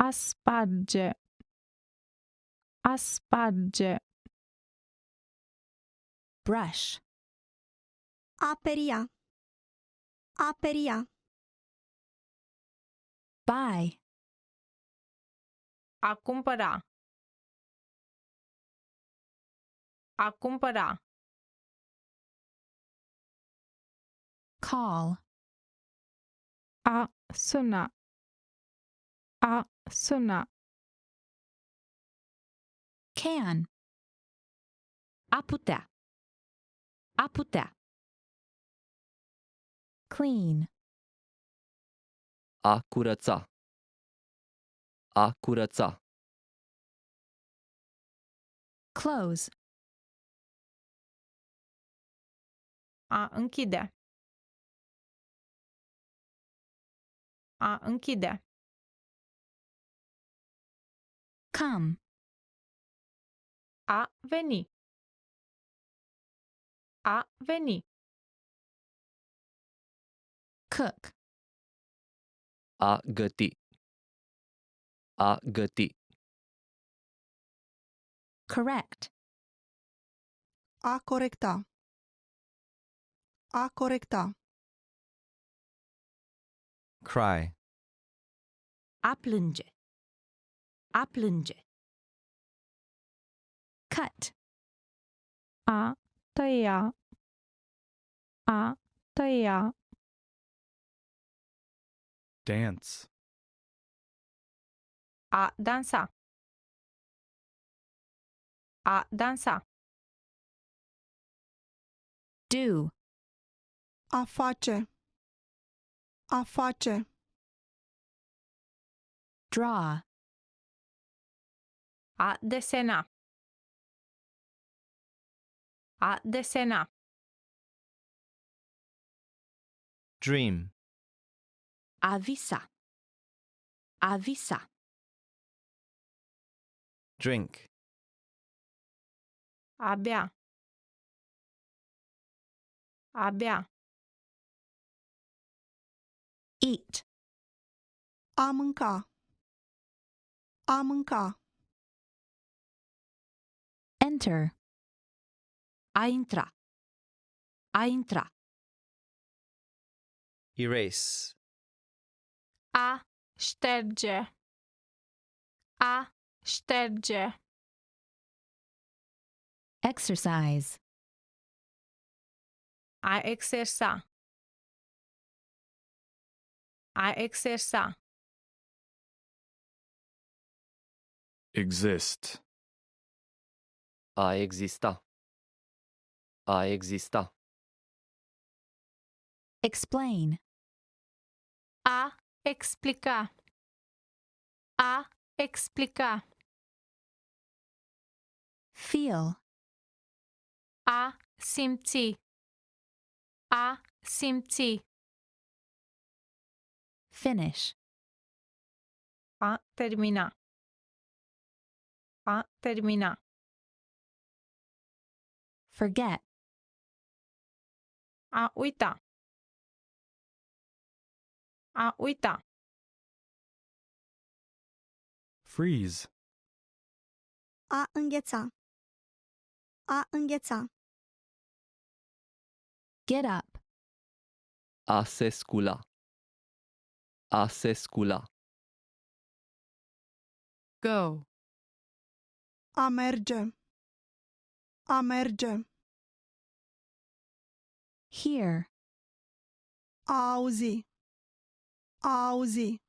A sparge. A sparge. Brush. A peria. A peria. Buy. A cumpăra. A cumpăra. Call. A suna. A suna. Can. A putea. A putea. Clean. A curăța. A curăța. Close. A închide. A închide. Come. A veni. A veni. Cook. A găti. A găti. Correct. A corecta. A corecta. Cry. A plânge. A plânge. Cut. A tăia. A tăia. Dance. A dansa. A dansa. Do. A face. A face. Draw. A desena. A desena. Dream. A visa. A visa. Drink. A bea. A bea. Eat. A mânca. A mânca. Enter. A intra. A intra. Erase. A șterge. A șterge. Exercise. A exersa. A exersa. Exist. A exista. A exista. Explain. A explica. A explica. Feel. A simți. A simți. Finish. A termina. A termina. Forget. A uita. A uita. Freeze. A îngheța. A îngheța. Get up. A se scula. A se scula. Go. A merge. A merge. Hear. A auzi. A auzi.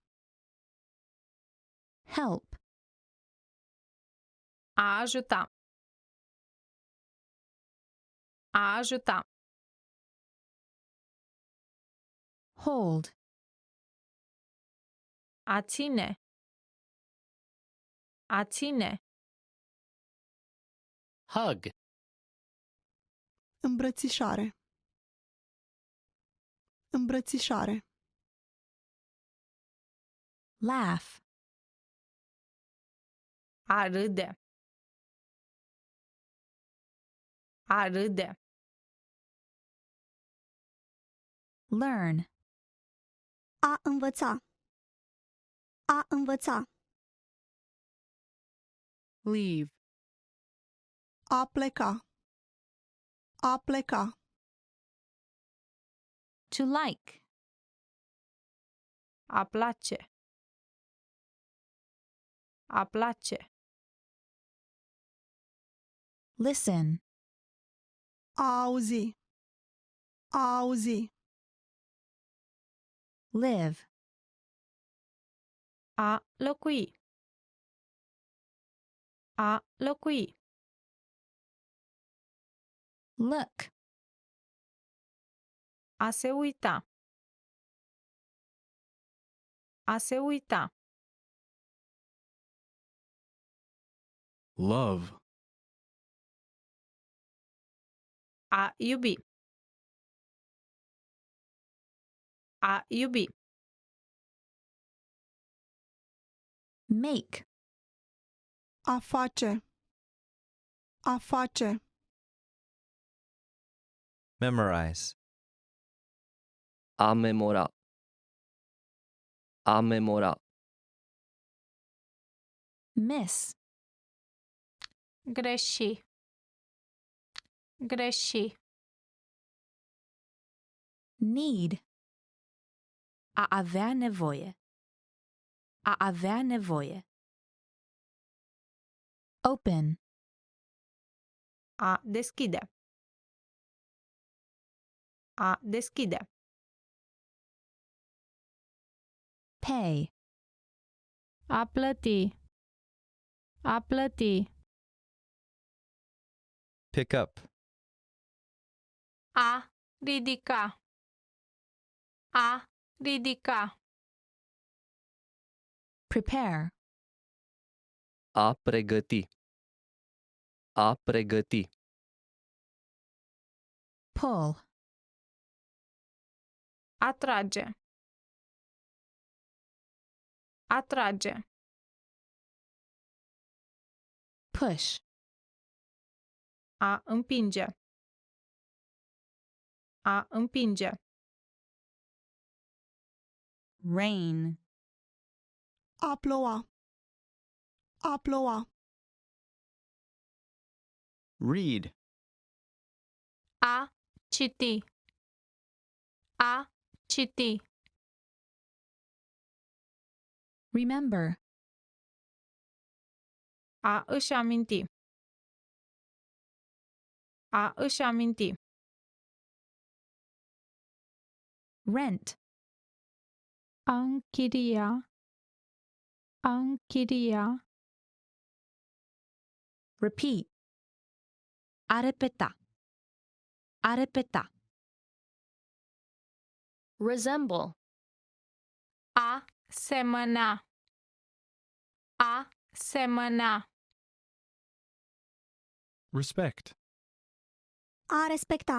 Help. A ajuta. A ajuta. Hold. A ține. A ține. Hug. Îmbrățișare. Îmbrățișare. Laugh. A râde. A râde. Learn. A învăța. A învăța. Leave. A pleca. A pleca. To like. A place. A place. Listen. A auzi. A auzi. Live. A locui. A locui. Look. A se uita. A se uita. Love. A iubi. A iubi. Make. A face. A face. Memorize. A memora. A memora. Miss. Greși. Greși. Need. A avea nevoie. A avea nevoie. Open. A deschide. A deschide. Pay. A plăti. A plăti. Pick up. A ridica. A ridica. Prepare. A pregăti. A pregăti. Pull. Atrage. Atrage. Push. A împinge. A împinge. Rain. A ploua. A ploua. Read. A citi. A citi. Remember. A își aminti. A își aminti. Rent. A închiria. A închiria. Repeat. A repeta. A repeta. Resemble. A semăna. A semăna. Respect. A respecta.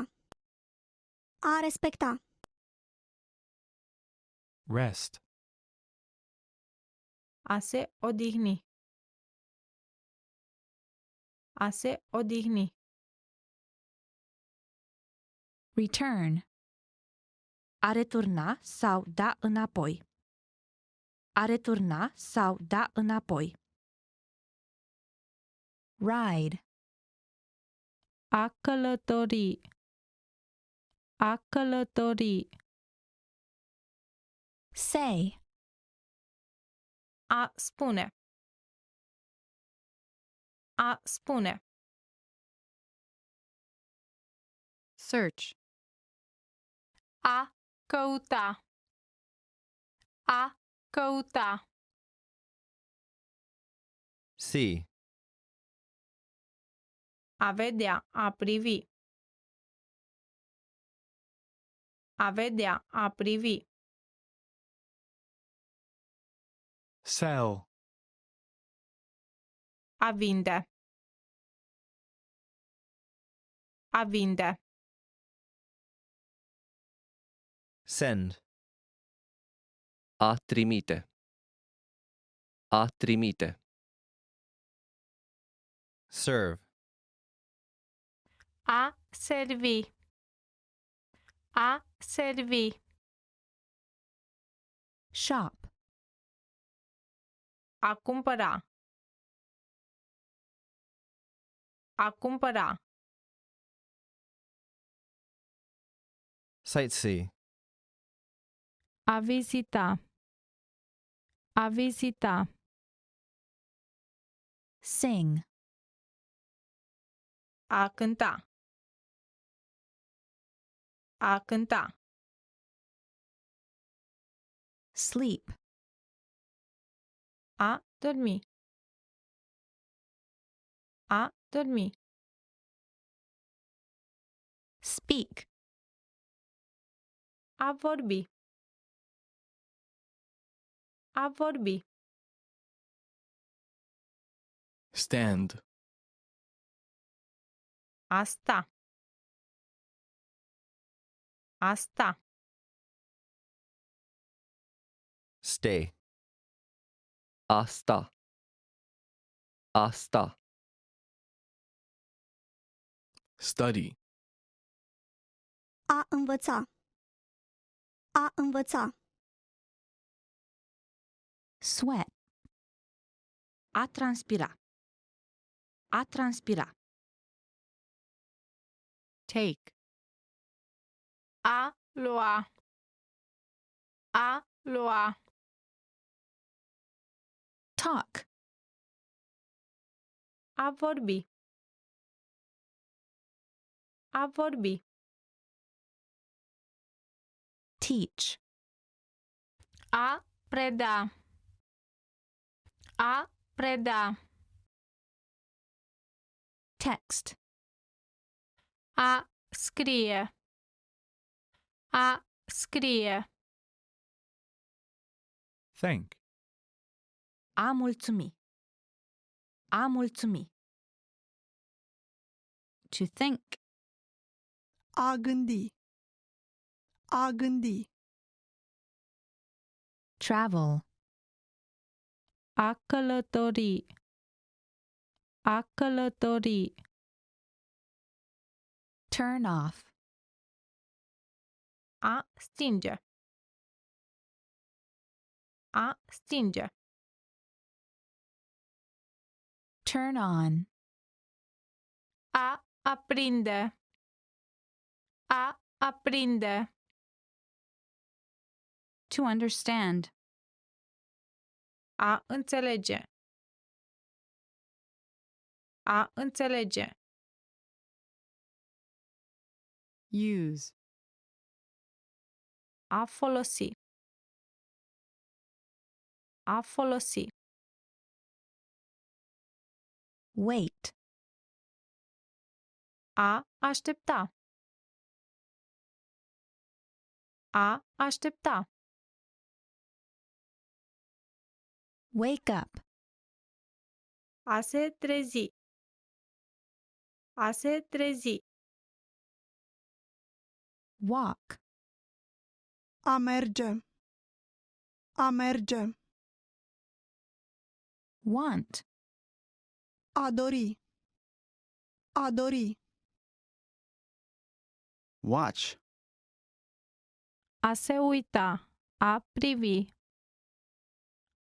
A respecta. Rest. A se odihni. A se odihni. Return. A returna sau da înapoi. A returna sau da înapoi. Ride. A călători. A călători. Say. A spune. A spune. Search. A căuta. A căuta. See. A vedea, a privi. A vedea, a privi. Sell. A vinde. A vinde. Send. A trimite. A trimite. Serve. A servi. A servi. Shop. A cumpăra. A cumpăra. Sightsee. A vizita. A vizita. Sing. A cânta. A cânta. Sleep. A dormi. A dormi. Speak. A vorbi. A vorbi. Stand. A sta. A sta. Stay. A sta. A sta. Study. A învăța. A învăța. Sweat. A transpira. A transpira. Take. A lua. A lua. Talk. A vorbi. A vorbi. Teach. A preda. A preda. Text. A scrie. A scrie. Thank. A mulțumi. A mulțumi. To think. A gândi. A gândi. Travel. A călători. A călători. Turn off. A stinge. A stinge. Turn on. A aprinde. A aprinde. To understand. A înțelege. A înțelege. Use. A folosi. A folosi. Wait. A aștepta. A aștepta. Wake up. A se trezi. A se trezi. Walk. A merge. A merge. Want. A dori. A dori. Watch. A se uita. A privi.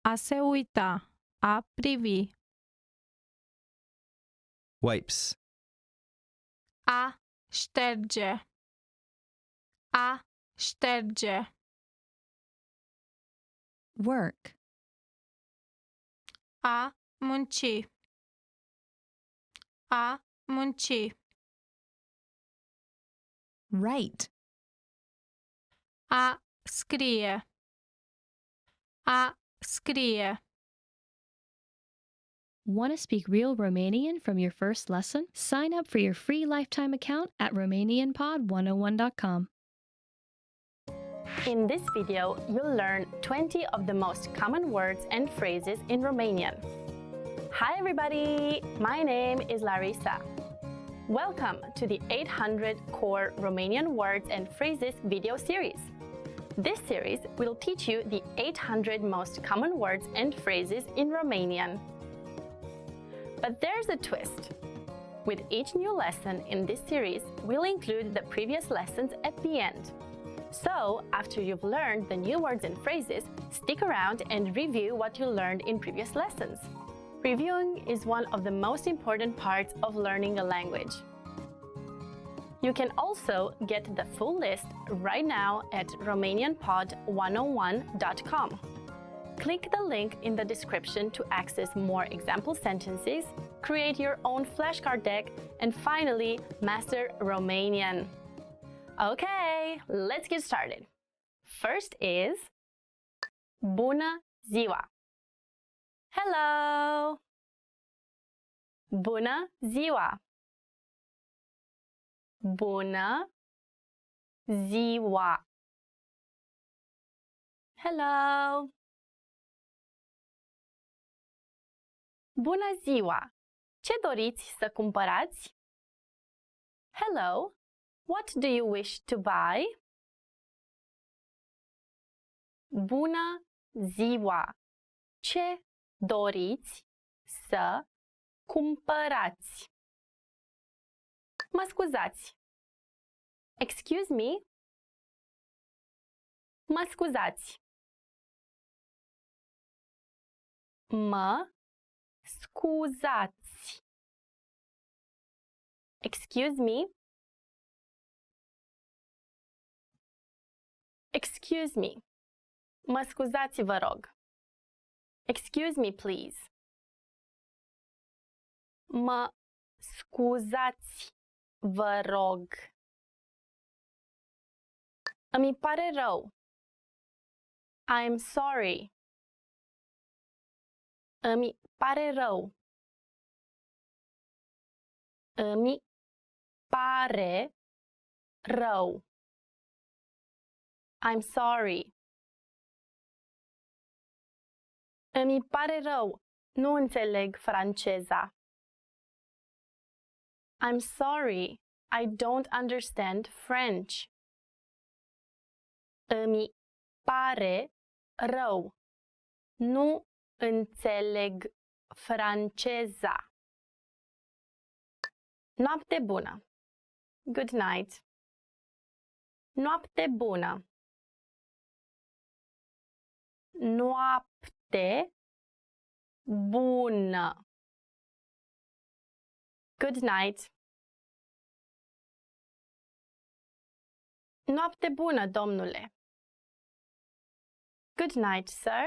A se uita. A privi. Wipes. A șterge. A șterge. Work. A munci. A munci. Write. A scrie. A scrie. Want to speak real Romanian from your first lesson? Sign up for your free lifetime account at RomanianPod101.com. In this video, you'll learn 20 of the most common words and phrases in Romanian. Hi everybody! My name is Larissa. Welcome to the 800 Core Romanian Words and Phrases video series. This series will teach you the 800 most common words and phrases in Romanian. But there's a twist. With each new lesson in this series, we'll include the previous lessons at the end. So, after you've learned the new words and phrases, stick around and review what you learned in previous lessons. Reviewing is one of the most important parts of learning a language. You can also get the full list right now at RomanianPod101.com. Click the link in the description to access more example sentences, create your own flashcard deck, and finally, master Romanian. Okay, let's get started. First is Bună ziua. Hello. Bună ziua. Bună ziua. Hello. Bună ziua. Ce doriți să cumpărați? Hello. What do you wish to buy? Bună ziua. Ce doriți să cumpărați? Mă scuzați. Excuse me? Mă scuzați. Mă scuzați. Excuse me? Excuse me. Mă scuzați, vă rog. Excuse me, please. Mă scuzați, vă rog. Îmi pare rău. I'm sorry. Îmi pare rău. Îmi pare rău. I'm sorry. Îmi pare rău. Nu înțeleg franceza. I'm sorry. I don't understand French. Îmi pare rău. Nu înțeleg franceza. Noapte bună. Good night. Noapte bună. Noapte bună. Good night. Noapte bună, domnule. Good night, sir.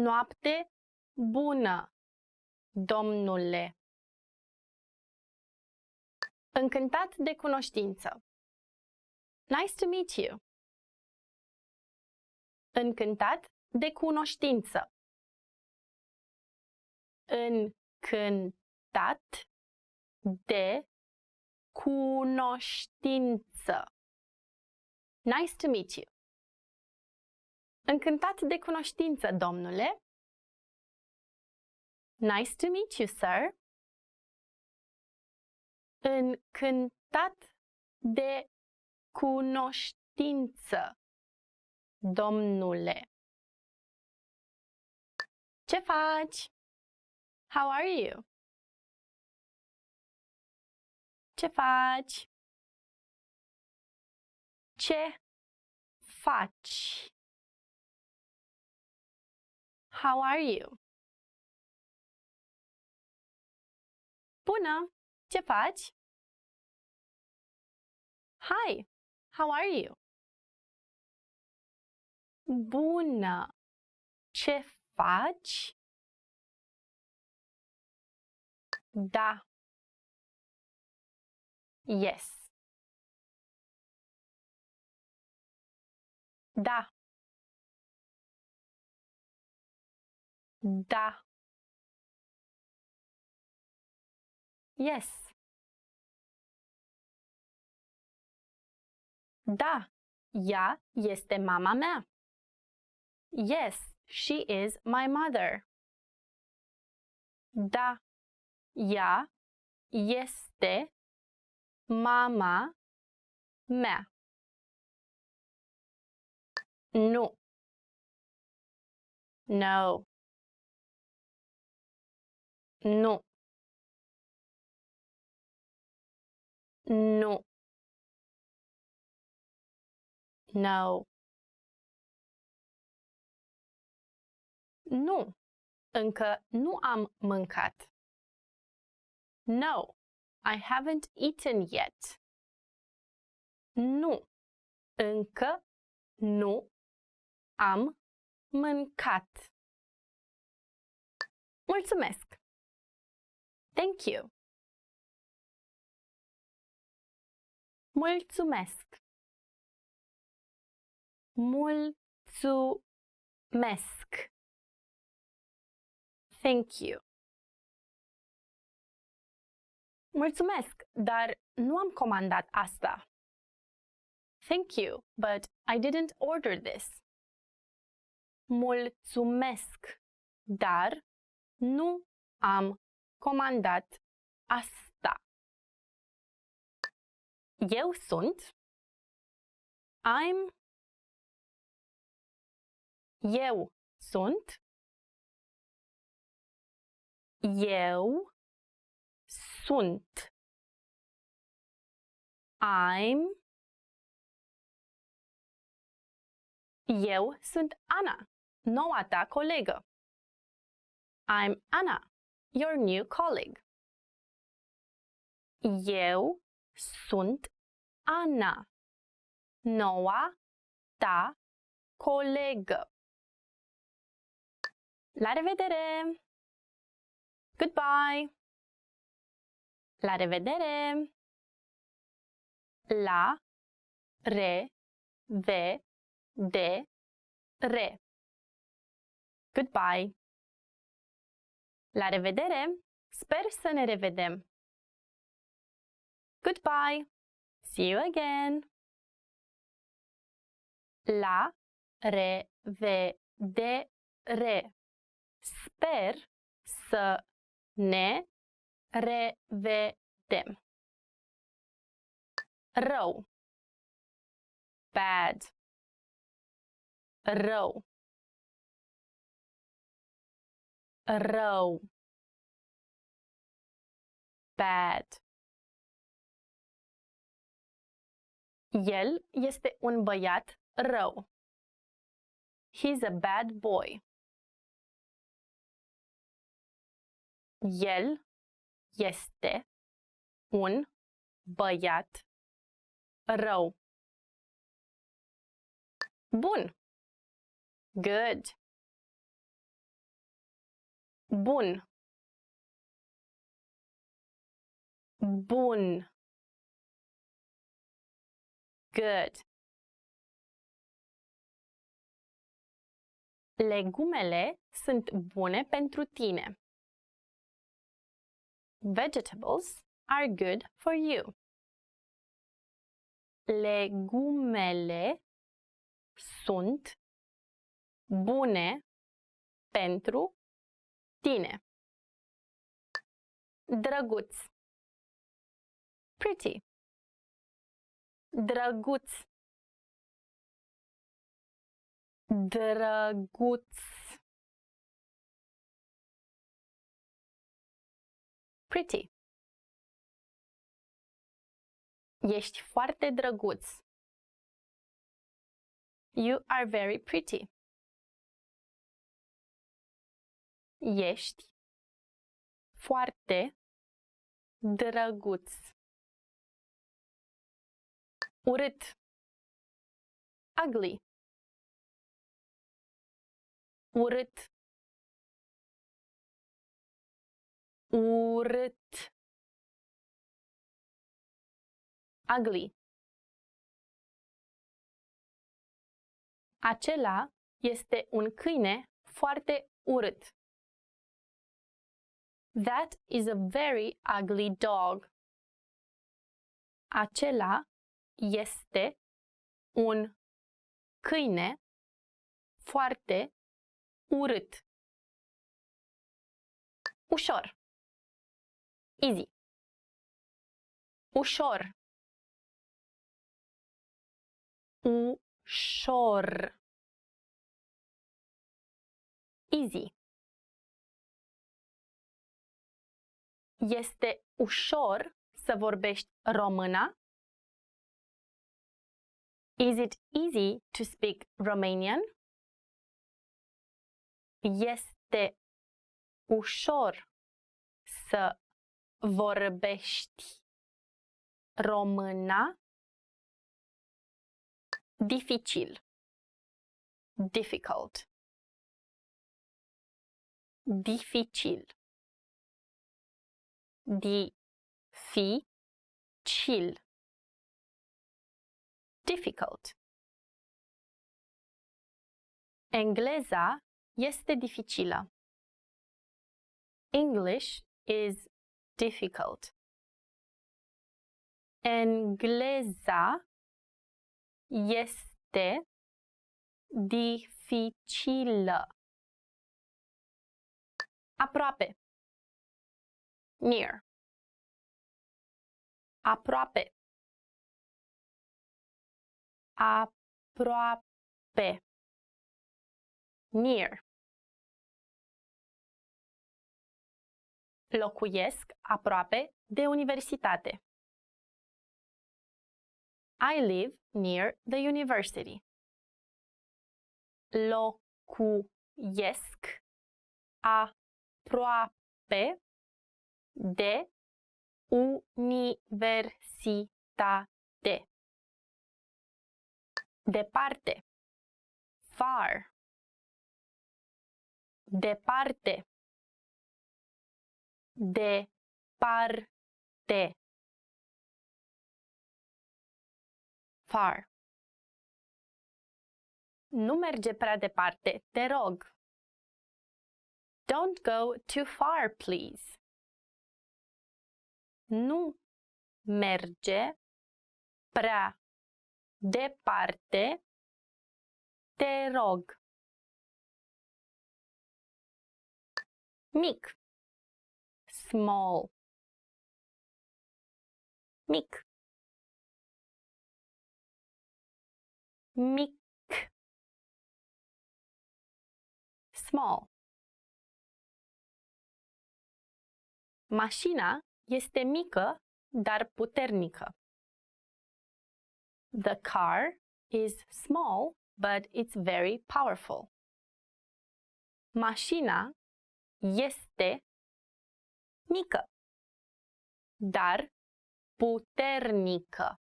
Noapte bună, domnule. Încântat de cunoștință. Nice to meet you. Încântat de cunoștință. Încântat de cunoștință. Nice to meet you. Încântat de cunoștință, domnule. Nice to meet you, sir. Încântat de cunoștință, domnule. Ce faci? How are you? Ce faci? Ce faci? How are you? Bună! Ce faci? Hi! How are you? Bună! Ce faci? Da. Yes. Da. Da. Yes. Da. Ea este mama mea. Yes, she is my mother. Da. Ea este mama mea. Nu. No. Nu. Nu. No. Nu. Încă nu am mâncat. No. I haven't eaten yet. Nu. Încă nu am mâncat. Mulțumesc. Thank you. Mulțumesc. Mulțumesc. Thank you. Mulțumesc, dar nu am comandat asta. Thank you, but I didn't order this. Mulțumesc, dar nu am comandat asta. Eu sunt. I'm. Eu sunt. Eu sunt. I'm. Eu sunt Ana, noua ta colegă. I'm Anna, your new colleague. Eu sunt Ana, noua ta colegă. La revedere! Goodbye! La revedere! La revedere! Goodbye! La revedere! Sper să ne revedem! Goodbye! See you again! La revedere! Sper să ne revedem! Rău. Bad. Rău. Rău. Bad. El este un băiat rău. He's a bad boy. El este un băiat rău. Bun. Good. Bun. Bun. Good. Legumele sunt bune pentru tine. Vegetables are good for you. Legumele sunt bune pentru tine. Drăguț. Pretty. Drăguț. Drăguț. Pretty. Ești foarte drăguț. You are very pretty. Ești foarte drăguț. Urât. Ugly. Urât. Urât. Ugly. Acela este un câine foarte urât. That is a very ugly dog. Acela este un câine foarte urât. Ușor. Easy. Ușor. Ușor. Easy. Este ușor să vorbești româna? Is it easy to speak Romanian? Este ușor să vorbești româna? Dificil. Difficult. Dificil. Dificil. Difficult. Engleza este dificilă. English is difficult. Engleza este dificilă. Aproape. Near. Aproape. Aproape. Near. Locuiesc aproape de universitate. I live near the university. Locuiesc aproape de universitate. Departe. Far. Departe. Departe. Far. Nu merge prea departe, te rog. Don't go too far, please. Nu merge prea departe, te rog. Mic. Small. Mic. Mic. Small. Mașina este mică, dar puternică. The car is small, but it's very powerful. Mașina este mică, dar puternică.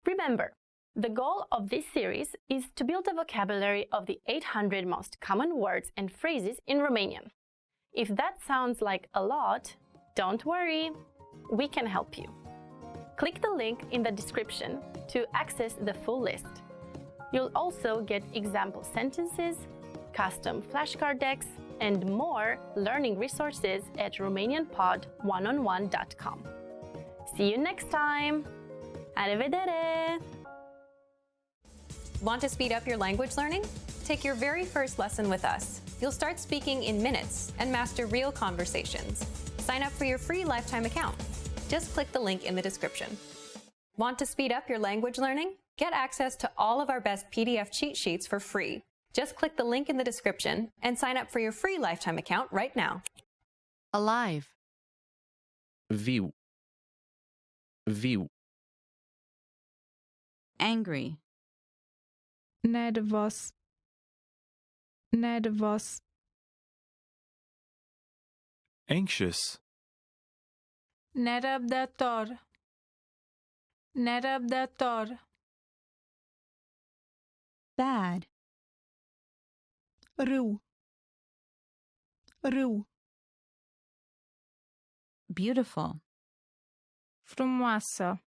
Remember, the goal of this series is to build a vocabulary of the 800 most common words and phrases in Romanian. If that sounds like a lot, don't worry, we can help you. Click the link in the description to access the full list. You'll also get example sentences, custom flashcard decks, and more learning resources at RomanianPod1on1.com. See you next time! Arrivedere! Want to speed up your language learning? Take your very first lesson with us. You'll start speaking in minutes and master real conversations. Sign up for your free lifetime account. Just click the link in the description. Want to speed up your language learning? Get access to all of our best PDF cheat sheets for free. Just click the link in the description and sign up for your free lifetime account right now. Alive. Viu. Viu. Angry. Nervos. Nervos. Anxious. Nerăbdător. Nerăbdător. Bad. Râu. Râu. Beautiful. Frumoasă.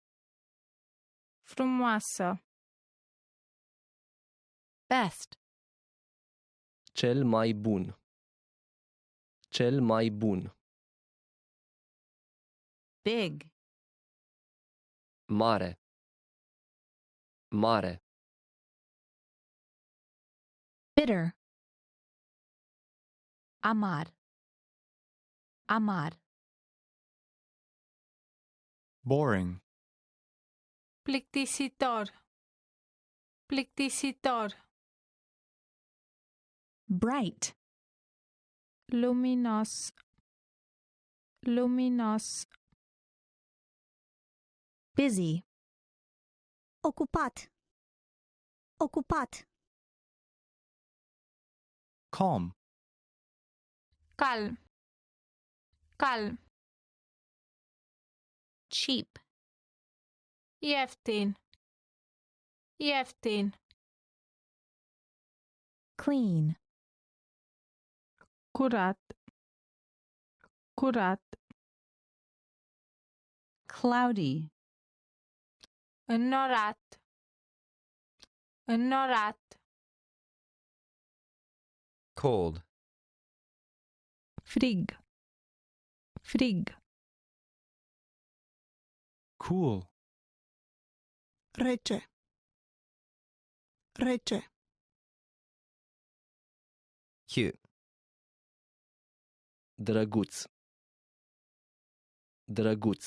Frumoasă. Best. Cel mai bun. Cel mai bun. Big. Mare. Mare. Bitter. Amar. Amar. Boring. Plictisitor. Plictisitor. Bright. Luminos. Luminos. Busy. Ocupat. Ocupat. Calm. Calm. Calm. Cheap. Ieftin. Ieftin. Clean. Curat. Curat. Cloudy. Înnorat. Înnorat. Cold. Frig. Frig. Cool. Rece. Rece. Cute. Drăguț. Drăguț.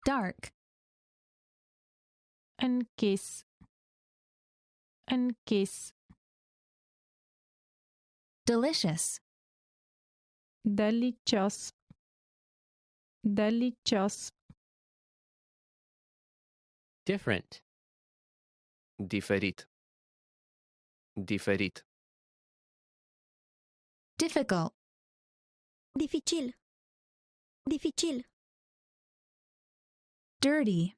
Dark. Închis. Închis. Delicious. Delicios. delicios, Different. Diferit. Diferit. Difficult. Dificil. Dificil. Dirty.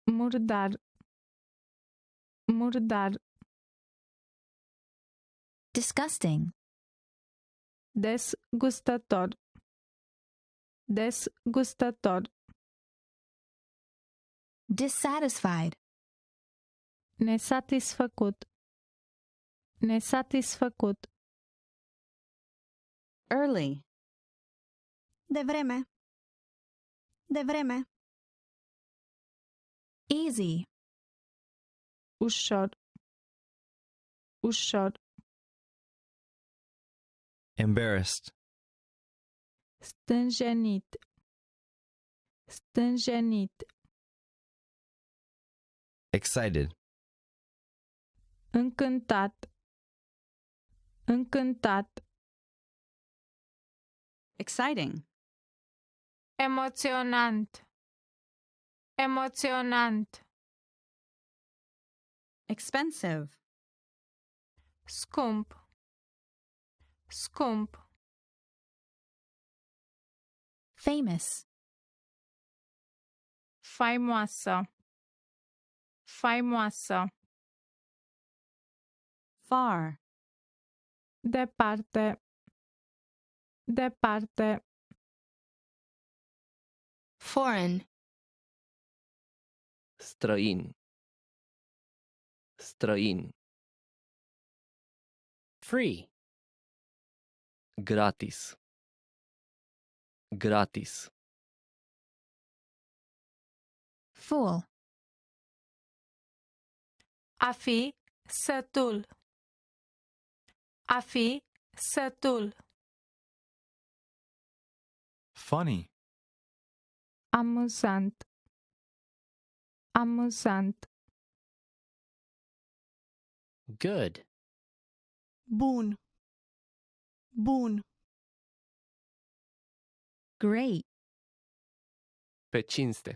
murdar, murdar, Disgusting. desgustător, desgustător, Dissatisfied. nesatisfăcut, nesatisfăcut, Early. Devreme. Devreme. Easy. ușor, ușor, Embarrassed. stânjenit, stânjenit, Excited. încântat, încântat, Exciting. emoționant, emoționant, Expensive. scump, scump, Famous. faimoasă, faimoasă, Far. departe, departe, Foreign. Străin. Străin. Free. Gratis. Gratis. Fool. a fi sătul, a fi sătul, Funny. amuzant, amuzant, Good. Bun. Bun. Great. Pe cinste.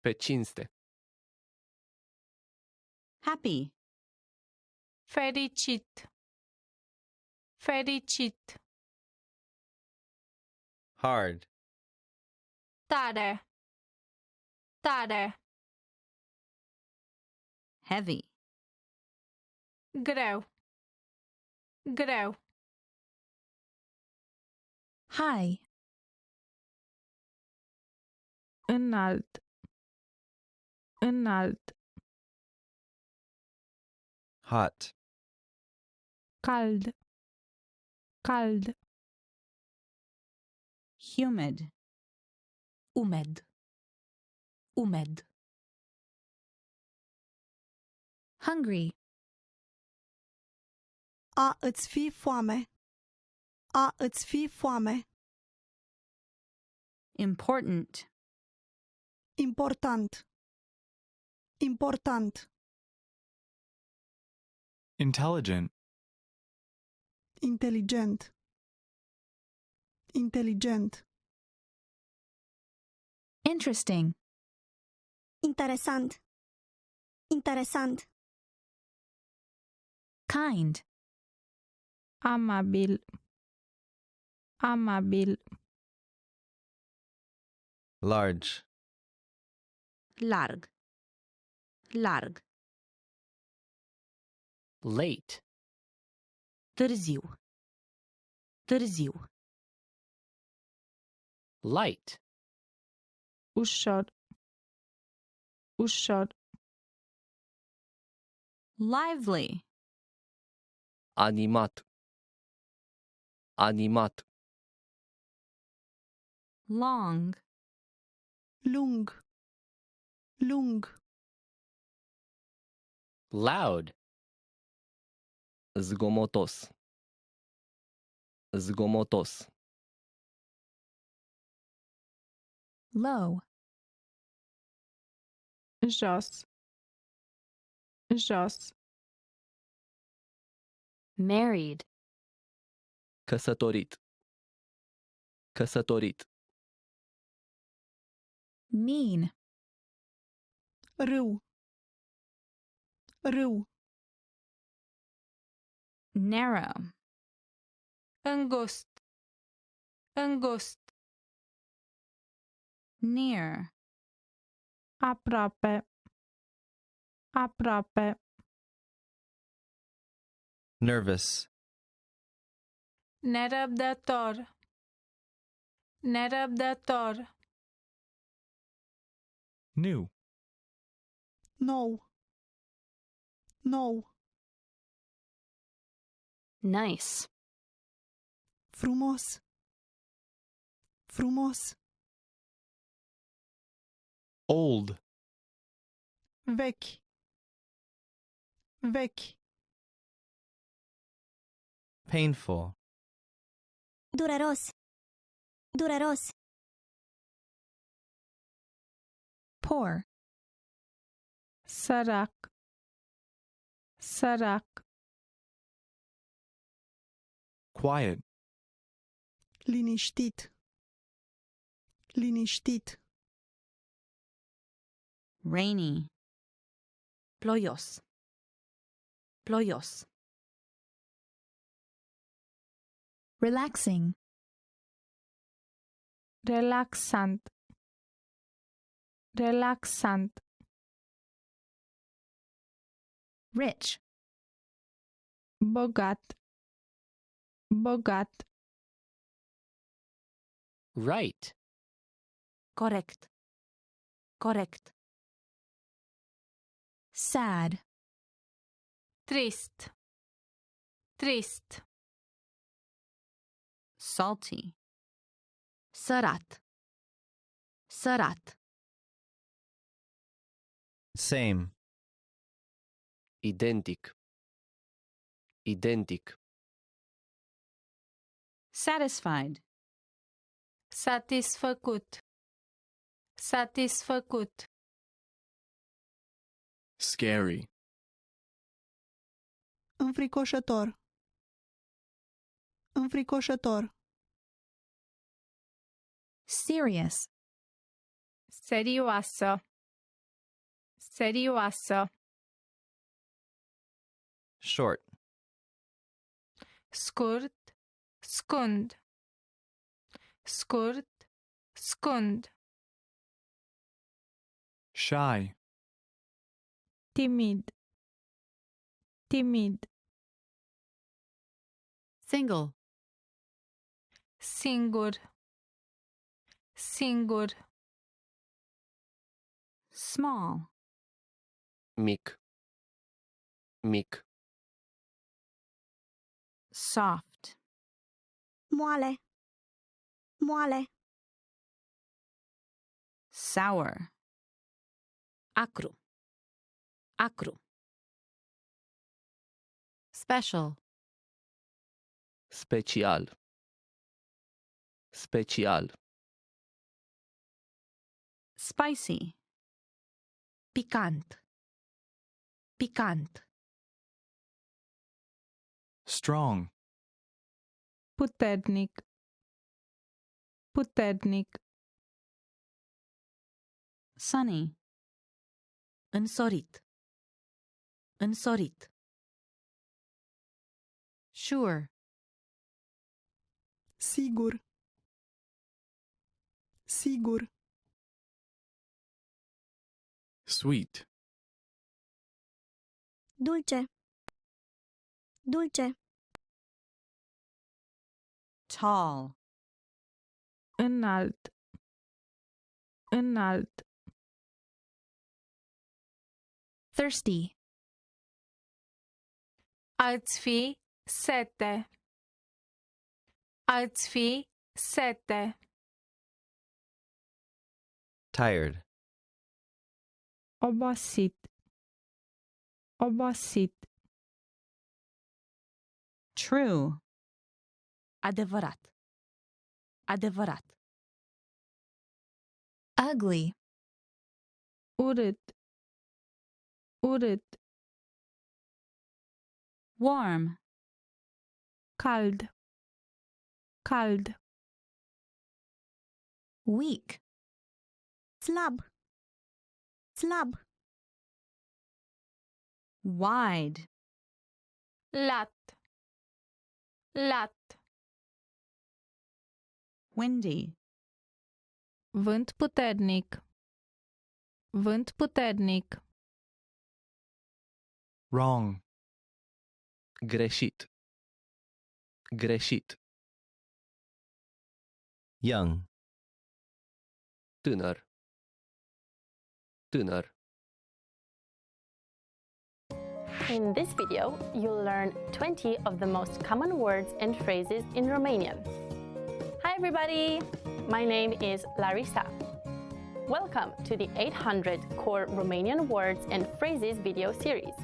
Pe cinste. Happy. fericit, fericit, Hard. tare, tare, Heavy. greu, greu, High. înalt, înalt, Hot. cald, cald, Humid. Umed. Umed. Hungry. A îți fi foame. A îți fi foame. Important. Important. Important. Intelligent. Inteligent. Inteligent. Interesting. Interesant. Interesant. Kind. amabil, amabil, Large. Larg. Larg. Late. Târziu. Târziu. Light. ușor, ușor, Lively. Animat. Animat. Long. Lung. Lung. Loud. Zgomotos. Zgomotos. Low. jos, jos, Married. Căsătorit. Căsătorit. Mean. Râu. Râu. Narrow. Îngust. Îngust. Near. Aproape. Aproape. Nervous. Nerăbdător. Nerăbdător. New. Nou. Nou. Nice. Frumos. Frumos. Old. Vechi. Vechi. Painful. Dureros. Dureros. Poor. Sărac. Sărac. Quiet. Liniștit. Liniștit. Rainy. Ploios. Ploios. Relaxing. Relaxant. Relaxant. Rich. Bogat. Bogat. Right. Corect. Corect. Sad. Trist. Trist. Salty. Sărat. Sărat. Same. Identic. Identic. Satisfied. Satisfăcut. Satisfăcut. Scary. Înfricoșător. Înfricoșător. Serious. Serioasă. Serioasă. Short. Scurt. Scund. Scurt. Scund. Shy. Timid. Timid. Single. Singur. Singur. Small. Mic. Mic. Soft. Moale. Moale. Sour. Acru. Acru. Special. Special. Special. Spicy. Picant. Picant. Strong. Puternic. Puternic. Sunny. Însorit. Însorit. Sure. Sigur. Sigur. Sweet. Dulce. Dulce. Tall. Înalt. Înalt. Thirsty. Ați fi sete. Ați fi sete. Tired. Obosit. Obosit. True. Adevărat. Adevărat. Ugly. Urât. Urât. Warm. Cald. Cald. Weak. Slab. Slab. Wide. Lat. Lat. Windy. Vânt puternic. Vânt puternic. Wrong. Greșit. Greșit. Young. Tânăr. Tânăr. In this video, you'll learn 20 of the most common words and phrases in Romanian. Hi everybody! My name is Larissa. Welcome to the 800 Core Romanian Words and Phrases video series.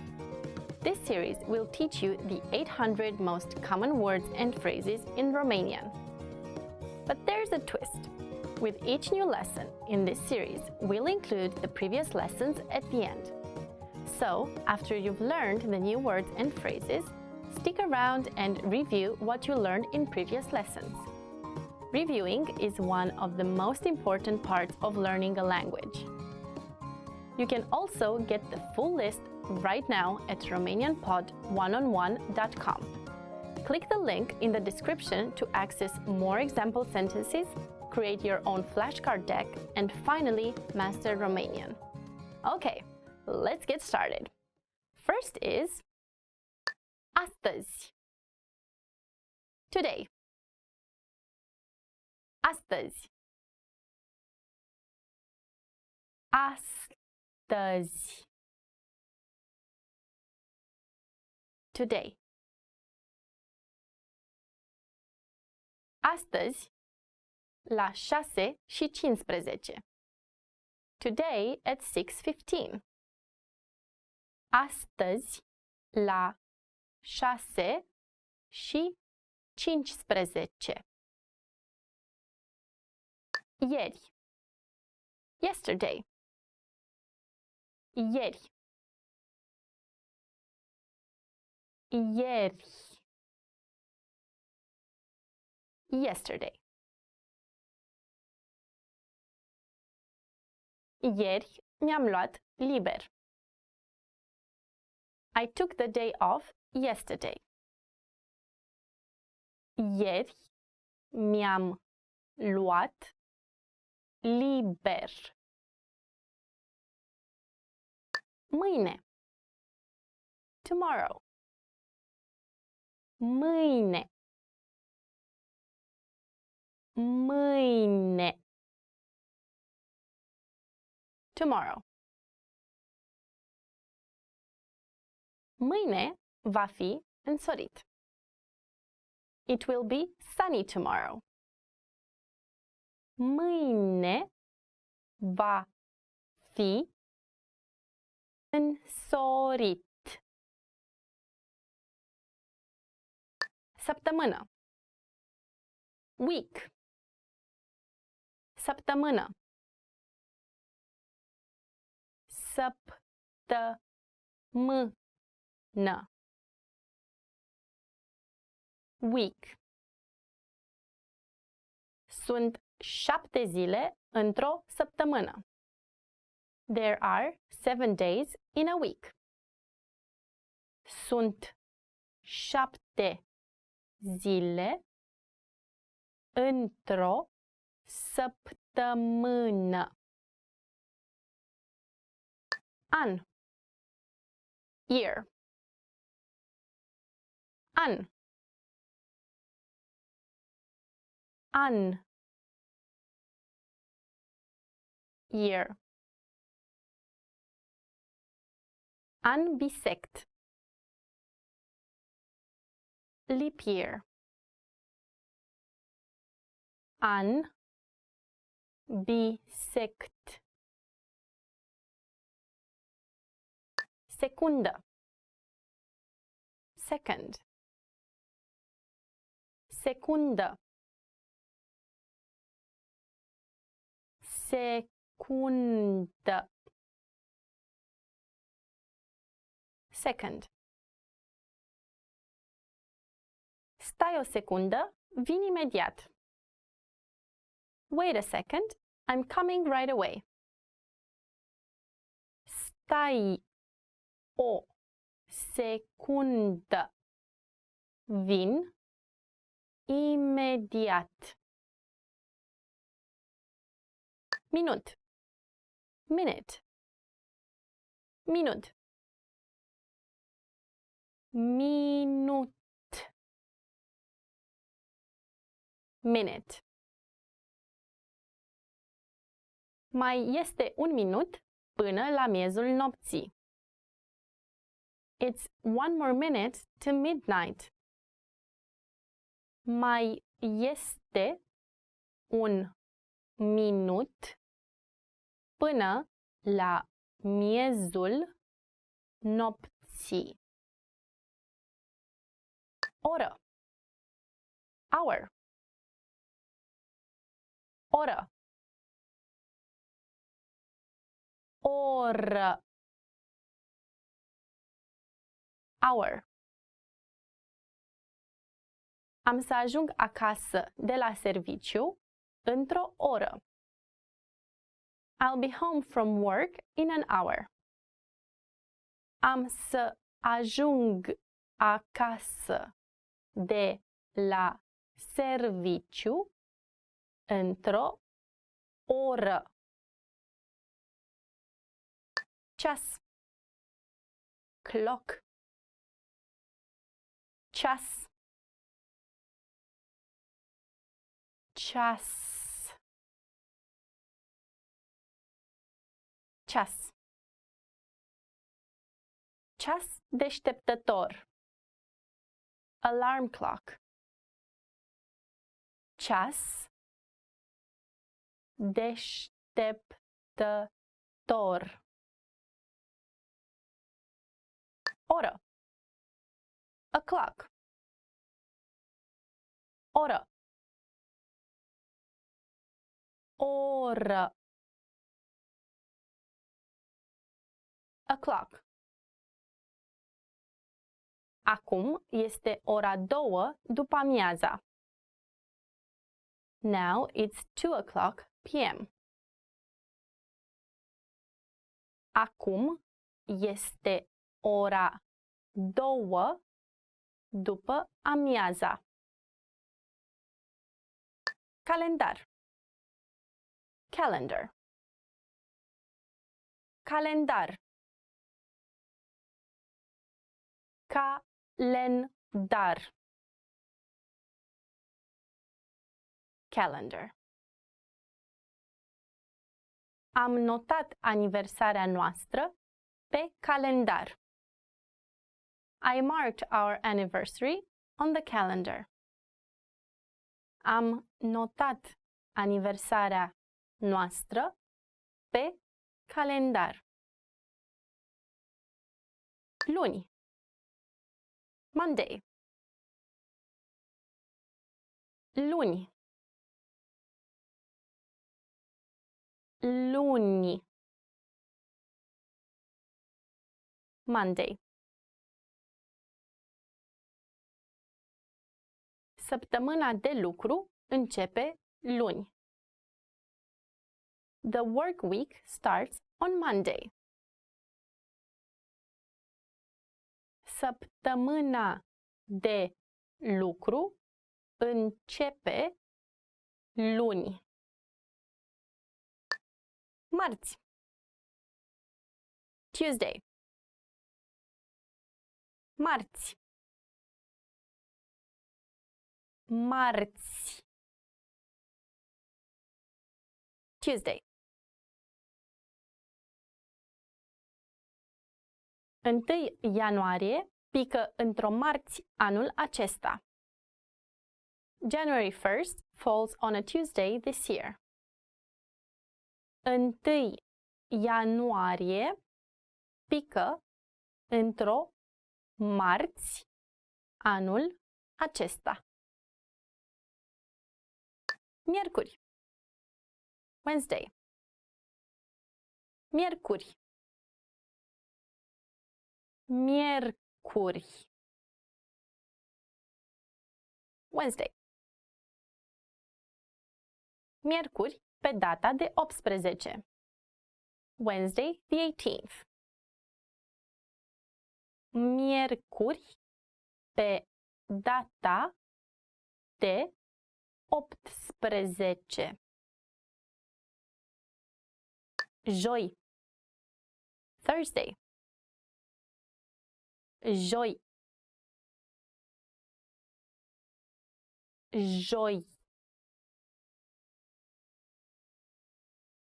This series will teach you the 800 most common words and phrases in Romanian. But there's a twist. With each new lesson in this series, we'll include the previous lessons at the end. So, after you've learned the new words and phrases, stick around and review what you learned in previous lessons. Reviewing is one of the most important parts of learning a language. You can also get the full list right now at RomanianPod1on1.com. Click the link in the description to access more example sentences, create your own flashcard deck, and finally master Romanian. Okay, let's get started. First is astăzi. Today. Astăzi. Astăzi. Today. Astăzi la 6:15. Today at 6:15. Astăzi la 6:15. Ieri. Yesterday. Ieri. Ieri. Yesterday. Ieri mi-am luat liber. I took the day off yesterday. Ieri mi-am luat liber. Mâine. Tomorrow. Mâine. Mâine. Tomorrow. Mâine va fi însorit. It will be sunny tomorrow. Mâine va fi însorit. Săptămână. Week. Săptămână. Săptămână. Week. Sunt 7 zile într-o săptămână. There are 7 days in a week. Sunt 7 zile într-o săptămână. An. Year. An. An. Year. An bisect. Leap year. An bisect. Secundă. Second. Secundă. Secundă. Second. Stai o secundă, vin imediat. Wait a second, I'm coming right away. Stai o secundă. Vin imediat. Minut. Minute. Minut. Minut. Minute. Mai este un minut până la miezul nopții. It's one more minute to midnight. Mai este un minut până la miezul nopții. Oră. Hour. Oră. Oră. Hour. Am să ajung acasă de la serviciu într-o oră. I'll be home from work in an hour. Am să ajung acasă de la serviciu într-o oră. Ceas. Clock. Ceas. Ceas. Ceas. Ceas deșteptător. Alarm clock. Ceas deșteptător. Oră. O'clock. Oră. Oră. O'clock. Acum este ora 2 după amiaza. Now it's 2 o'clock p.m. Acum este ora 2 după amiaza. Calendar. Calendar. Calendar. Calendar. Calendar. Am notat aniversarea noastră pe calendar. I marked our anniversary on the calendar. Am notat aniversarea noastră pe calendar. Luni. Monday. Luni. Luni. Monday. Săptămâna de lucru începe luni. The work week starts on Monday. Săptămâna de lucru începe luni. Marți. Tuesday. Marți. Marți. Tuesday. 1 ianuarie pică într-o marți anul acesta. January 1st falls on a Tuesday this year. 1 ianuarie pică într-o marți anul acesta. Miercuri. Wednesday. Miercuri. Miercuri. Wednesday. Miercuri, pe data de 18. Wednesday, the 18th. Miercuri, pe data de 18. Joi. Thursday. Joi. Joi.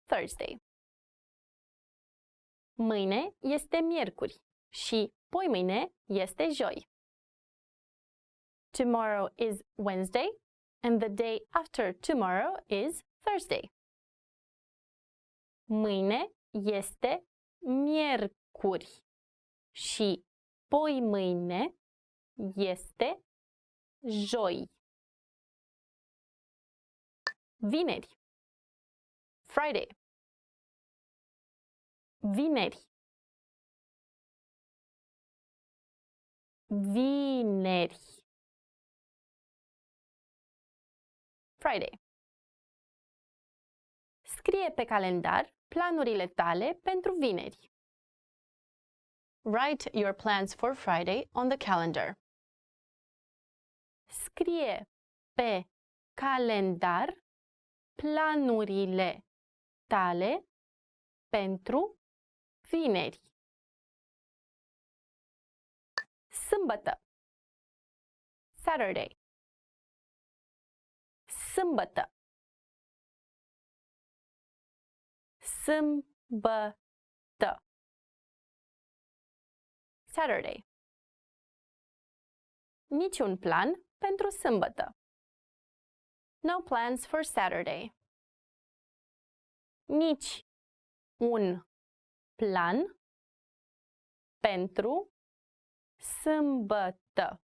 Thursday. Mâine este miercuri și poimâine este joi. Tomorrow is Wednesday and the day after tomorrow is Thursday. Mâine este miercuri și poimâine este joi. Vineri. Friday. Vineri. Vineri. Friday. Scrie pe calendar planurile tale pentru vineri. Write your plans for Friday on the calendar. Scrie pe calendar planurile tale pentru vineri. Sâmbătă. Saturday. Sâmbătă. Sâmbătă. Saturday. Niciun plan pentru sâmbătă. No plans for Saturday. Nici un plan pentru sâmbătă.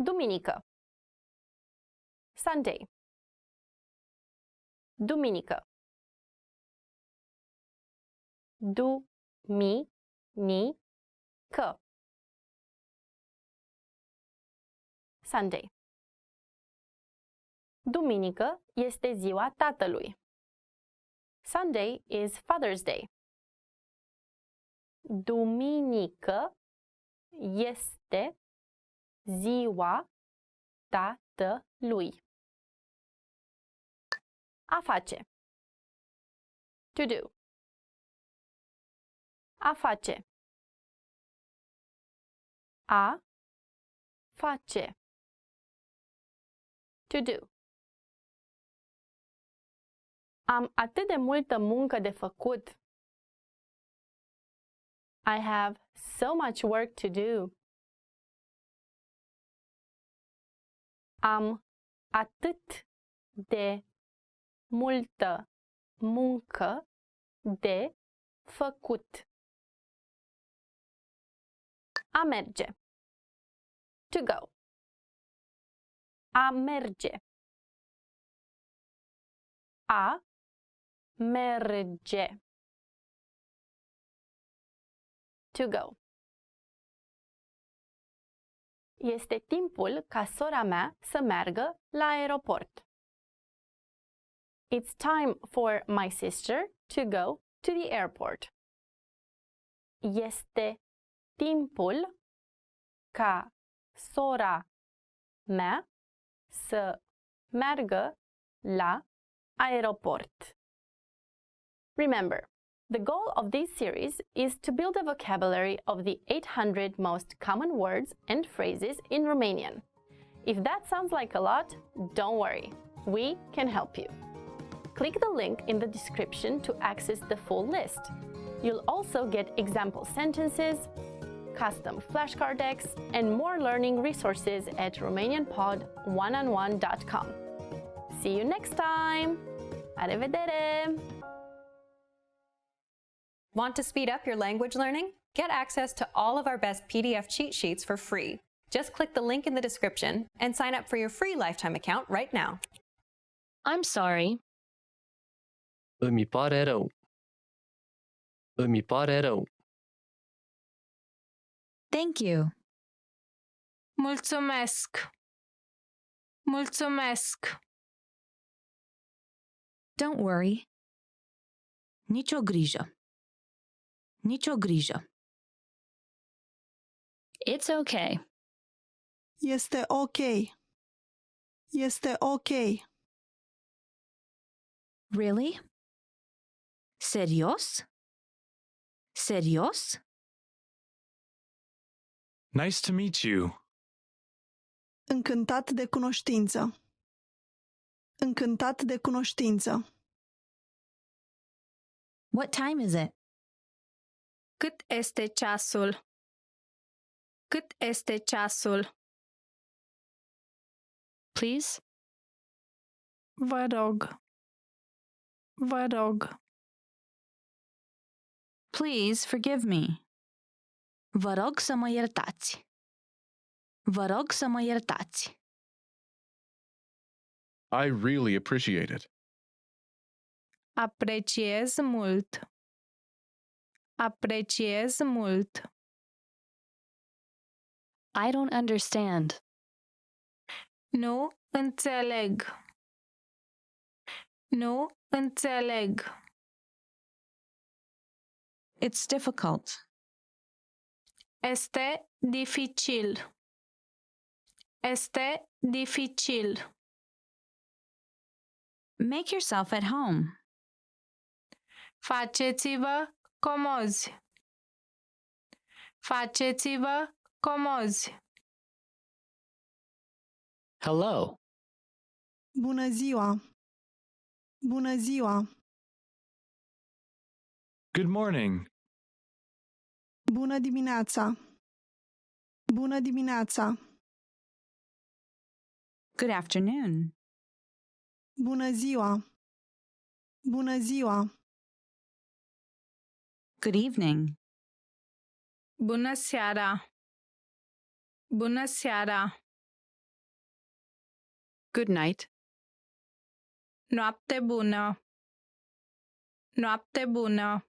Duminică. Sunday. Duminică. Duminică. Sunday. Duminică este ziua tatălui. Sunday is Father's Day. Duminică este ziua tatălui. A face. To do. A face. A face. To do. Am atât de multă muncă de făcut. I have so much work to do. Am atât de multă muncă de făcut. A merge. To go. A merge. A merge. To go. Este timpul ca sora mea să meargă la aeroport. It's time for my sister to go to the airport. Este timpul ca sora mea să meargă la aeroport. Remember, the goal of this series is to build a vocabulary of the 800 most common words and phrases in Romanian. If that sounds like a lot, don't worry, we can help you. Click the link in the description to access the full list. You'll also get example sentences, custom flashcard decks, and more learning resources at RomanianPod1on1.com. See you next time! Arrivedere! Want to speed up your language learning? Get access to all of our best PDF cheat sheets for free. Just click the link in the description and sign up for your free lifetime account right now. I'm sorry. Îmi pare rău. Îmi pare rău. Thank you. Mulțumesc! Mulțumesc. Don't worry. Nicio grijă. Nicio grijă. It's okay. Este ok. Este ok. Really? Serios? Serios? Nice to meet you. Încântat de cunoștință. Încântat de cunoștință. What time is it? Cât este ceasul? Cât este ceasul? Please? Vă rog. Vă rog. Please forgive me. Vă rog să mă iertați. Vă rog să mă iertați. I really appreciate it. Apreciez mult. Apreciez mult. I don't understand. Nu înțeleg. Nu înțeleg. It's difficult. Este dificil. Este dificil. Make yourself at home. Faceți-vă comozi. Faceți-vă comozi. Hello. Bună ziua. Bună ziua. Good morning. Bună dimineața. Bună dimineața. Good afternoon. Bună ziua. Bună ziua. Good evening. Bună seara. Bună seara. Good night. Noapte bună. Noapte bună.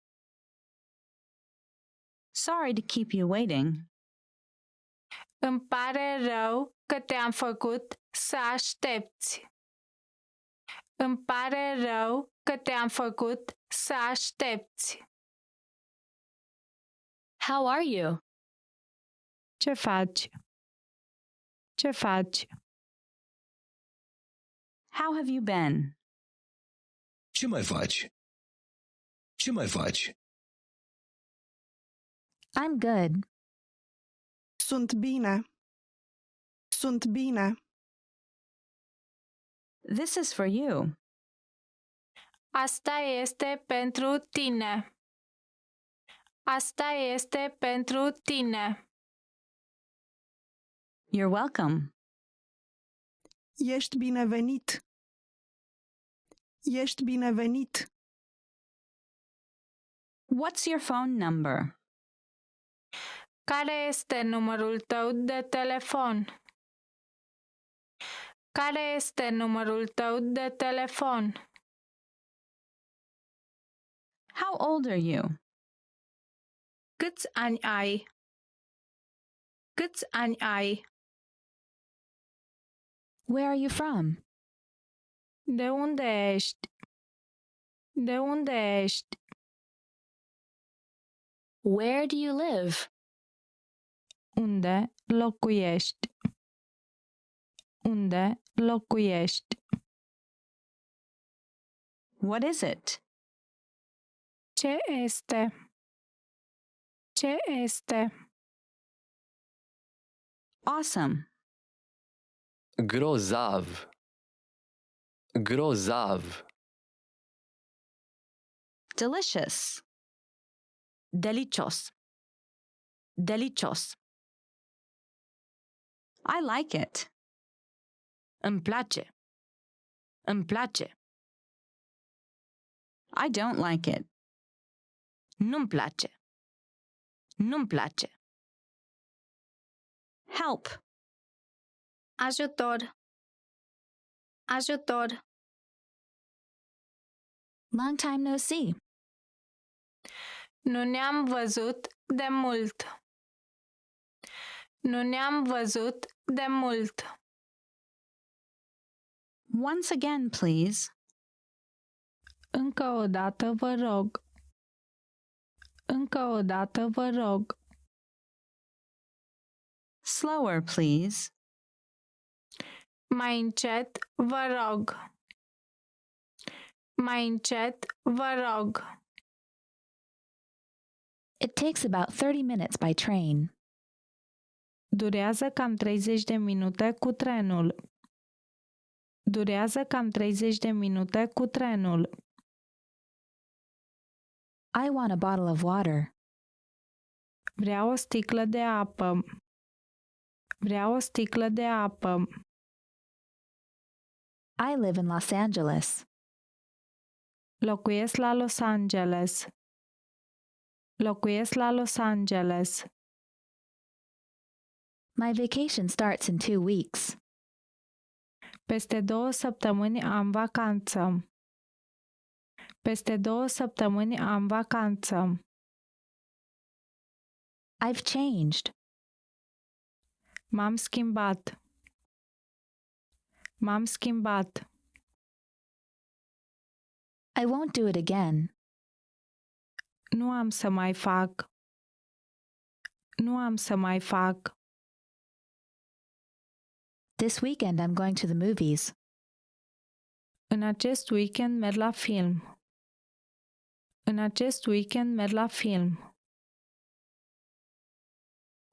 Sorry to keep you waiting. Îmi pare rău că te-am făcut să aștepți. Îmi pare rău că te-am făcut să aștepți. How are you? Ce faci? Ce faci? How have you been? Ce mai faci? Ce mai faci? I'm good. Sunt bine. Sunt bine. This is for you. Asta este pentru tine. Asta este pentru tine. You're welcome. Ești binevenit. Ești binevenit. What's your phone number? Care este numărul tău de telefon? Care este numărul tău de telefon? How old are you? Câți ani ai? Câți ani ai? Where are you from? De unde ești? De unde ești? Where do you live? Unde locuiești? Unde locuiești? What is it? Ce este? Ce este? Awesome. Grozav. Grozav. Delicious. Delicios. Delicios. I like it. Îmi place. Îmi place. I don't like it. Nu-mi place. Nu-mi place. Help. Ajutor. Ajutor. Long time no see. Nu ne-am văzut de mult. Nu ne-am văzut de mult. Once again, please. Încă o dată, vă rog. Încă o dată, vă rog. Slower, please. Mai încet, vă rog. Mai încet, vă rog. It takes about 30 minutes by train. Durează cam 30 de minute cu trenul. Durează cam 30 de minute cu trenul. I want a bottle of water. Vreau o sticlă de apă. Vreau o sticlă de apă. I live in Los Angeles. Locuiesc la Los Angeles. Locuiesc la Los Angeles. My vacation starts in 2 weeks. Peste 2 săptămâni am vacanță. Peste 2 săptămâni am vacanță. I've changed. M-am schimbat. M-am schimbat. I won't do it again. Nu am să mai fac. Nu am să mai fac. This weekend I'm going to the movies. În acest weekend merg la film. În acest weekend merg la film.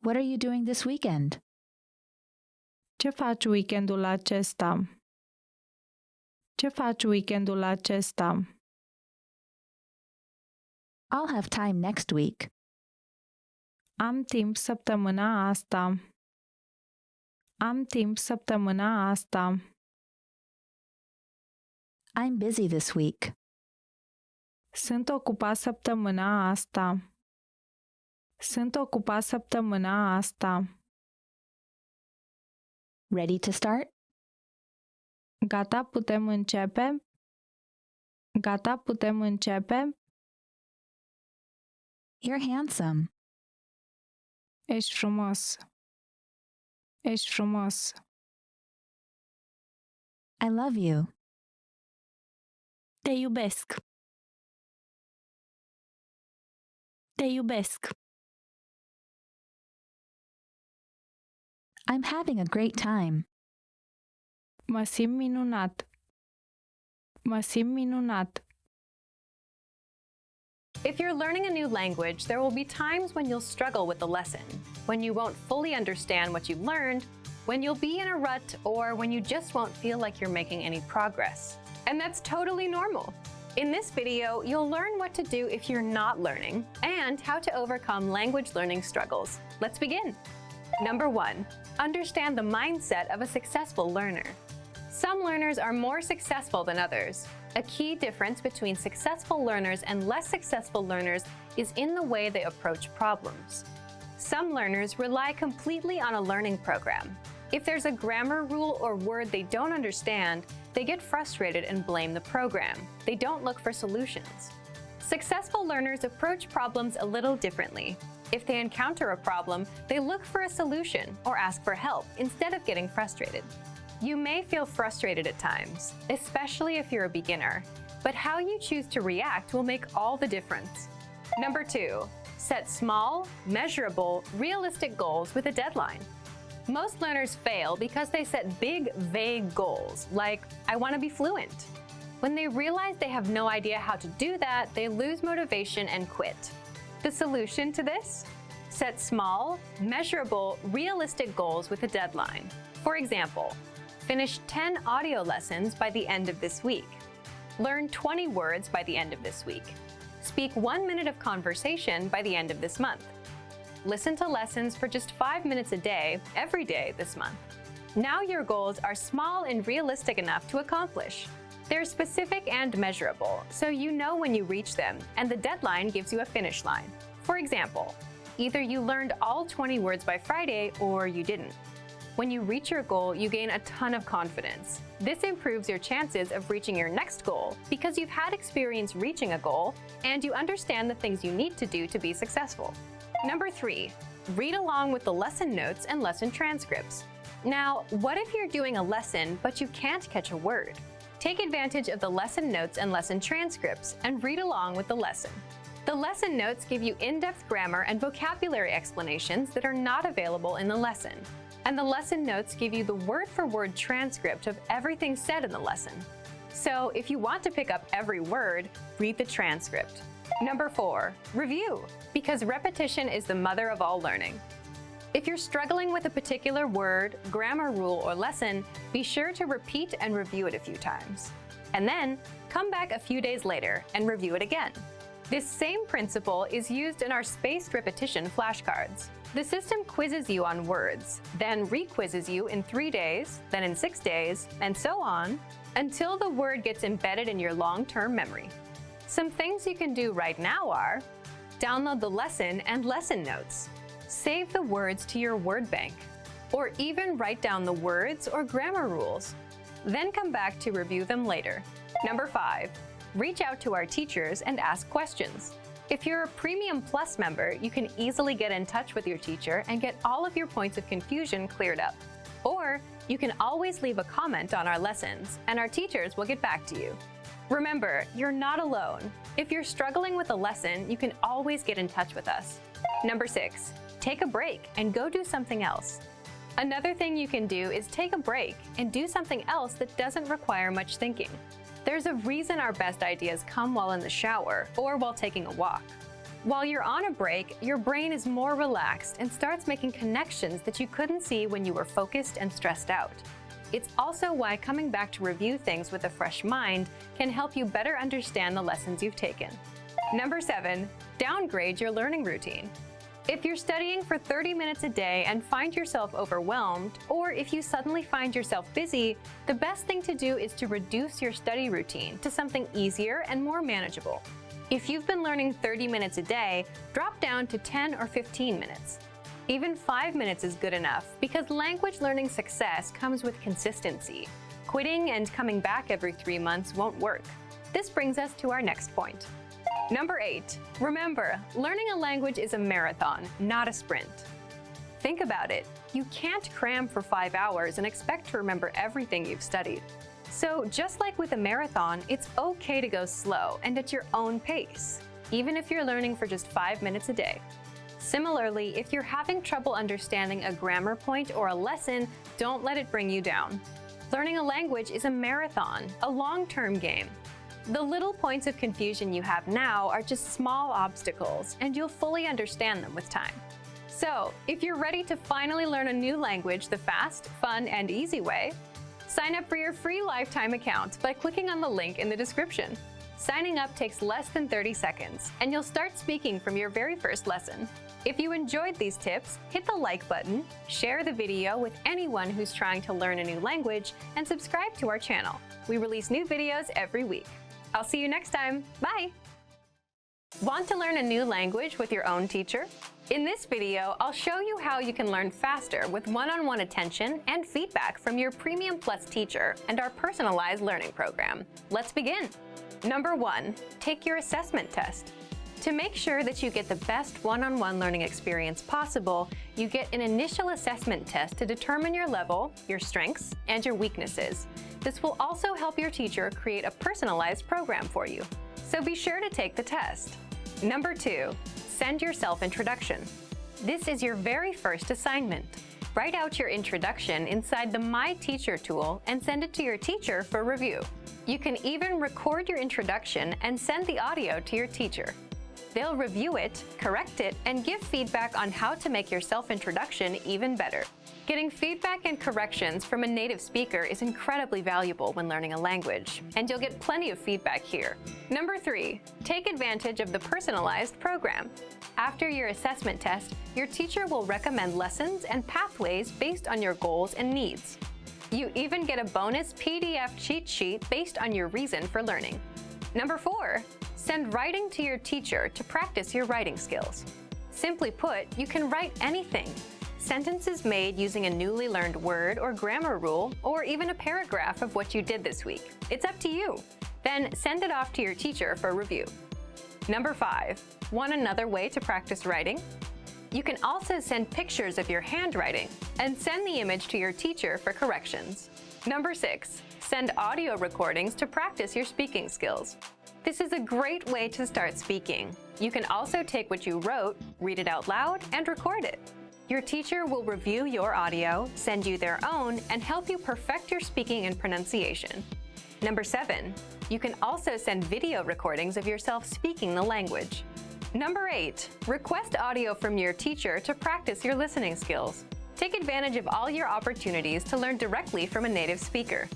What are you doing this weekend? Ce faci weekendul acesta? Ce faci weekendul acesta? I'll have time next week. Am timp săptămâna asta. Am timp săptămâna asta. I'm busy this week. Sunt ocupat săptămâna asta. Sunt ocupat săptămâna asta. Ready to start? Gata, putem începe? Gata, putem începe? You're handsome. Ești frumos. Ești frumos. I love you. Te iubesc. Te iubesc. I'm having a great time. Mă simt minunat. Mă simt minunat. If you're learning a new language, there will be times when you'll struggle with the lesson, when you won't fully understand what you've learned, when you'll be in a rut, or when you just won't feel like you're making any progress. And that's totally normal. In this video, you'll learn what to do if you're not learning and how to overcome language learning struggles. Let's begin. Number 1, understand the mindset of a successful learner. Some learners are more successful than others. A key difference between successful learners and less successful learners is in the way they approach problems. Some learners rely completely on a learning program. If there's a grammar rule or word they don't understand, they get frustrated and blame the program. They don't look for solutions. Successful learners approach problems a little differently. If they encounter a problem, they look for a solution or ask for help instead of getting frustrated. You may feel frustrated at times, especially if you're a beginner, but how you choose to react will make all the difference. Number 2, set small, measurable, realistic goals with a deadline. Most learners fail because they set big, vague goals, like, I want to be fluent. When they realize they have no idea how to do that, they lose motivation and quit. The solution to this? Set small, measurable, realistic goals with a deadline. For example, finish 10 audio lessons by the end of this week. Learn 20 words by the end of this week. Speak 1 minute of conversation by the end of this month. Listen to lessons for just 5 minutes a day, every day this month. Now your goals are small and realistic enough to accomplish. They're specific and measurable, so you know when you reach them, and the deadline gives you a finish line. For example, either you learned all 20 words by Friday or you didn't. When you reach your goal, you gain a ton of confidence. This improves your chances of reaching your next goal because you've had experience reaching a goal and you understand the things you need to do to be successful. Number 3, read along with the lesson notes and lesson transcripts. Now, what if you're doing a lesson but you can't catch a word? Take advantage of the lesson notes and lesson transcripts and read along with the lesson. The lesson notes give you in-depth grammar and vocabulary explanations that are not available in the lesson. And the lesson notes give you the word-for-word transcript of everything said in the lesson. So if you want to pick up every word, read the transcript. Number 4, review, because repetition is the mother of all learning. If you're struggling with a particular word, grammar rule, or lesson, be sure to repeat and review it a few times. And then, come back a few days later and review it again. This same principle is used in our spaced repetition flashcards. The system quizzes you on words, then re-quizzes you in 3 days, then in 6 days, and so on, until the word gets embedded in your long-term memory. Some things you can do right now are: download the lesson and lesson notes, save the words to your word bank, or even write down the words or grammar rules. Then come back to review them later. Number 5, reach out to our teachers and ask questions. If you're a Premium Plus member, you can easily get in touch with your teacher and get all of your points of confusion cleared up. Or you can always leave a comment on our lessons, and our teachers will get back to you. Remember, you're not alone. If you're struggling with a lesson, you can always get in touch with us. Number 6, take a break and go do something else. Another thing you can do is take a break and do something else that doesn't require much thinking. There's a reason our best ideas come while in the shower or while taking a walk. While you're on a break, your brain is more relaxed and starts making connections that you couldn't see when you were focused and stressed out. It's also why coming back to review things with a fresh mind can help you better understand the lessons you've taken. Number 7, downgrade your learning routine. If you're studying for 30 minutes a day and find yourself overwhelmed, or if you suddenly find yourself busy, the best thing to do is to reduce your study routine to something easier and more manageable. If you've been learning 30 minutes a day, drop down to 10 or 15 minutes. Even 5 minutes is good enough because language learning success comes with consistency. Quitting and coming back every 3 months won't work. This brings us to our next point. Number 8, remember, learning a language is a marathon, not a sprint. Think about it. You can't cram for 5 hours and expect to remember everything you've studied. So just like with a marathon, it's okay to go slow and at your own pace, even if you're learning for just 5 minutes a day. Similarly, if you're having trouble understanding a grammar point or a lesson, don't let it bring you down. Learning a language is a marathon, a long-term game. The little points of confusion you have now are just small obstacles, and you'll fully understand them with time. So, if you're ready to finally learn a new language the fast, fun, and easy way, sign up for your free lifetime account by clicking on the link in the description. Signing up takes less than 30 seconds, and you'll start speaking from your very first lesson. If you enjoyed these tips, hit the like button, share the video with anyone who's trying to learn a new language, and subscribe to our channel. We release new videos every week. I'll see you next time. Bye! Want to learn a new language with your own teacher? In this video, I'll show you how you can learn faster with one-on-one attention and feedback from your Premium Plus teacher and our personalized learning program. Let's begin. Number 1, take your assessment test. To make sure that you get the best one-on-one learning experience possible, you get an initial assessment test to determine your level, your strengths, and your weaknesses. This will also help your teacher create a personalized program for you. So be sure to take the test. Number 2, send your self-introduction. This is your very first assignment. Write out your introduction inside the My Teacher tool and send it to your teacher for review. You can even record your introduction and send the audio to your teacher. They'll review it, correct it, and give feedback on how to make your self-introduction even better. Getting feedback and corrections from a native speaker is incredibly valuable when learning a language, and you'll get plenty of feedback here. Number 3, take advantage of the personalized program. After your assessment test, your teacher will recommend lessons and pathways based on your goals and needs. You even get a bonus PDF cheat sheet based on your reason for learning. Number 4, send writing to your teacher to practice your writing skills. Simply put, you can write anything. Sentences made using a newly learned word or grammar rule, or even a paragraph of what you did this week. It's up to you. Then send it off to your teacher for review. Number 5, want another way to practice writing? You can also send pictures of your handwriting and send the image to your teacher for corrections. Number 6, send audio recordings to practice your speaking skills. This is a great way to start speaking. You can also take what you wrote, read it out loud, and record it. Your teacher will review your audio, send you their own, and help you perfect your speaking and pronunciation. Number 7, you can also send video recordings of yourself speaking the language. Number 8, request audio from your teacher to practice your listening skills. Take advantage of all your opportunities to learn directly from a native speaker.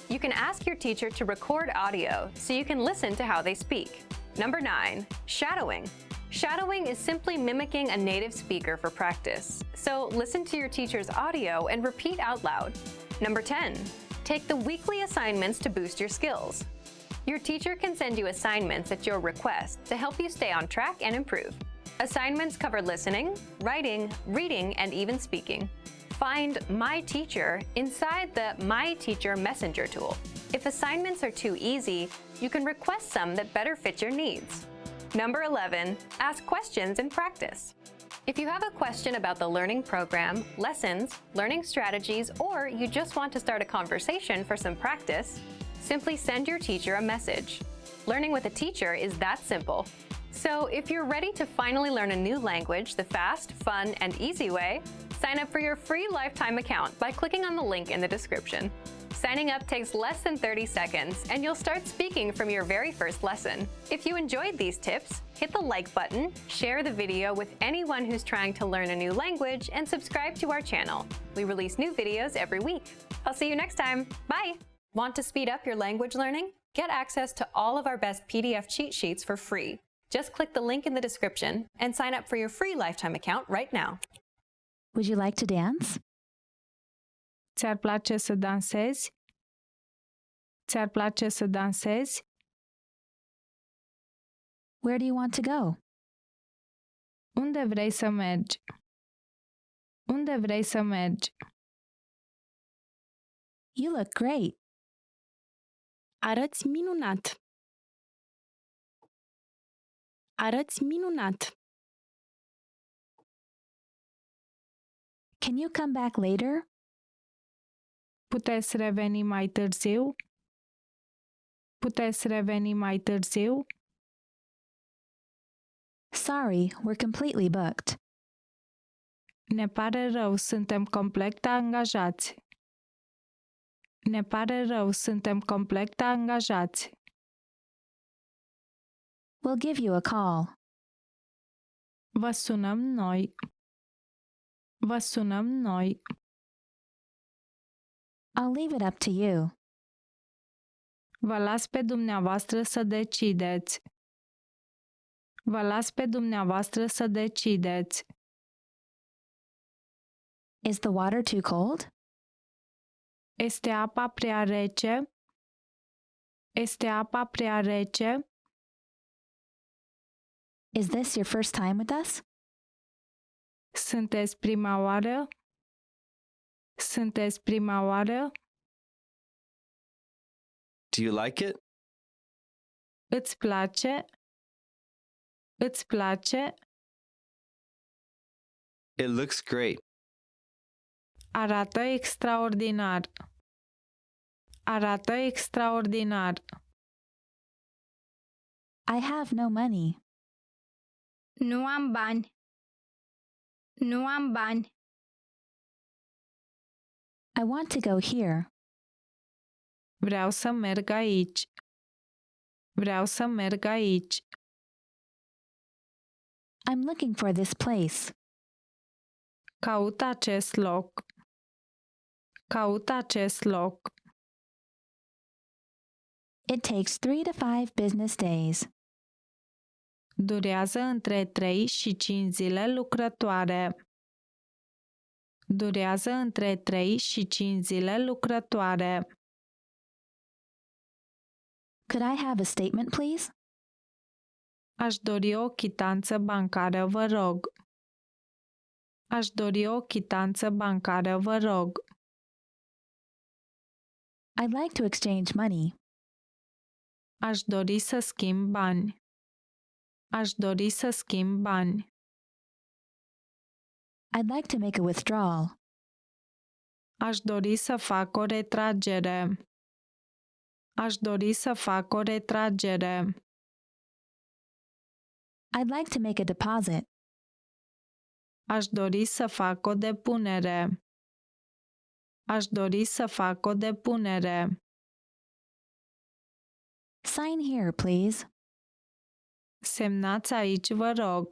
You can ask your teacher to record audio so you can listen to how they speak. Number 9, shadowing. Shadowing is simply mimicking a native speaker for practice. So listen to your teacher's audio and repeat out loud. Number 10, take the weekly assignments to boost your skills. Your teacher can send you assignments at your request to help you stay on track and improve. Assignments cover listening, writing, reading, and even speaking. Find My Teacher inside the My Teacher Messenger tool. If assignments are too easy, you can request some that better fit your needs. Number 11, ask questions in practice. If you have a question about the learning program, lessons, learning strategies, or you just want to start a conversation for some practice, simply send your teacher a message. Learning with a teacher is that simple. So if you're ready to finally learn a new language the fast, fun, and easy way, sign up for your free lifetime account by clicking on the link in the description. Signing up takes less than 30 seconds, and you'll start speaking from your very first lesson. If you enjoyed these tips, hit the like button, share the video with anyone who's trying to learn a new language, and subscribe to our channel. We release new videos every week. I'll see you next time. Bye! Want to speed up your language learning? Get access to all of our best PDF cheat sheets for free. Just click the link in the description and sign up for your free lifetime account right now. Would you like to dance? Ți-ar place să dansezi? Ți-ar place să dansezi? Where do you want to go? Unde vrei să mergi? Unde vrei să mergi? You look great. Arăți minunat. Arăți minunat. Can you come back later? Puteți reveni mai târziu? Puteți reveni mai târziu? Sorry, we're completely booked. Ne pare rău, suntem complet angajați. Ne pare rău, suntem complet angajați. We'll give you a call. Vă sunăm noi. Vă sunăm noi. I'll leave it up to you. Vă las pe dumneavoastră să decideți. Vă las pe dumneavoastră să decideți. Is the water too cold? Este apa prea rece? Este apa prea rece? Is this your first time with us? Sunteți prima oară? Sunteți prima oară? Do you like it? Îți place? Îți place? It looks great. Arată extraordinar. Arată extraordinar. I have no money. Nu am bani. Nu am bani. I want to go here. Vreau să merg aici. Vreau să merg aici. I'm looking for this place. Caut acest loc. Caut acest loc. It takes 3 to 5 business days. Durează între 3 și 5 zile lucrătoare. Durează între 3 și 5 zile lucrătoare. Could I have a statement, please? Aș dori o chitanță bancară, vă rog. Aș dori o chitanță bancară, vă rog. I'd like to exchange money. Aș dori să schimb bani. Aș dori să schimb bani. I'd like to make a withdrawal. Aș dori să fac o retragere. Aș dori să fac o retragere. I'd like to make a deposit. Aș dori să fac o depunere. Aș dori să fac o depunere. Sign here, please. Semnați aici, vă rog.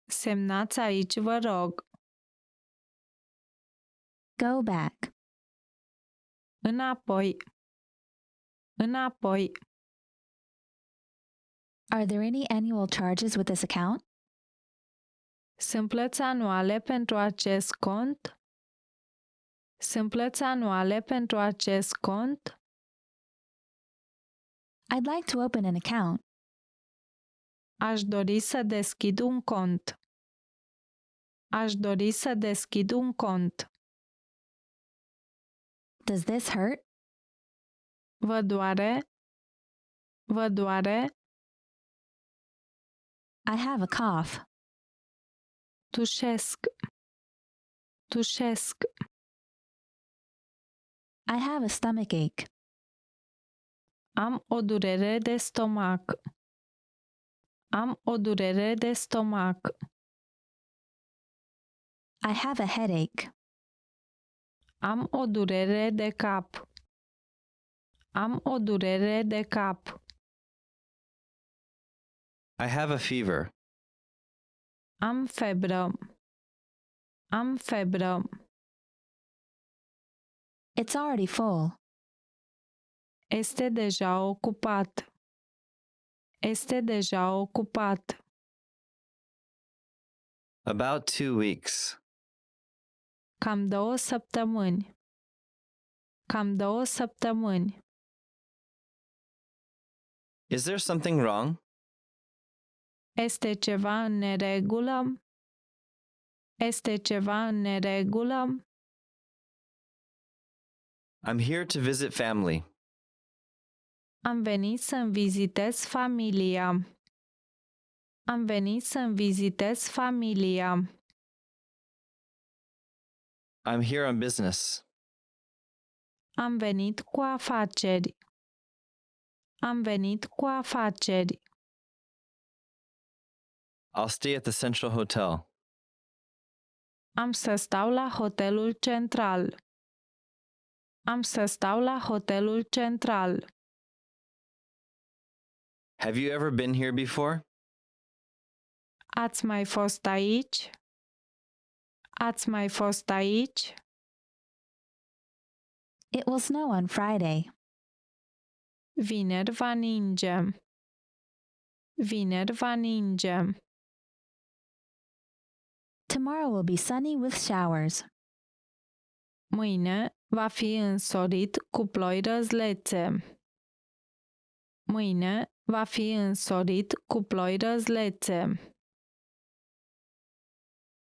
Semnați aici, vă rog. Go back. Înapoi. Înapoi. Are there any annual charges with this account? Sunt plăți anuale pentru acest cont? Sunt plăți anuale pentru acest cont? I'd like to open an account. Aș dori să deschid un cont. Aș dori să deschid un cont. Does this hurt? Vă doare? Vă doare? I have a cough. Tușesc. Tușesc. I have a stomachache. Am o durere de stomac. Am o durere de stomac. I have a headache. Am o durere de cap. Am o durere de cap. I have a fever. Am febră. Am febră. It's already full. Este deja ocupat. Este deja ocupat. About 2 weeks. Cam 2 săptămâni. Cam 2 săptămâni. Is there something wrong? Este ceva în neregulă? Este ceva în neregulă? I'm here to visit family. Am venit să-mi vizitez familia. Am venit să-mi vizitez familia. I'm here on business. Am venit cu afaceri. Am venit cu afaceri. I'll stay at the Central Hotel. Am să stau la hotelul central. Am să stau la hotelul central. Have you ever been here before? Ați mai fost aici? Ați mai fost aici? It will snow on Friday. Vineri va ninge. Vineri va ninge. Tomorrow will be sunny with showers. Mâine va fi însorit cu ploi răzlețe. Mâine va fi însorit cu ploi răzlețe.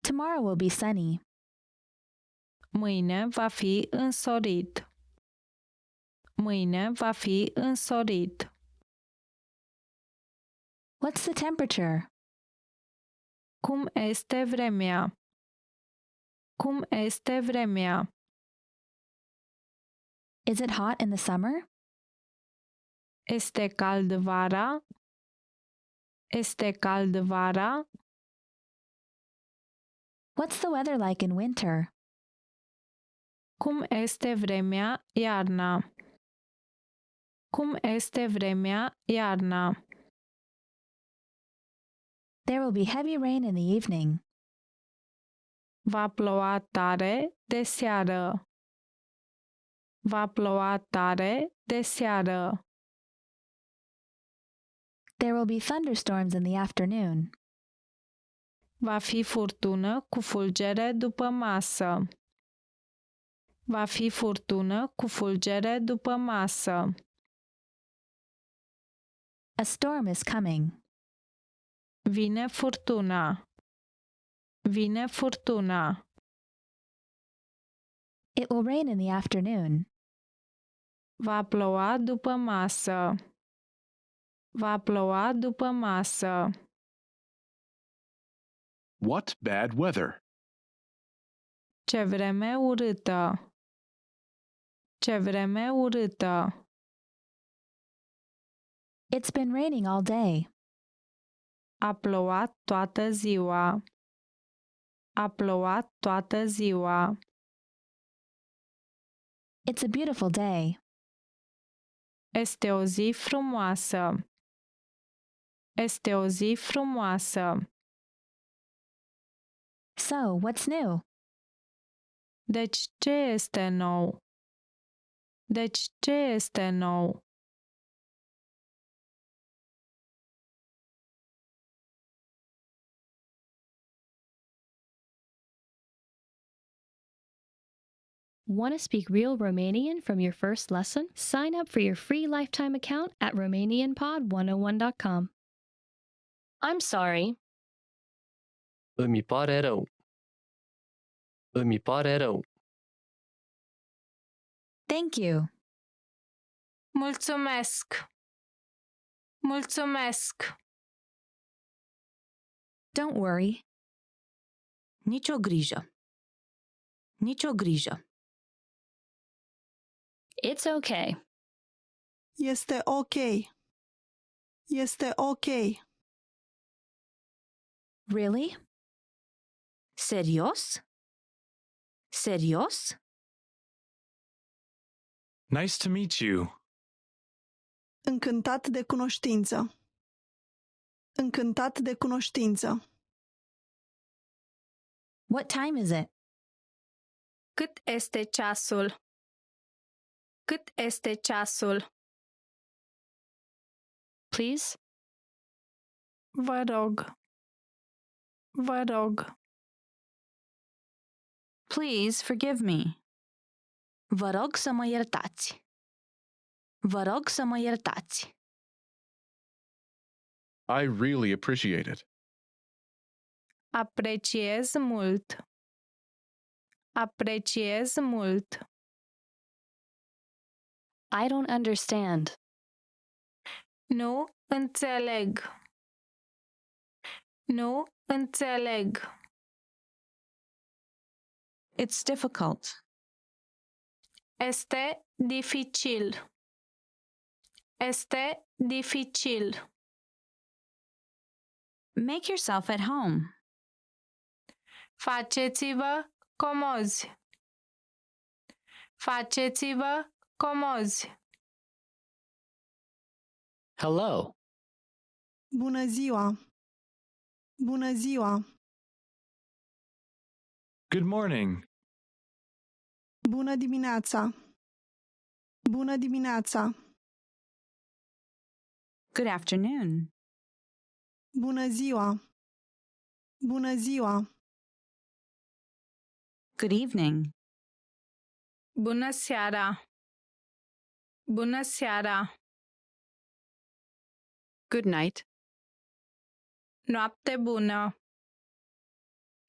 Tomorrow will be sunny. Mâine va fi însorit. Mâine va fi însorit. What's the temperature? Cum este vremea? Cum este vremea? Is it hot in the summer? Este cald vara? Este cald vara? What's the weather like in winter? Cum este vremea iarna? Cum este vremea iarna? There will be heavy rain in the evening. Va ploua tare de seară. Va ploua tare de seară. There will be thunderstorms in the afternoon. Va fi furtună cu fulgere după masă. Va fi furtună cu fulgere după masă. A storm is coming. Vine furtuna. Vine furtuna. It will rain in the afternoon. Va ploua după masă. Va ploua după masă. What bad weather? Ce vreme urâtă! Ce vreme urâtă! It's been raining all day. A plouat toată ziua. A plouat toată ziua. It's a beautiful day. Este o zi frumoasă. Este o zi frumoasă. So, what's new? Deci ce este nou? Deci ce este nou? Want to speak real Romanian from your first lesson? Sign up for your free lifetime account at RomanianPod101.com. I'm sorry. Îmi pare rău. Îmi pare rău. Thank you. Mulțumesc! Mulțumesc! Don't worry. Nicio grijă. Nicio grijă. It's okay. Este ok. Este ok. Really? Serios? Serios? Nice to meet you. Încântat de cunoștință. Încântat de cunoștință. What time is it? Cât este ceasul? Cât este ceasul? Please? Vă rog. Vă rog. Please forgive me. Vă rog să mă iertați. Vă rog să mă iertați. I really appreciate it. Apreciez mult. Apreciez mult. I don't understand. Nu înțeleg. Nu înțeleg. It's difficult. Este dificil. Este dificil. Make yourself at home. Faceți-vă comozi. Faceți-vă comozi. Hello. Bună ziua. Bună ziua. Good morning. Bună dimineața. Bună dimineața. Good afternoon. Bună ziua. Bună ziua. Good evening. Bună seara. Bună seara. Good night. Noapte bună.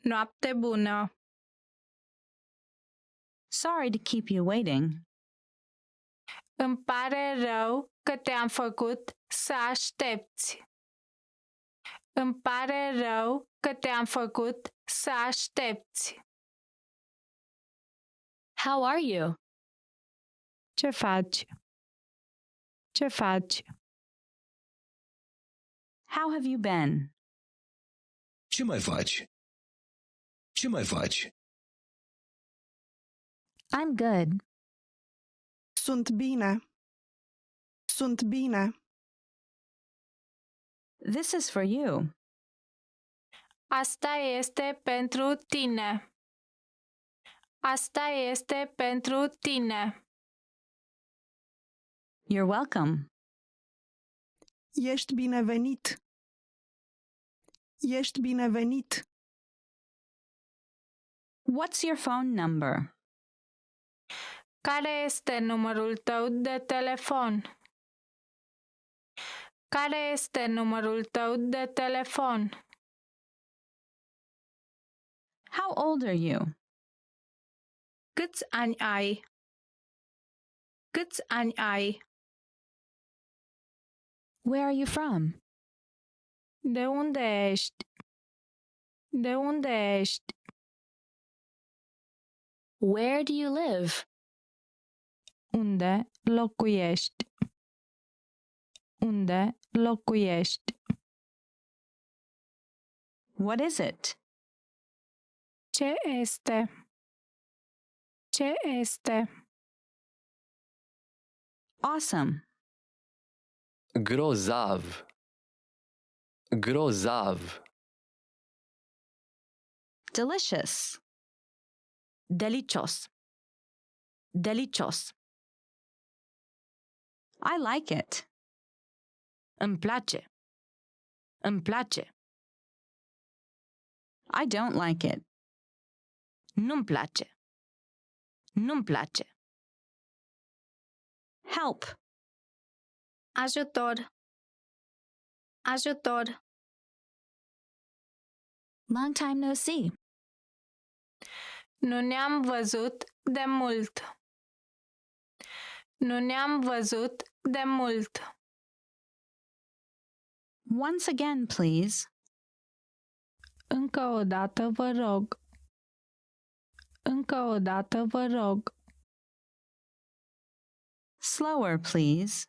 Noapte bună. Sorry to keep you waiting. Îmi pare rău că te-am făcut să aștepți. Îmi pare rău că te-am făcut să aștepți. How are you? Ce faci? Ce faci? How have you been? Ce mai faci? Ce mai faci? I'm good. Sunt bine. Sunt bine. This is for you. Asta este pentru tine. Asta este pentru tine. You're welcome. Ești binevenit. Ești binevenit. What's your phone number? Care este numărul tău de telefon? Care este numărul tău de telefon? How old are you? Câți ani ai? Câți ani ai? Where are you from? De unde ești? De unde ești? Where do you live? Unde locuiești? Unde locuiești? What is it? Ce este? Ce este? Awesome. Grozav. Grozav. Delicious. Delicios. Delicios. I like it. Îmi place. Îmi place. I don't like it. Nu-mi place. Nu-mi place. Help. Ajutor. Ajutor. Long time no see. Nu ne-am văzut de mult. Nu ne-am văzut de mult. Once again, please. Încă o dată vă rog. Încă o dată vă rog. Slower, please.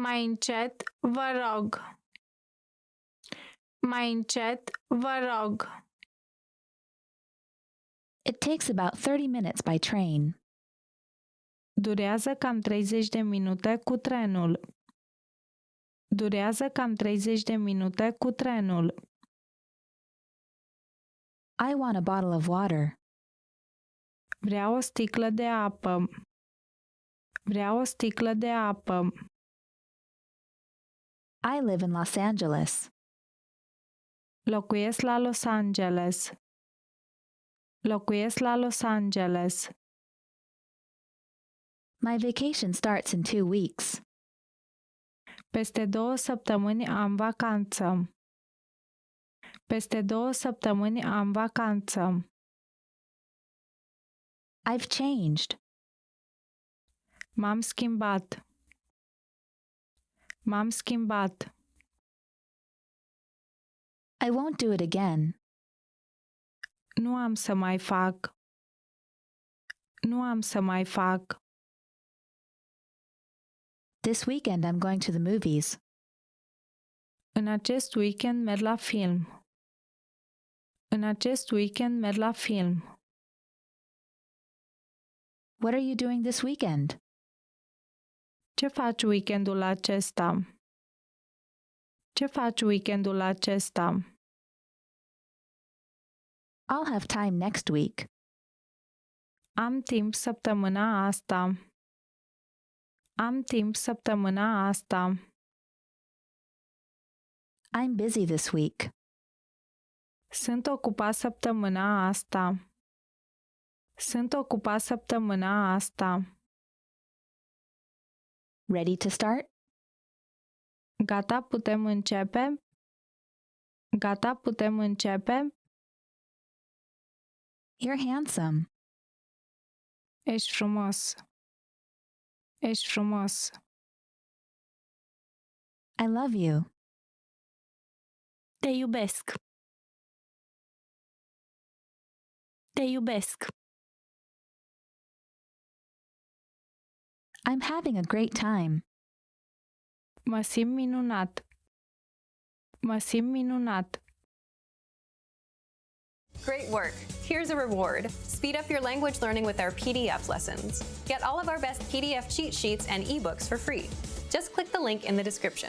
Mai încet vă rog. Mai încet vă rog. It takes about 30 minutes by train. Durează cam 30 de minute cu trenul. Durează cam 30 de minute cu trenul. I want a bottle of water. Vreau o sticlă de apă. Vreau o sticlă de apă. I live in Los Angeles. Locuiesc la Los Angeles. Locuiesc la Los Angeles. My vacation starts in 2 weeks. Peste 2 săptămâni am vacanță. Peste 2 săptămâni am vacanță. I've changed. M-am schimbat. M-am schimbat. I won't do it again. Nu am să mai fac. Nu am să mai fac. This weekend I'm going to the movies. În acest weekend merg la film. În acest weekend merg la film. What are you doing this weekend? Ce faci weekendul acesta? Ce faci weekendul acesta? I'll have time next week. Am timp săptămâna asta. Am timp săptămâna asta. I'm busy this week. Sunt ocupat săptămâna asta. Sunt ocupat săptămâna asta. Ready to start? Gata, putem începe? Gata, putem începe? You're handsome. Ești frumos. Ești frumos. I love you. Te iubesc. Te iubesc. I'm having a great time. Mă simt minunat. Mă simt minunat. Great work! Here's a reward. Speed up your language learning with our PDF lessons. Get all of our best PDF cheat sheets and ebooks for free. Just click the link in the description.